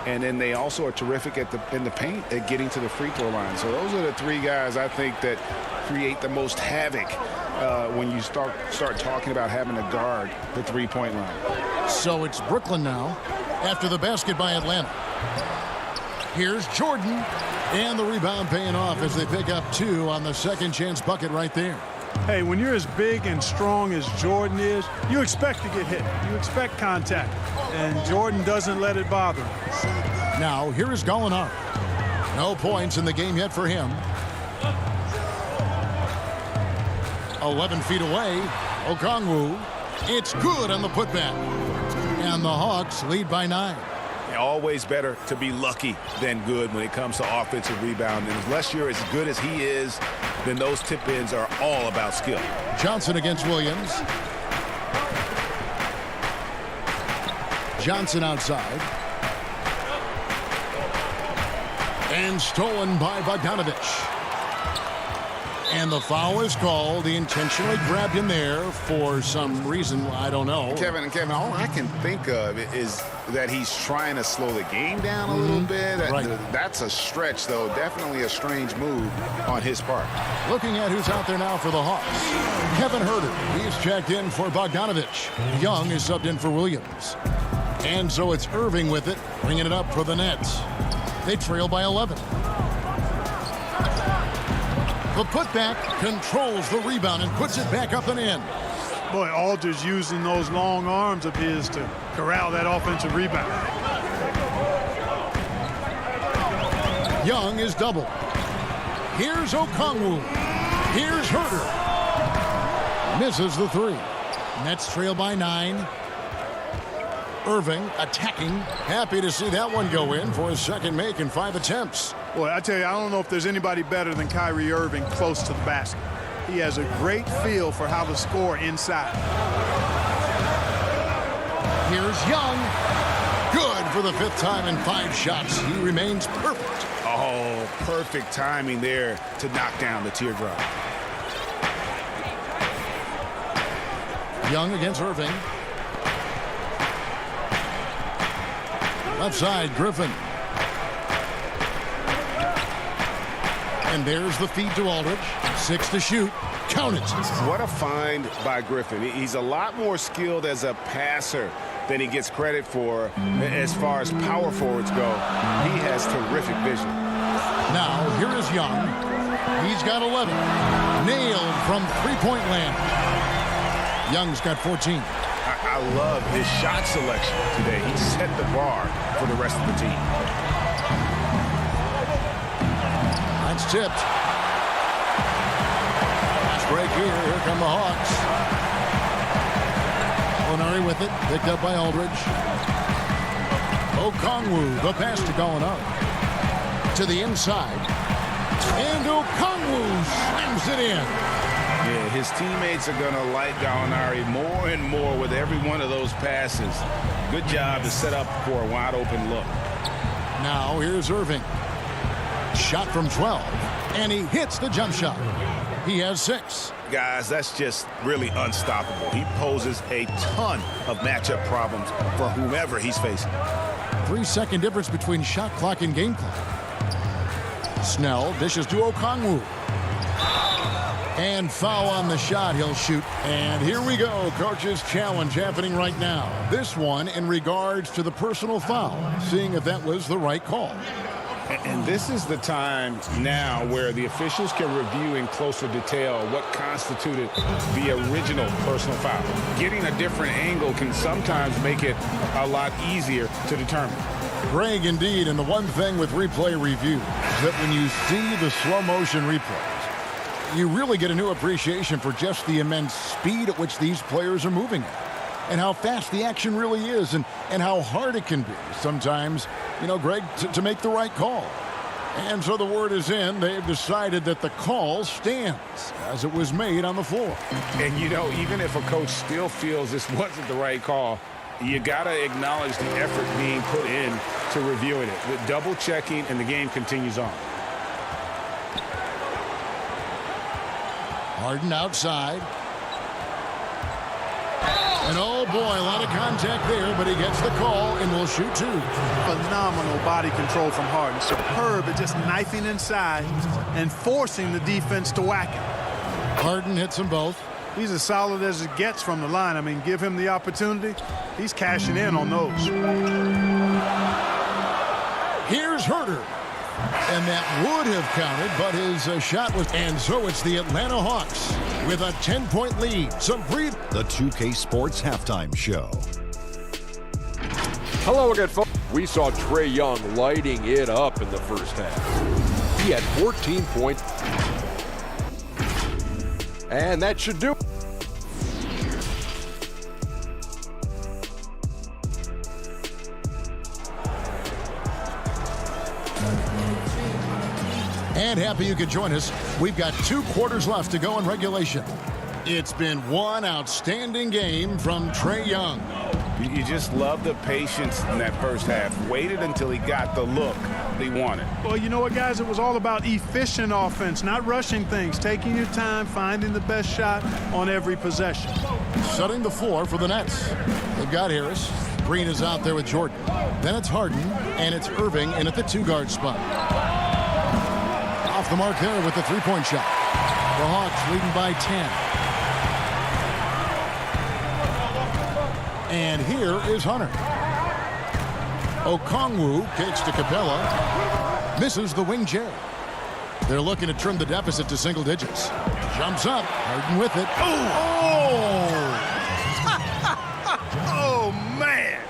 And then they also are terrific in the paint at getting to the free throw line. So those are the three guys I think that create the most havoc when you start talking about having to guard the three-point line. So it's Brooklyn now after the basket by Atlanta. Here's Jordan, and the rebound paying off as they pick up 2 on the second chance bucket right there. Hey, when you're as big and strong as Jordan is, you expect to get hit. You expect contact. And Jordan doesn't let it bother him. Now, here is Gallinari. No points in the game yet for him. 11 feet away, Okongwu. It's good on the putback. And the Hawks lead by 9. Always better to be lucky than good when it comes to offensive rebound. And unless you're as good as he is, then those tip-ins are all about skill. Johnson against Williams. Johnson outside. And stolen by Bogdanovich. And the foul is called. He intentionally grabbed him there for some reason. I don't know. Kevin, all I can think of is that he's trying to slow the game down a little bit. Right. That's a stretch, though. Definitely a strange move on his part. Looking at who's out there now for the Hawks. Kevin Huerter. He's checked in for Bogdanovich. Young is subbed in for Williams. And so it's Irving with it, bringing it up for the Nets. They trail by 11. The putback controls the rebound and puts it back up and in. Boy, Aldridge using those long arms of his to corral that offensive rebound. Young is double. Here's Okongwu. Here's Huerter. Misses the 3. Nets trail by 9. Irving attacking. Happy to see that one go in for his second make in 5 attempts. Boy, I tell you, I don't know if there's anybody better than Kyrie Irving close to the basket. He has a great feel for how to score inside. Here's Young. Good for the 5th time in 5 shots. He remains perfect. Oh, perfect timing there to knock down the teardrop. Young against Irving. Left side, Griffin. And there's the feed to Aldridge. 6 to shoot. Count it. What a find by Griffin. He's a lot more skilled as a passer than he gets credit for as far as power forwards go. He has terrific vision. Now, here is Young. He's got 11. Nailed from three-point land. Young's got 14. I love his shot selection today. He set the bar for the rest of the team. That's tipped. Fast break here. Here come the Hawks. Gallinari with it. Picked up by Aldridge. Okongwu. The pass to Gallinari. To the inside. And Okongwu slams it in. Yeah, his teammates are going to like Gallinari more and more with every one of those passes. Good job to set up for a wide-open look. Now, here's Irving. Shot from 12, and he hits the jump shot. He has 6. Guys, that's just really unstoppable. He poses a ton of matchup problems for whomever he's facing. 3-second difference between shot clock and game clock. Snell dishes to Okongwu. And foul on the shot. He'll shoot. And here we go. Coach's challenge happening right now. This one in regards to the personal foul. Seeing if that was the right call. And this is the time now where the officials can review in closer detail what constituted the original personal foul. Getting a different angle can sometimes make it a lot easier to determine. Greg, indeed. And the one thing with replay review is that when you see the slow motion replays, you really get a new appreciation for just the immense speed at which these players are moving at. And how fast the action really is, and how hard it can be sometimes, you know, Greg, to make the right call. And so the word is in. They've decided that the call stands as it was made on the floor. And, you know, even if a coach still feels this wasn't the right call, You got to acknowledge the effort being put in to reviewing it. With double checking, and the game continues on. Harden outside. And oh boy, a lot of contact there, but he gets the call and will shoot two. Phenomenal body control from Harden. Superb at just knifing inside and forcing the defense to whack him. Harden hits them both. He's as solid as it gets from the line. I mean, give him the opportunity. He's cashing in on those. Here's Herter. And that would have counted, but his shot was... And so it's the Atlanta Hawks with a 10-point lead. Some breathe. The 2K Sports Halftime Show. Hello again, folks. We saw Trae Young lighting it up in the first half. He had 14 points. And that should do it. And happy you could join us. We've got 2 quarters left to go in regulation. It's been one outstanding game from Trae Young. You just love the patience in that first half. Waited until he got the look he wanted. Well, you know what, guys? It was all about efficient offense, not rushing things, taking your time, finding the best shot on every possession. Setting the floor for the Nets. They've got Harris. Green is out there with Jordan. Then it's Harden, and it's Irving in at the 2-guard spot. Off the mark there with the 3-point shot. The Hawks leading by 10. And here is Hunter. Okongwu kicks to Capella. Misses the wing chair. They're looking to trim the deficit to single digits. Jumps up. Harden with it. Oh, man.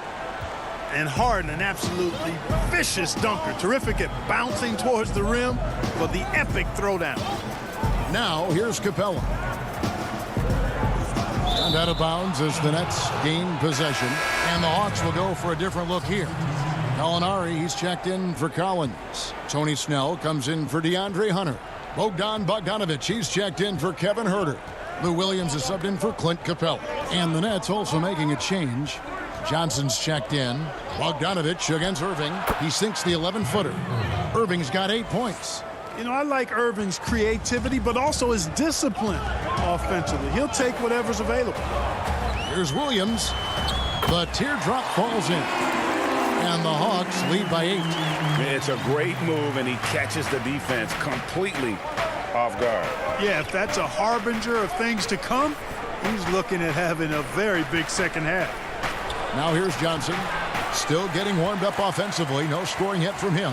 And Harden, an absolutely vicious dunker. Terrific at bouncing towards the rim for the epic throwdown. Now, here's Capella. And out of bounds as the Nets gain possession. And the Hawks will go for a different look here. Gallinari, he's checked in for Collins. Tony Snell comes in for DeAndre Hunter. Bogdan Bogdanovic, he's checked in for Kevin Herter. Lou Williams is subbed in for Clint Capella. And the Nets also making a change. Johnson's checked in. Bogdanovic against Irving. He sinks the 11-footer. Irving's got 8 points. You know, I like Irving's creativity, but also his discipline offensively. He'll take whatever's available. Here's Williams. The teardrop falls in. And the Hawks lead by 8. It's a great move, and he catches the defense completely off guard. Yeah, if that's a harbinger of things to come, he's looking at having a very big second half. Now here's Johnson. Still getting warmed up offensively. No scoring yet from him.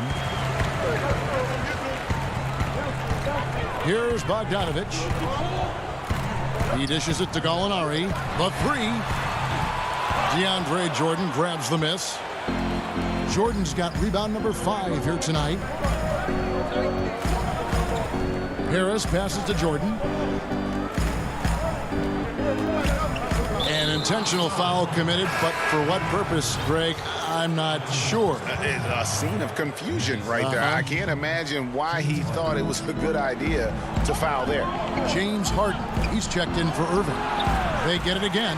Here's Bogdanovic. He dishes it to Gallinari. The 3. DeAndre Jordan grabs the miss. Jordan's got rebound number 5 here tonight. Harris passes to Jordan. An intentional foul committed, but for what purpose, Greg, I'm not sure. It's a scene of confusion right there. I can't imagine why he thought it was a good idea to foul there. James Harden, he's checked in for Irving. They get it again,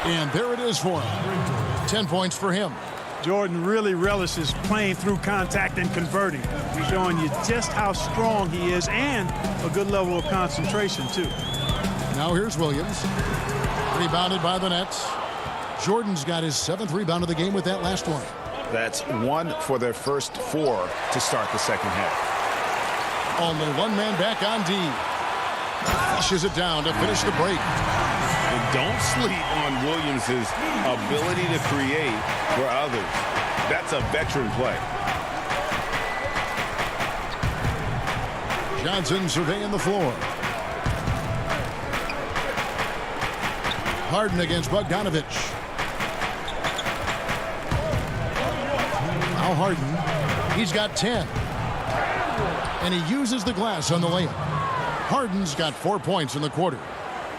and there it is for him. 10 points for him. Jordan really relishes playing through contact and converting, showing you just how strong he is and a good level of concentration, too. Now here's Williams. Rebounded by the Nets. Jordan's got his 7th rebound of the game with that last one. That's 1 for their first 4 to start the second half. Only one man back on D. Flushes it down to finish the break. And don't sleep on Williams' ability to create for others. That's a veteran play. Johnson surveying the floor. Harden against Bogdanovic. Now Harden, he's got 10. And he uses the glass on the layup. Harden's got 4 points in the quarter.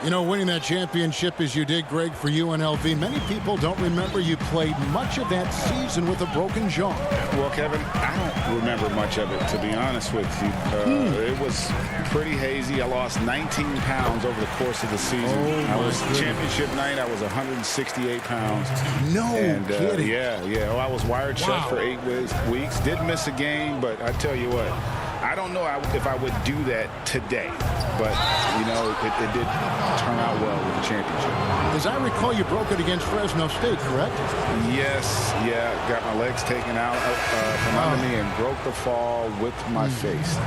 You know, winning that championship as you did, Greg, for UNLV, many people don't remember you played much of that season with a broken jaw. Well, Kevin, I don't remember much of it, to be honest with you. It was pretty hazy. I lost 19 pounds over the course of the season. Championship night, I was 168 pounds. No kidding. Yeah. Oh, I was wired shut for 8 weeks. Did miss a game, but I tell you what, I don't know if I would do that today. But, you know, it did turn out well with the championship. As I recall, you broke it against Fresno State, correct? Yes, got my legs taken out from under me and broke the fall with my face.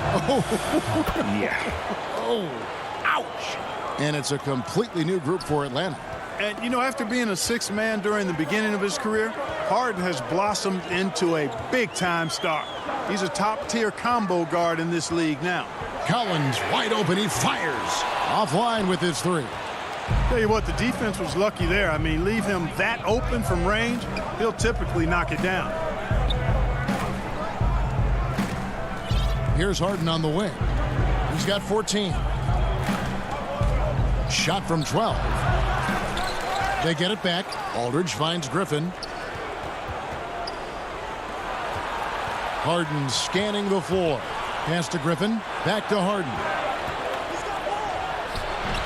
Ouch. And it's a completely new group for Atlanta. And, you know, after being a sixth man during the beginning of his career, Harden has blossomed into a big-time star. He's a top-tier combo guard in this league now. Collins wide open. He fires. Offline with his three. Tell you what, the defense was lucky there. I mean, leave him that open from range, he'll typically knock it down. Here's Harden on the wing. He's got 14. Shot from 12. They get it back. Aldridge finds Griffin. Harden scanning the floor. Pass to Griffin. Back to Harden.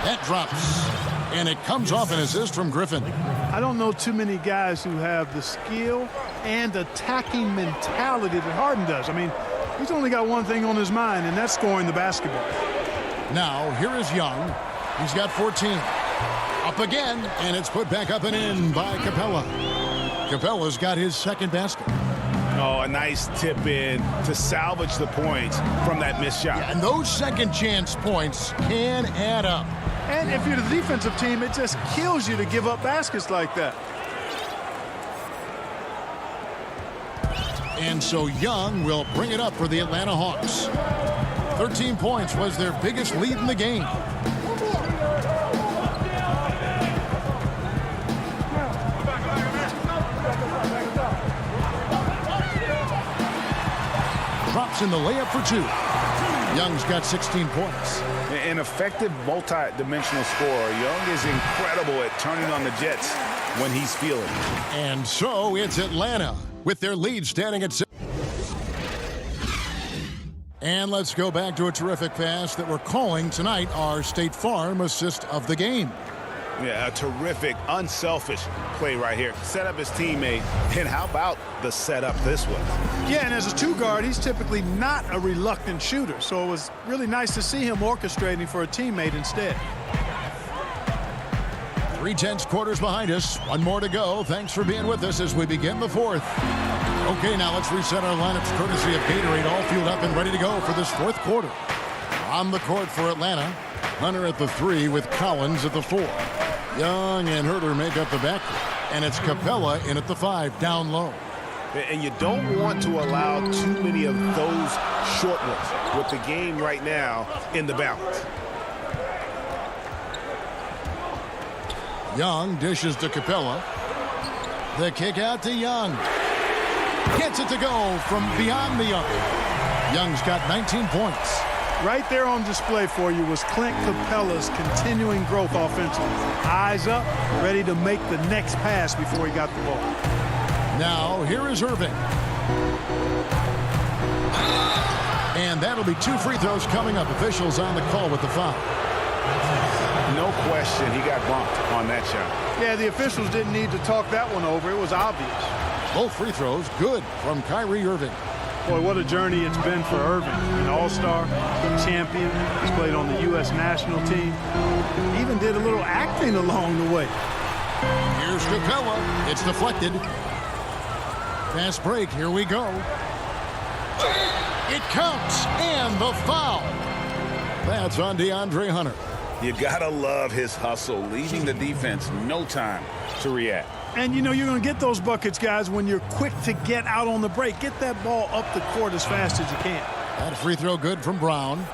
That drops. And it comes off an assist from Griffin. I don't know too many guys who have the skill and attacking mentality that Harden does. I mean, he's only got one thing on his mind, and that's scoring the basketball. Now, here is Young. He's got 14. Up again, and it's put back up and in by Capella. Capella's got his second basket. Oh, a nice tip in to salvage the points from that missed shot. Yeah, and those second chance points can add up. And if you're the defensive team, it just kills you to give up baskets like that. And so Young will bring it up for the Atlanta Hawks. 13 points was their biggest lead in the game. Drops in the layup for two. Young's got 16 points. An effective multi-dimensional scorer. Young is incredible at turning on the Jets when he's feeling it. And so it's Atlanta with their lead standing at 6. And let's go back to a terrific pass that we're calling tonight our State Farm assist of the game. Yeah, a terrific, unselfish play right here. Set up his teammate, and how about the setup this was? Yeah, and as a two guard, he's typically not a reluctant shooter, so it was really nice to see him orchestrating for a teammate instead. 3/10 quarters behind us. One more to go. Thanks for being with us as we begin the fourth. Okay, now let's reset our lineups courtesy of Gatorade, all fueled up and ready to go for this fourth quarter. On the court for Atlanta, Hunter at the 3 with Collins at the 4. Young and Herter make up the backcourt, and it's Capella in at the 5, down low. And you don't want to allow too many of those short ones with the game right now in the balance. Young dishes to Capella. The kick out to Young. Gets it to go from beyond the arc. Young's got 19 points. Right there on display for you was Clint Capella's continuing growth offensively. Eyes up, ready to make the next pass before he got the ball. Now, here is Irving. And that'll be 2 free throws coming up. Officials on the call with the foul. No question, he got bumped on that shot. Yeah, the officials didn't need to talk that one over. It was obvious. Both free throws good from Kyrie Irving. Boy, what a journey it's been for Irving. An all-star, champion. He's played on the U.S. national team. He even did a little acting along the way. Here's Capella. It's deflected. Fast break. Here we go. It counts. And the foul. That's on DeAndre Hunter. You gotta love his hustle, leaving the defense no time to react. And, you know, you're going to get those buckets, guys, when you're quick to get out on the break. Get that ball up the court as fast as you can. That free throw good from Brown.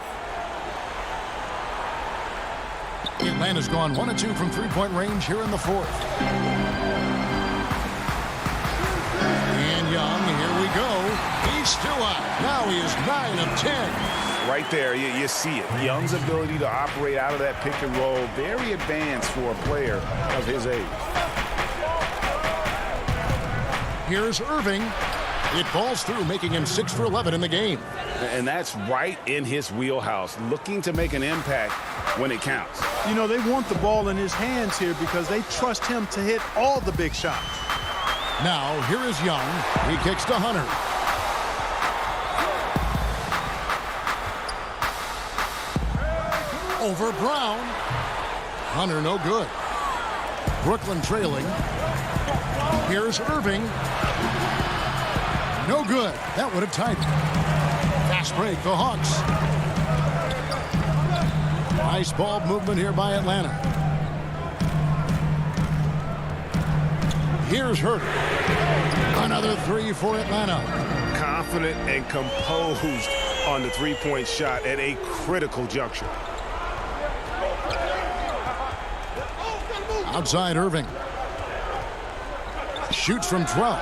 Atlanta's gone 1 of 2 from three-point range here in the fourth. And Young, here we go. He's still out. Now he is 9 of 10. Right there, you see it. Young's ability to operate out of that pick and roll, very advanced for a player of his age. Here's Irving. It falls through, making him 6 for 11 in the game. And that's right in his wheelhouse, looking to make an impact when it counts. You know, they want the ball in his hands here because they trust him to hit all the big shots. Now, here is Young. He kicks to Hunter. Over Brown. Hunter, no good. Brooklyn trailing. Here's Irving. No good. That would have tied it. Fast break, the Hawks. Nice ball movement here by Atlanta. Here's Herter. Another 3 for Atlanta. Confident and composed on the three-point shot at a critical juncture. Outside Irving. Shoots from 12.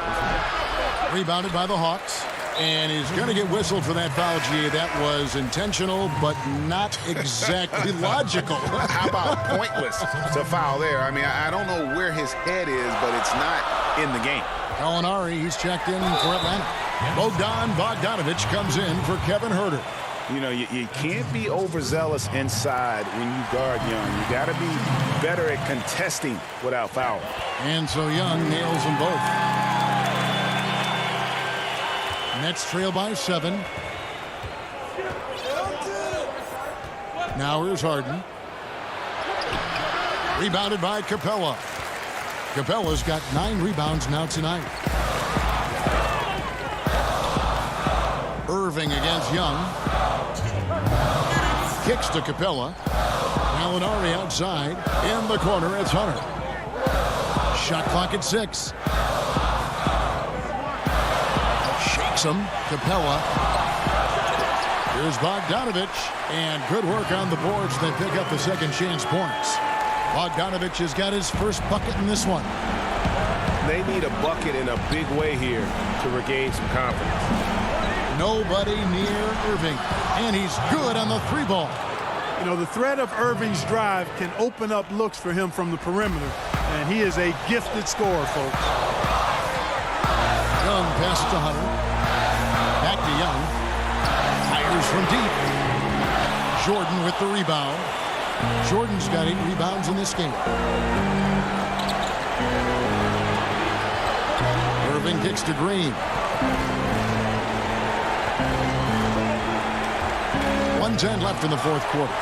Rebounded by the Hawks. And he's going to get whistled for that foul, G. That was intentional, but not exactly logical. How about pointless to foul there? I mean, I don't know where his head is, but it's not in the game. Gallinari, he's checked in for Atlanta. Bogdanovich comes in for Kevin Herter. You know, you can't be overzealous inside when you guard Young. You got to be better at contesting without fouling. And so Young nails them both. Nets trail by 7. Now here's Harden. Rebounded by Capella. Capella's got 9 rebounds now tonight. Irving against Young. Kicks to Capella. Gallinari outside. In the corner, it's Hunter. Shot clock at 6. Shakes him. Capella. Here's Bogdanovich. And good work on the boards. They pick up the second chance points. Bogdanovich has got his first bucket in this one. They need a bucket in a big way here to regain some confidence. Nobody near Irving. And he's good on the 3-ball. You know, the threat of Irving's drive can open up looks for him from the perimeter. And he is a gifted scorer, folks. Young passes to Hunter. Back to Young. Fires from deep. Jordan with the rebound. Jordan's got 8 rebounds in this game. Irving kicks to Green. 1:10 left in the fourth quarter.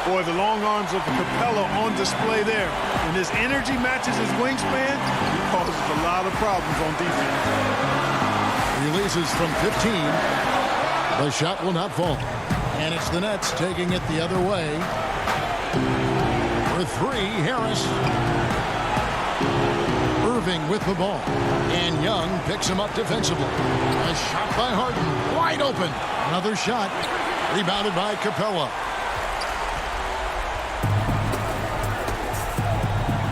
Boy, the long arms of Capella on display there. When his energy matches his wingspan, he causes a lot of problems on defense. Releases from 15. The shot will not fall. And it's the Nets taking it the other way. For 3, Harris. Irving with the ball. And Young picks him up defensively. A shot by Harden. Wide open. Another shot. Rebounded by Capella.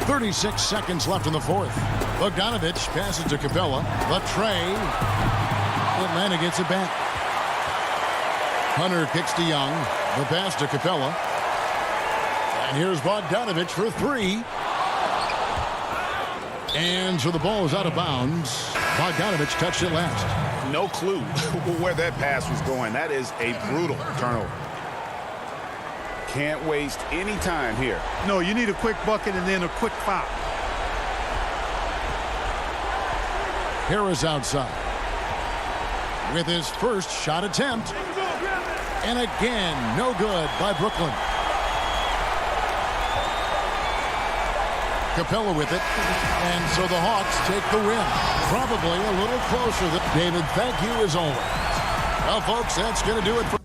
36 seconds left in the fourth. Bogdanovich passes to Capella. The tray. Atlanta gets it back. Hunter kicks to Young. The pass to Capella. And here's Bogdanovich for 3. And so the ball is out of bounds. Bogdanovich touched it last. No clue where that pass was going. That is a brutal turnover. Can't waste any time here. No, you need a quick bucket and then a quick foul. Harris outside. With his first shot attempt. And again, no good by Brooklyn. Capella with it. And so the Hawks take the win. Probably a little closer than David. Thank you as always. Well, folks, that's going to do it for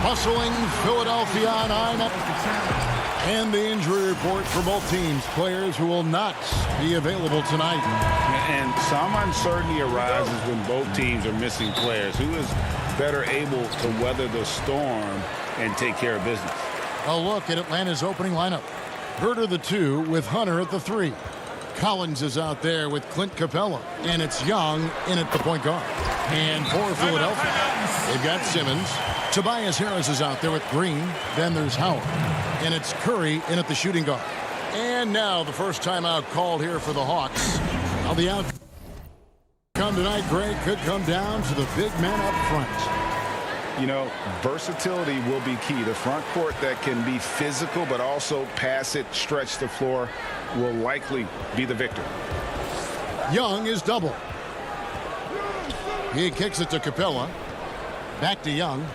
Hustling Philadelphia on IMAX. And the injury report for both teams. Players who will not be available tonight. And some uncertainty arises when both teams are missing players. Who is better able to weather the storm and take care of business? A look at Atlanta's opening lineup. Herter the 2 with Hunter at the 3. Collins is out there with Clint Capella. And it's Young in at the point guard. And for Philadelphia, they've got Simmons. Tobias Harris is out there with Green. Then there's Howard. And it's Curry in at the shooting guard. And now the first timeout called here for the Hawks. Now the outcome tonight, Greg, could come down to the big men up front. You know, versatility will be key. The front court that can be physical but also pass it, stretch the floor will likely be the victor. Young is double. He kicks it to Capella. Back to Young.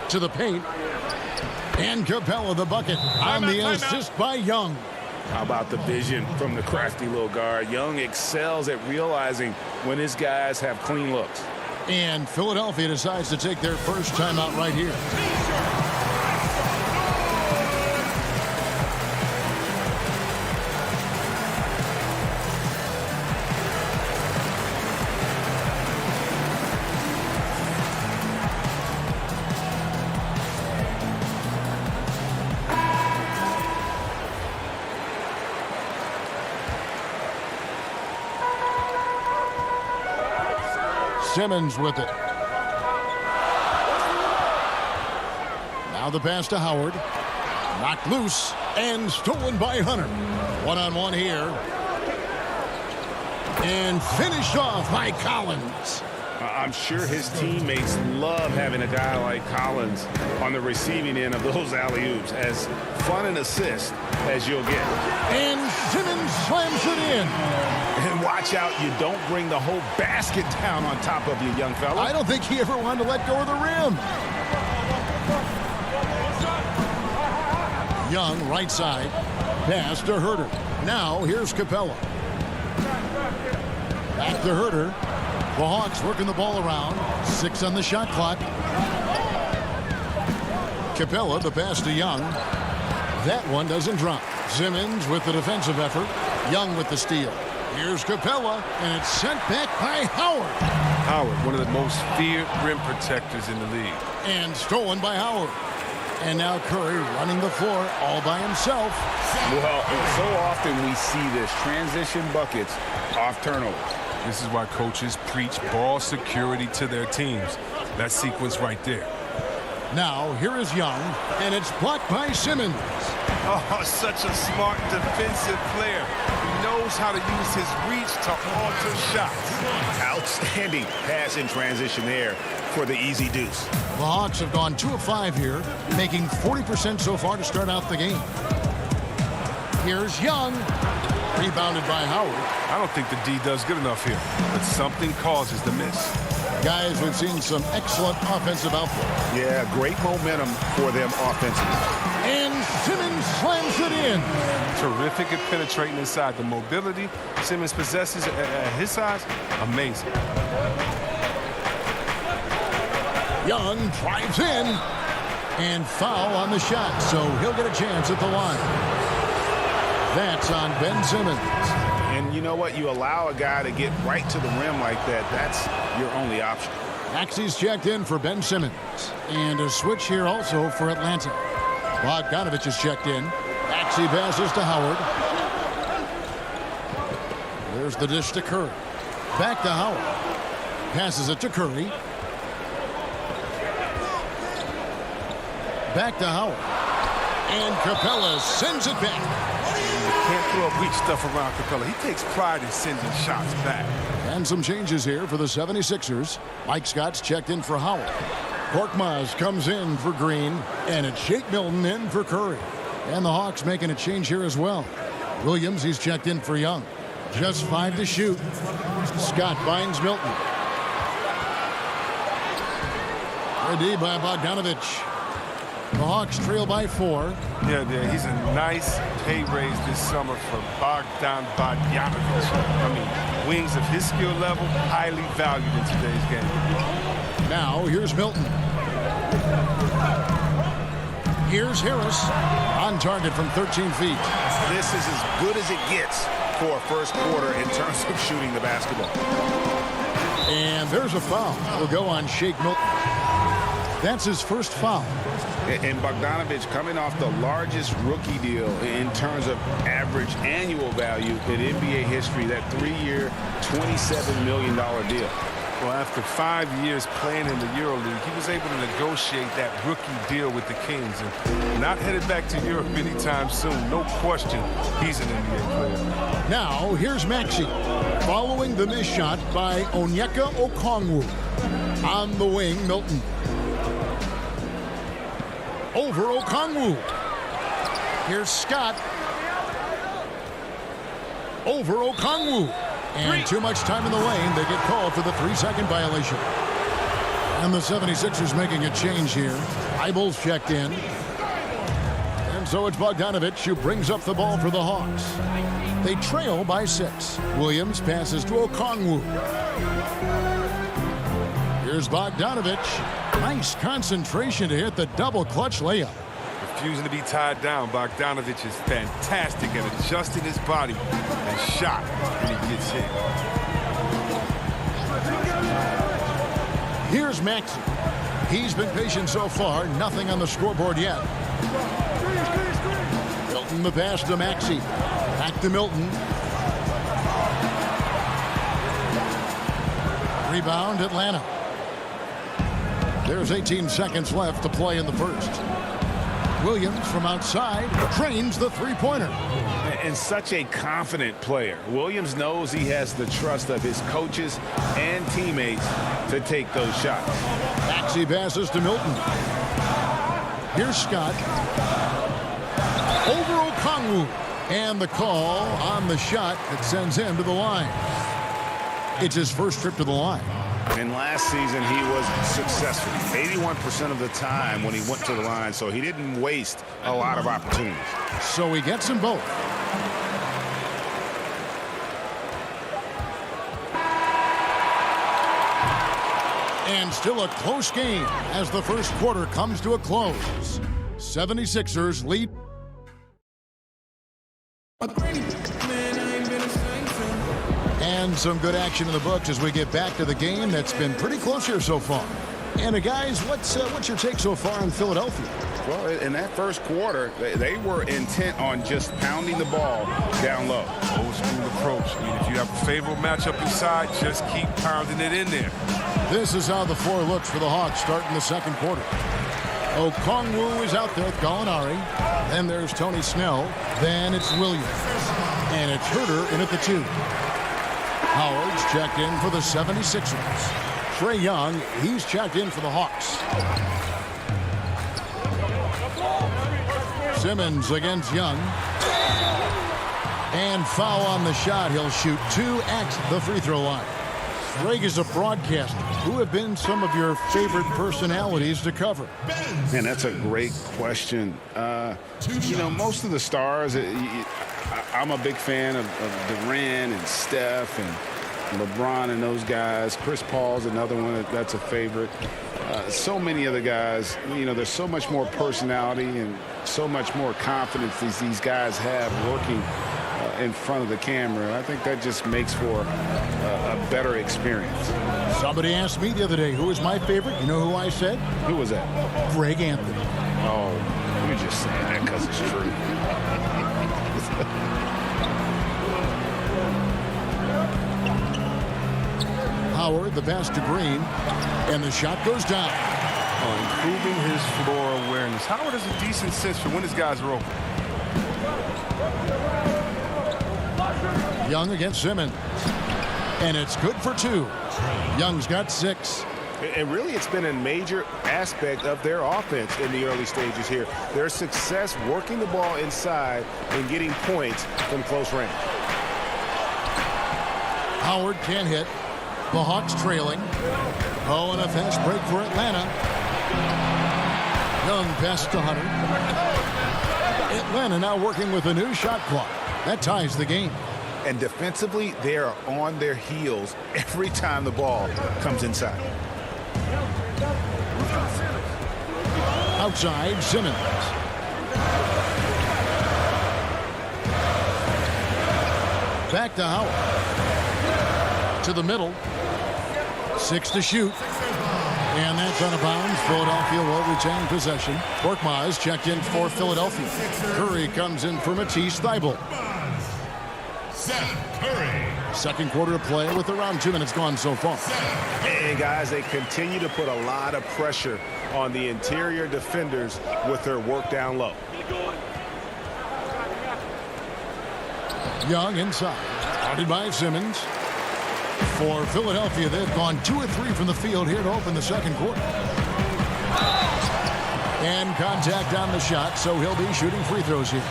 To the paint. And Capella the bucket on the assist by Young. How about the vision from the crafty little guard? Young excels at realizing when his guys have clean looks. And Philadelphia decides to take their first timeout right here. Simmons with it. Now the pass to Howard. Knocked loose and stolen by Hunter. One-on-one here. And finished off by Collins. I'm sure his teammates love having a guy like Collins on the receiving end of those alley-oops. As fun an assist as you'll get. And Simmons slams it in. And watch out, you don't bring the whole basket down on top of you, young fella. I don't think he ever wanted to let go of the rim. Young, right side. Pass to Herter. Now, here's Capella. Back to Herter. The Hawks working the ball around. 6 on the shot clock. Capella, the pass to Young. That one doesn't drop. Simmons with the defensive effort. Young with the steal. Here's Capella, and it's sent back by Howard. Howard, one of the most feared rim protectors in the league. And stolen by Howard. And now Curry running the floor all by himself. Well, so often we see this, transition buckets off turnovers. This is why coaches preach ball security to their teams. That sequence right there. Now, here is Young, and it's blocked by Simmons. Oh, such a smart defensive player. He knows how to use his reach to alter shots. Outstanding pass in transition there for the easy deuce. The Hawks have gone 2 of 5 here, making 40% so far to start out the game. Here's Young. Rebounded by Howard. I don't think the D does good enough here, but something causes the miss. Guys, we've seen some excellent offensive output. Yeah, great momentum for them offensively. And Simmons slams it in. Terrific at penetrating inside. The mobility Simmons possesses at his size, amazing. Young drives in. And foul on the shot, so he'll get a chance at the line. That's on Ben Simmons. And you know what? You allow a guy to get right to the rim like that. That's your only option. Maxi's checked in for Ben Simmons. And a switch here also for Atlanta. Bogdanovich is checked in. Maxi passes to Howard. There's the dish to Curry. Back to Howard. Passes it to Curry. Back to Howard. And Capella sends it back. You can't throw weak stuff around Capella. He takes pride in sending shots back. And some changes here for the 76ers. Mike Scott's checked in for Howard. Korkmaz comes in for Green. And it's Shake Milton in for Curry. And the Hawks making a change here as well. Williams, he's checked in for Young. Just 5 to shoot. Scott finds Milton. Ready by Bogdanovich. The Hawks trail by 4. Yeah, he's a nice pay raise this summer for Bogdan Bogdanovich. I mean, wings of his skill level, highly valued in today's game. Now, here's Milton. Here's Harris on target from 13 feet. This is as good as it gets for a first quarter in terms of shooting the basketball. And there's a foul. Will go on Shake Milton. That's his first foul. And Bogdanovich coming off the largest rookie deal in terms of average annual value in NBA history, that 3-year, $27 million deal. Well, after 5 years playing in the EuroLeague, he was able to negotiate that rookie deal with the Kings. And not headed back to Europe anytime soon. No question, he's an NBA player. Now, here's Maxey. Following the missed shot by Onyeka Okongwu. On the wing, Milton. Over Okongwu. Here's Scott. Over Okongwu. And too much time in the lane. They get called for the 3-second violation. And the 76ers making a change here. Eibel's checked in. And so it's Bogdanovich who brings up the ball for the Hawks. They trail by 6. Williams passes to Okongwu. Here's Bogdanovich. Nice concentration to hit the double clutch layup. Refusing to be tied down, Bogdanovich is fantastic at adjusting his body and shot when he gets hit. Here's Maxey. He's been patient so far. Nothing on the scoreboard yet. Milton the pass to Maxey. Back to Milton. Rebound, Atlanta. There's 18 seconds left to play in the first. Williams from outside trains the three-pointer. And such a confident player. Williams knows he has the trust of his coaches and teammates to take those shots. Maxey passes to Milton. Here's Scott. Over Okongwu. And the call on the shot that sends him to the line. It's his first trip to the line. And last season, he was successful 81% of the time when he went to the line, so he didn't waste a lot of opportunities. So he gets them both. And still a close game as the first quarter comes to a close. 76ers lead. And some good action in the books as we get back to the game that's been pretty close here so far. And guys, what's your take so far on Philadelphia? Well, in that first quarter, they were intent on just pounding the ball down low. Old school approach. I mean, if you have a favorable matchup inside, just keep pounding it in there. This is how the floor looks for the Hawks starting the second quarter. Okongwu is out there with Gallinari. Then there's Tony Snell. Then it's Williams. And it's Herter in at the 2. Howard's checked in for the 76ers. Trae Young, he's checked in for the Hawks. Simmons against Young. And foul on the shot. He'll shoot 2 at the free throw line. Greg is a broadcaster. Who have been some of your favorite personalities to cover? Man, that's a great question. You know, most of the stars, I'm a big fan of Durant and Steph and LeBron and those guys. Chris Paul's another one that's a favorite. So many of the guys, you know, there's so much more personality and so much more confidence these guys have working in front of the camera. I think that just makes for a better experience. Somebody asked me the other day, who is my favorite? You know who I said? Who was that? Greg Anthony. Oh, you're just saying that because it's true. Howard, the pass to Green, and the shot goes down. Improving his floor awareness. Howard has a decent sense for when his guys are open. Young against Simmons. And it's good for 2. Young's got 6. And really, it's been a major aspect of their offense in the early stages here. Their success working the ball inside and getting points from close range. Howard can't hit. The Hawks trailing. Oh, and a fast break for Atlanta. Young pass to Hunter. Atlanta now working with a new shot clock. That ties the game. And defensively, they are on their heels every time the ball comes inside. Outside, Simmons. Back to Howard. To the middle. 6 to shoot. And that's out of bounds. Philadelphia will retain possession. Korkmaz checked in for Philadelphia. Curry comes in for Matisse Thybulle. Second quarter of play with around 2 minutes gone so far. And guys, they continue to put a lot of pressure on the interior defenders with their work down low. Young inside. Guarded by Simmons. For Philadelphia, they've gone 2 of 3 from the field here to open the second quarter. And contact on the shot, so he'll be shooting free throws here.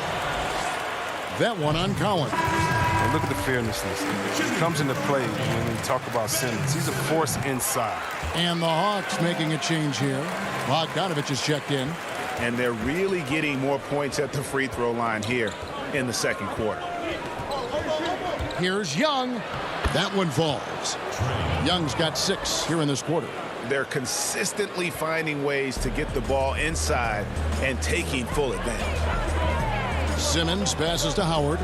That one on Collins. And look at the fearlessness. It comes into play when we talk about Simmons. He's a force inside. And the Hawks making a change here. Bogdanovich is checked in. And they're really getting more points at the free throw line here in the second quarter. Here's Young. That one falls. Young's got 6 here in this quarter. They're consistently finding ways to get the ball inside and taking full advantage. Simmons passes to Howard.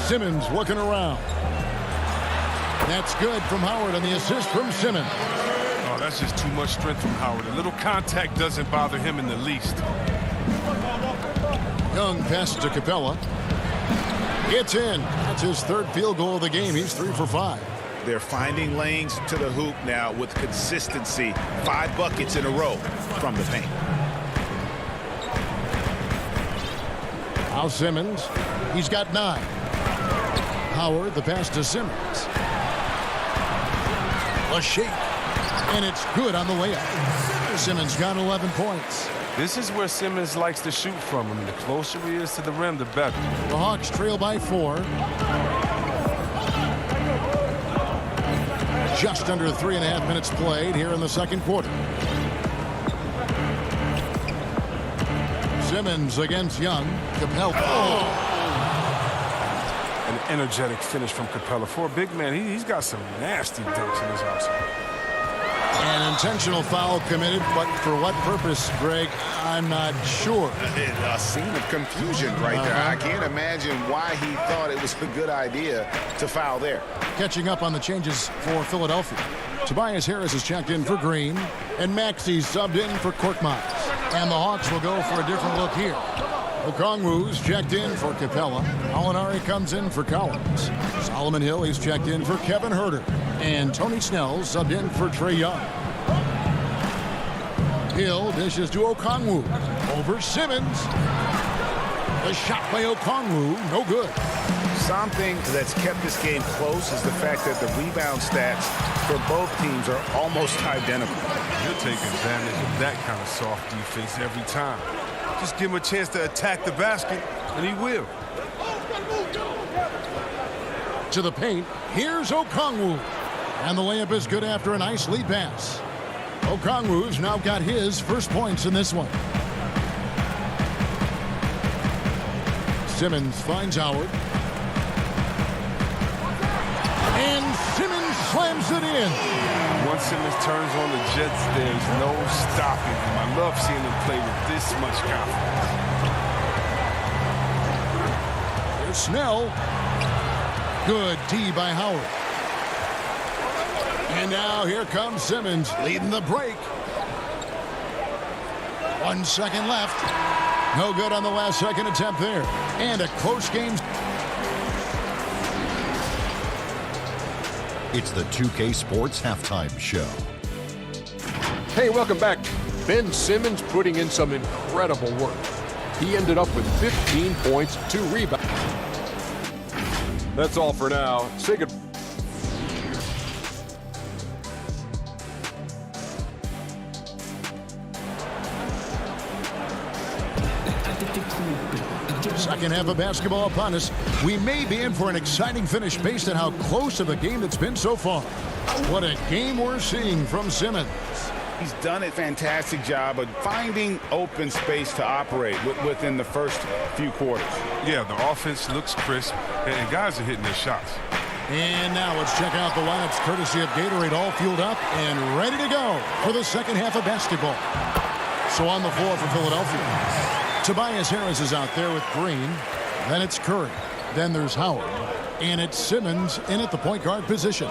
Simmons looking around. That's good from Howard on the assist from Simmons. Oh, that's just too much strength from Howard. A little contact doesn't bother him in the least. Young passes to Capella. It's in. That's his 3rd field goal of the game. He's 3 for 5. They're finding lanes to the hoop now with consistency. 5 buckets in a row from the paint. Now Simmons. He's got 9. Howard, the pass to Simmons. A shake. And it's good on the layup. Simmons got 11 points. This is where Simmons likes to shoot from. I mean, the closer he is to the rim, the better. The Hawks trail by 4. Just under 3.5 minutes played here in the second quarter. Simmons against Young. Capella. Oh. An energetic finish from Capella. For a big man, he's got some nasty dunks in his arsenal. An intentional foul committed, but for what purpose, Greg? I'm not sure. A scene of confusion right there. I can't imagine why he thought it was a good idea to foul there. Catching up on the changes for Philadelphia. Tobias Harris is checked in for Green, and Maxey's subbed in for Korkmaz. And the Hawks will go for a different look here. Okongwu's checked in for Capella. Alinari comes in for Collins. Solomon Hill is checked in for Kevin Huerter. And Tony Snell subbed in for Trae Young. Hill dishes to Okongwu. Over Simmons. The shot by Okongwu, no good. Something that's kept this game close is the fact that the rebound stats for both teams are almost identical. He'll take advantage of that kind of soft defense every time. Just give him a chance to attack the basket, and he will. To the paint, here's Okongwu. And the layup is good after a nice lead pass. Okongwu's now got his first points in this one. Simmons finds Howard. slams it in. Once Simmons turns on the Jets, there's no stopping him. I love seeing him play with this much confidence. Here's Snell. Good D by Howard. And now here comes Simmons leading the break. 1 second left. No good on the last second attempt there. And a close game. It's the 2K Sports Halftime Show. Hey, welcome back. Ben Simmons putting in some incredible work. He ended up with 15 points, 2 rebounds. That's all for now. Say goodbye. Second half of basketball upon us. We may be in for an exciting finish based on how close of a game it's been so far. What a game we're seeing from Simmons. He's done a fantastic job of finding open space to operate within the first few quarters. Yeah, the offense looks crisp, and guys are hitting their shots. And now let's check out the lineups courtesy of Gatorade, all fueled up and ready to go for the second half of basketball. So on the floor for Philadelphia, Tobias Harris is out there with Green. Then it's Curry. Then there's Howard. And it's Simmons in at the point guard position.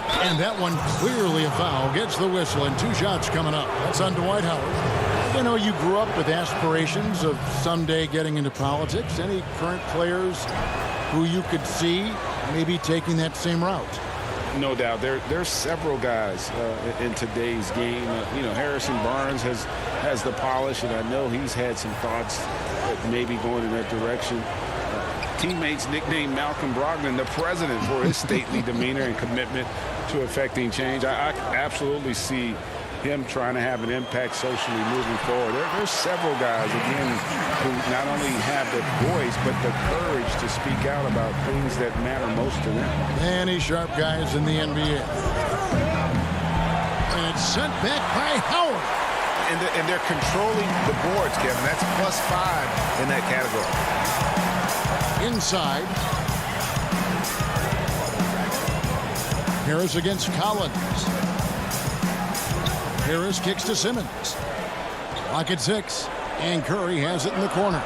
And that one clearly a foul. Gets the whistle and 2 shots coming up. That's on Dwight Howard. You know, you grew up with aspirations of someday getting into politics. Any current players who you could see maybe taking that same route? No doubt. There's several guys in today's game. You know, Harrison Barnes has the polish, and I know he's had some thoughts that maybe going in that direction. Teammates nicknamed Malcolm Brogdon the president for his stately demeanor and commitment to affecting change. I absolutely see him trying to have an impact socially moving forward. There's several guys, again, who not only have the voice, but the courage to speak out about things that matter most to them. Many sharp guys in the NBA. And it's sent back by Howard. And they're controlling the boards, Kevin. That's +5 in that category. Inside. Harris against Collins. Harris kicks to Simmons. Clock at 6. And Curry has it in the corner.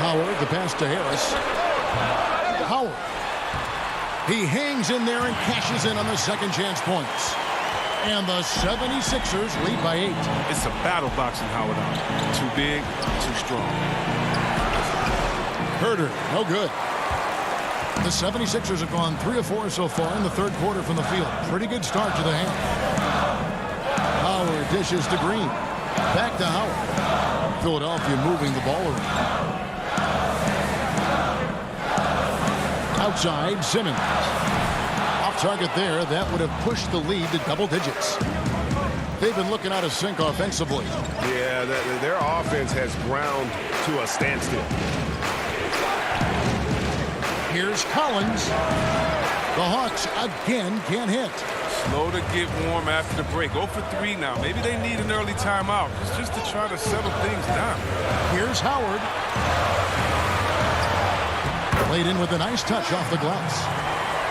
Howard, the pass to Harris. Howard. He hangs in there and cashes in on the second chance points. And the 76ers lead by 8. It's a battle boxing Howard out. Too big, too strong. Herder, no good. The 76ers have gone 3 of 4 so far in the third quarter from the field. Pretty good start to the half. Howard dishes to Green. Back to Howard. Philadelphia moving the ball around. Outside, Simmons. Off target there. That would have pushed the lead to double digits. They've been looking out of sync offensively. Yeah, their offense has ground to a standstill. Here's Collins. The Hawks again can't hit. Slow to get warm after the break. 0 for 3 now. Maybe they need an early timeout just to try to settle things down. Here's Howard. Played in with a nice touch off the glass.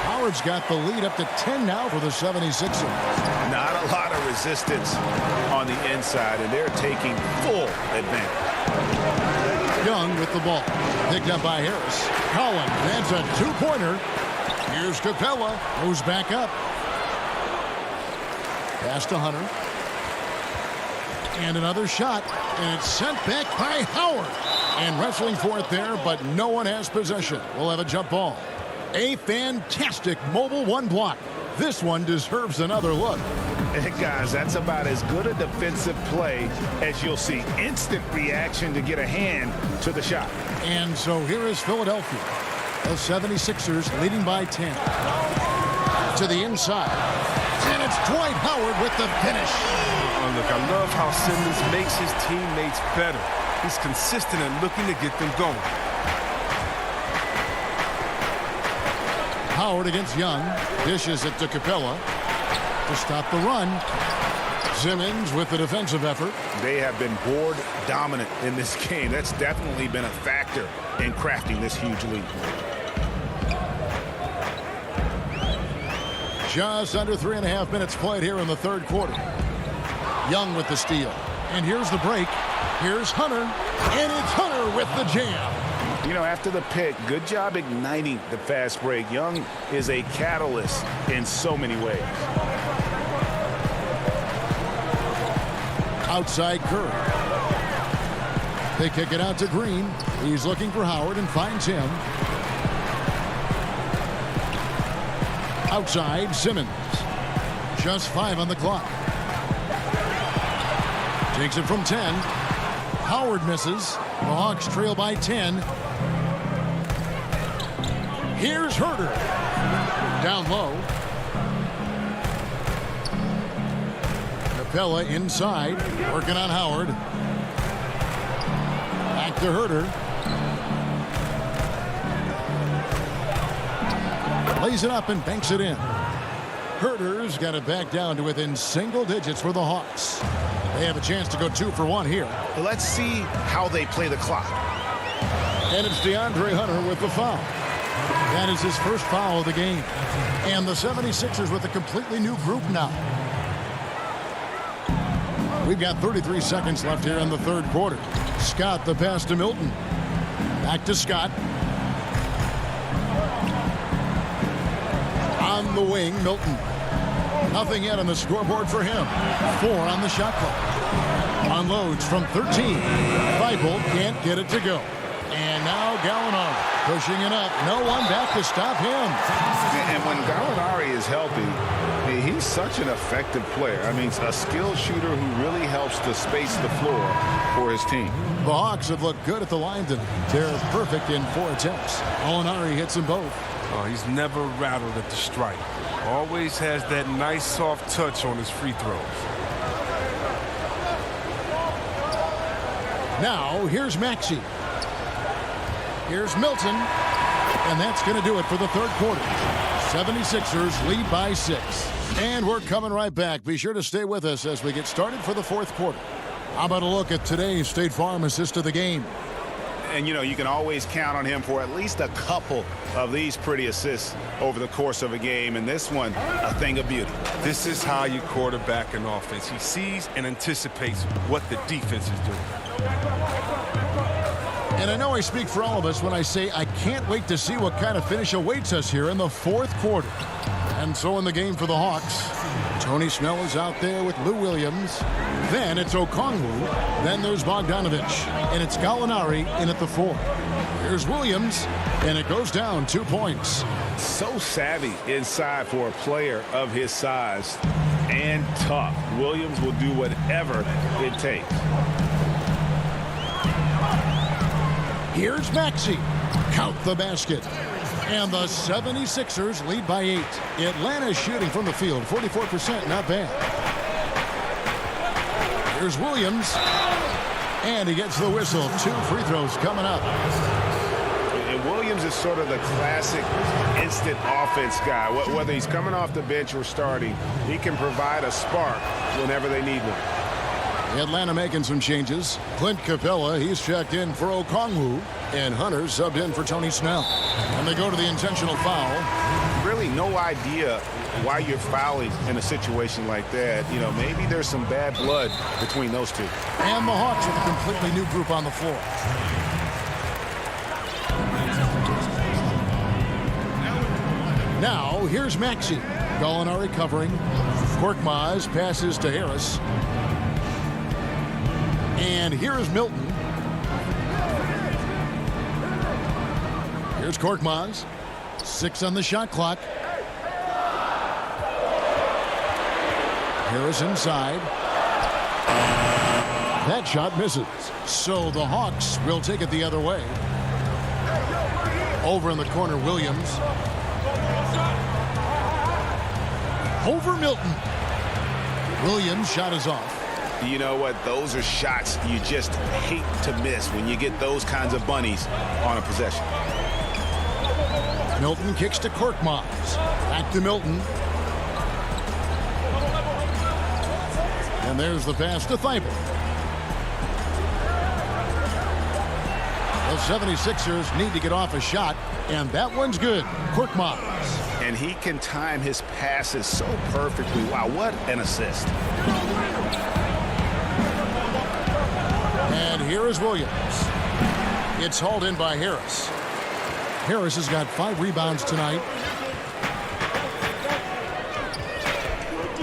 Howard's got the lead up to 10 now for the 76ers. Not a lot of resistance on the inside, and they're taking full advantage. Young with the ball. Picked up by Harris. Collins, that's a 2-pointer. Here's Capella, who's back up. Pass to Hunter. And another shot. And it's sent back by Howard. And wrestling for it there, but no one has possession. We'll have a jump ball. A fantastic mobile 1 block. This one deserves another look. Guys, that's about as good a defensive play as you'll see. Instant reaction to get a hand to the shot. And so here is Philadelphia. The 76ers leading by 10. To the inside. And it's Dwight Howard with the finish. Oh, look, I love how Simmons makes his teammates better. He's consistent and looking to get them going. Howard against Young. Dishes it to Capella to stop the run. Simmons with the defensive effort. They have been board dominant in this game. That's definitely been a factor in crafting this huge lead. Just under 3.5 minutes played here in the third quarter. Young with the steal. And here's the break. Here's Hunter. And it's Hunter with the jam. You know, after the pick, good job igniting the fast break. Young is a catalyst in so many ways. Outside Curry. They kick it out to Green. He's looking for Howard and finds him. Outside Simmons. Just 5 on the clock. Takes it from 10. Howard misses. The Hawks trail by 10. Here's Herter. Down low. Capella inside. Working on Howard. Back to Herter. Lays it up and banks it in. Herter's got it back down to within single digits for the Hawks. They have a chance to go 2 for 1 here. Let's see how they play the clock. And it's DeAndre Hunter with the foul. That is his first foul of the game. And the 76ers with a completely new group now. We've got 33 seconds left here in the third quarter. Scott the pass to Milton. Back to Scott. On the wing, Milton. Nothing yet on the scoreboard for him. 4 on the shot clock. Unloads from 13. Thibault can't get it to go. And now Gallinari pushing it up. No one back to stop him. And when Gallinari is healthy, he's such an effective player. I mean, a skilled shooter who really helps to space the floor for his team. The Hawks have looked good at the line tonight. They're perfect in 4 attempts. Gallinari hits them both. Oh, he's never rattled at the stripe. Always has that nice soft touch on his free throws. Now, here's Maxey. Here's Milton. And that's going to do it for the third quarter. 76ers lead by 6. And we're coming right back. Be sure to stay with us as we get started for the fourth quarter. How about a look at today's State Farm assist of the game? And, you know, you can always count on him for at least a couple of these pretty assists over the course of a game. And this one, a thing of beauty. This is how you quarterback an offense. He sees and anticipates what the defense is doing. And I know I speak for all of us when I say I can't wait to see what kind of finish awaits us here in the fourth quarter. And so in the game for the Hawks, Tony Snell is out there with Lou Williams. Then it's Okongwu. Then there's Bogdanovich. And it's Gallinari in at the 4. Here's Williams. And it goes down 2 points. So savvy inside for a player of his size. And tough. Williams will do whatever it takes. Here's Maxey. Count the basket. And the 76ers lead by 8. Atlanta's shooting from the field, 44%, not bad. Here's Williams. And he gets the whistle. 2 free throws coming up. And Williams is sort of the classic instant offense guy. Whether he's coming off the bench or starting, he can provide a spark whenever they need one. Atlanta making some changes. Clint Capella, he's checked in for Okongwu. And Hunter subbed in for Tony Snell. And they go to the intentional foul. Really no idea why you're fouling in a situation like that. You know, maybe there's some bad blood between those two. And the Hawks with a completely new group on the floor. Now, here's Maxey. Gallinari covering. Korkmaz passes to Harris. And here's Milton. Here's Korkmaz. 6 on the shot clock. Harris inside. That shot misses. So the Hawks will take it the other way. Over in the corner, Williams. Over Milton. Williams' shot is off. You know what? Those are shots you just hate to miss when you get those kinds of bunnies on a possession. Milton kicks to Korkmaz. Back to Milton. And there's the pass to Thibault. The 76ers need to get off a shot, and that one's good. Korkmaz. And he can time his passes so perfectly. Wow, what an assist. And here is Williams. It's hauled in by Harris. Harris has got 5 rebounds tonight.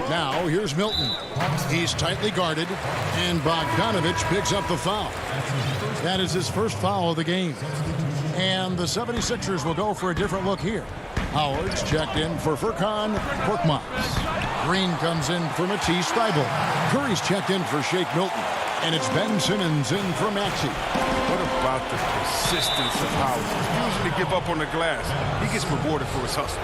Now here's Milton. He's tightly guarded, and Bogdanovich picks up the foul. That is his first foul of the game. And the 76ers will go for a different look here. Howard's checked in for Furkan Korkmaz. Green comes in for Matisse Thybulle. Curry's checked in for Shake Milton. And it's Ben Simmons in for Maxey. What about the persistence of Howard? Refusing to give up on the glass. He gets rewarded for his hustle.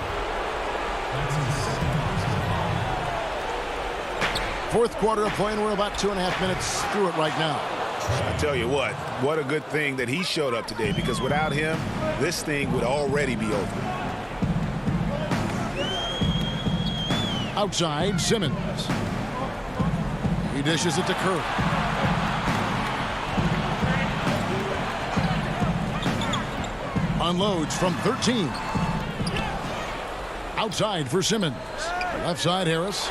Fourth quarter of play, and we're about 2.5 minutes through it right now. I tell you what a good thing that he showed up today, because without him, this thing would already be over. Outside, Simmons. He dishes it to Curry. Unloads from 13. Outside for Simmons. Left side, Harris.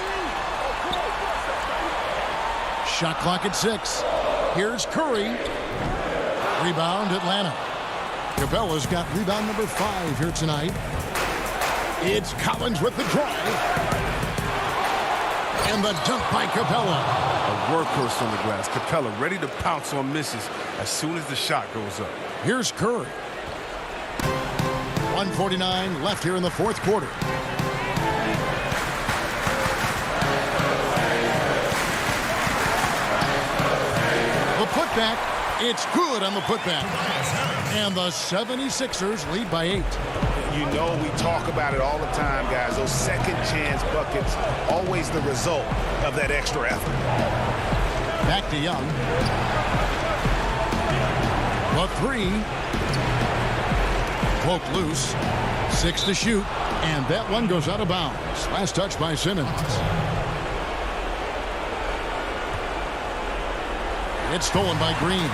Shot clock at 6. Here's Curry. Rebound, Atlanta. Capella's got rebound number 5 here tonight. It's Collins with the drive. And the dunk by Capella. A workhorse on the glass. Capella ready to pounce on misses as soon as the shot goes up. Here's Curry. 1:49 left here in the fourth quarter. The putback, it's good on the putback. And the 76ers lead by 8. You know, we talk about it all the time, guys. Those second chance buckets, always the result of that extra effort. Back to Young. The 3. Poked loose. 6 to shoot. And that one goes out of bounds. Last touch by Simmons. It's stolen by Green.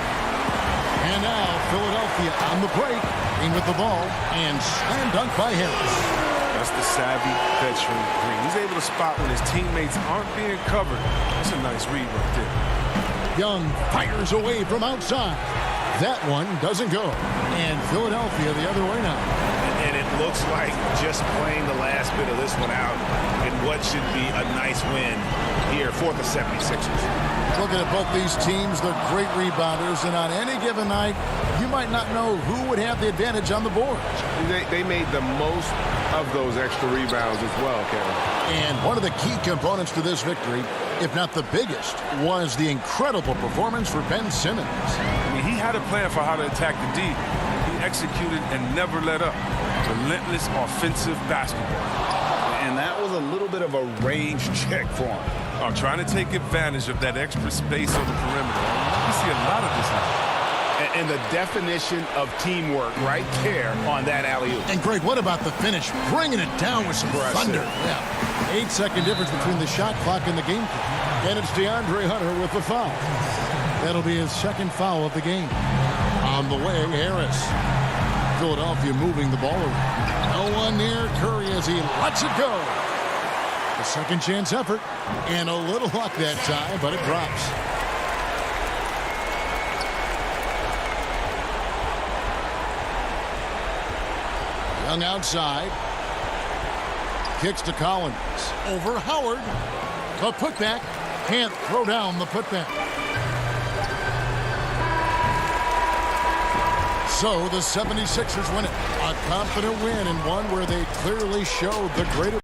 And now Philadelphia on the break. Green with the ball. And slam dunk by Harris. That's the savvy veteran Green. He's able to spot when his teammates aren't being covered. That's a nice read right there. Young fires away from outside. That one doesn't go. And Philadelphia the other way now. And it looks like just playing the last bit of this one out in what should be a nice win here for the 76ers. Looking at both these teams, they're great rebounders, and on any given night, you might not know who would have the advantage on the board. They made the most of those extra rebounds as well, Kevin. And one of the key components to this victory, if not the biggest, was the incredible performance for Ben Simmons. I mean, he had a plan for how to attack the D. He executed and never let up. Relentless offensive basketball. And that was a little bit of a range check for him. Trying to take advantage of that extra space on the perimeter. We see a lot of this now. And the definition of teamwork right there on that alley-oop. And Greg, what about the finish? Bringing it down with some thunder. Yeah. 8-second difference between the shot clock and the game clock. And it's DeAndre Hunter with the foul. That'll be his second foul of the game. On the way, Harris. Philadelphia moving the ball around. No one near Curry as he lets it go. A second chance effort. And a little luck that time, but it drops. Young outside. Kicks to Collins. Over Howard. The putback. Can't throw down the putback. So the 76ers win it. A confident win and one where they clearly showed the greater...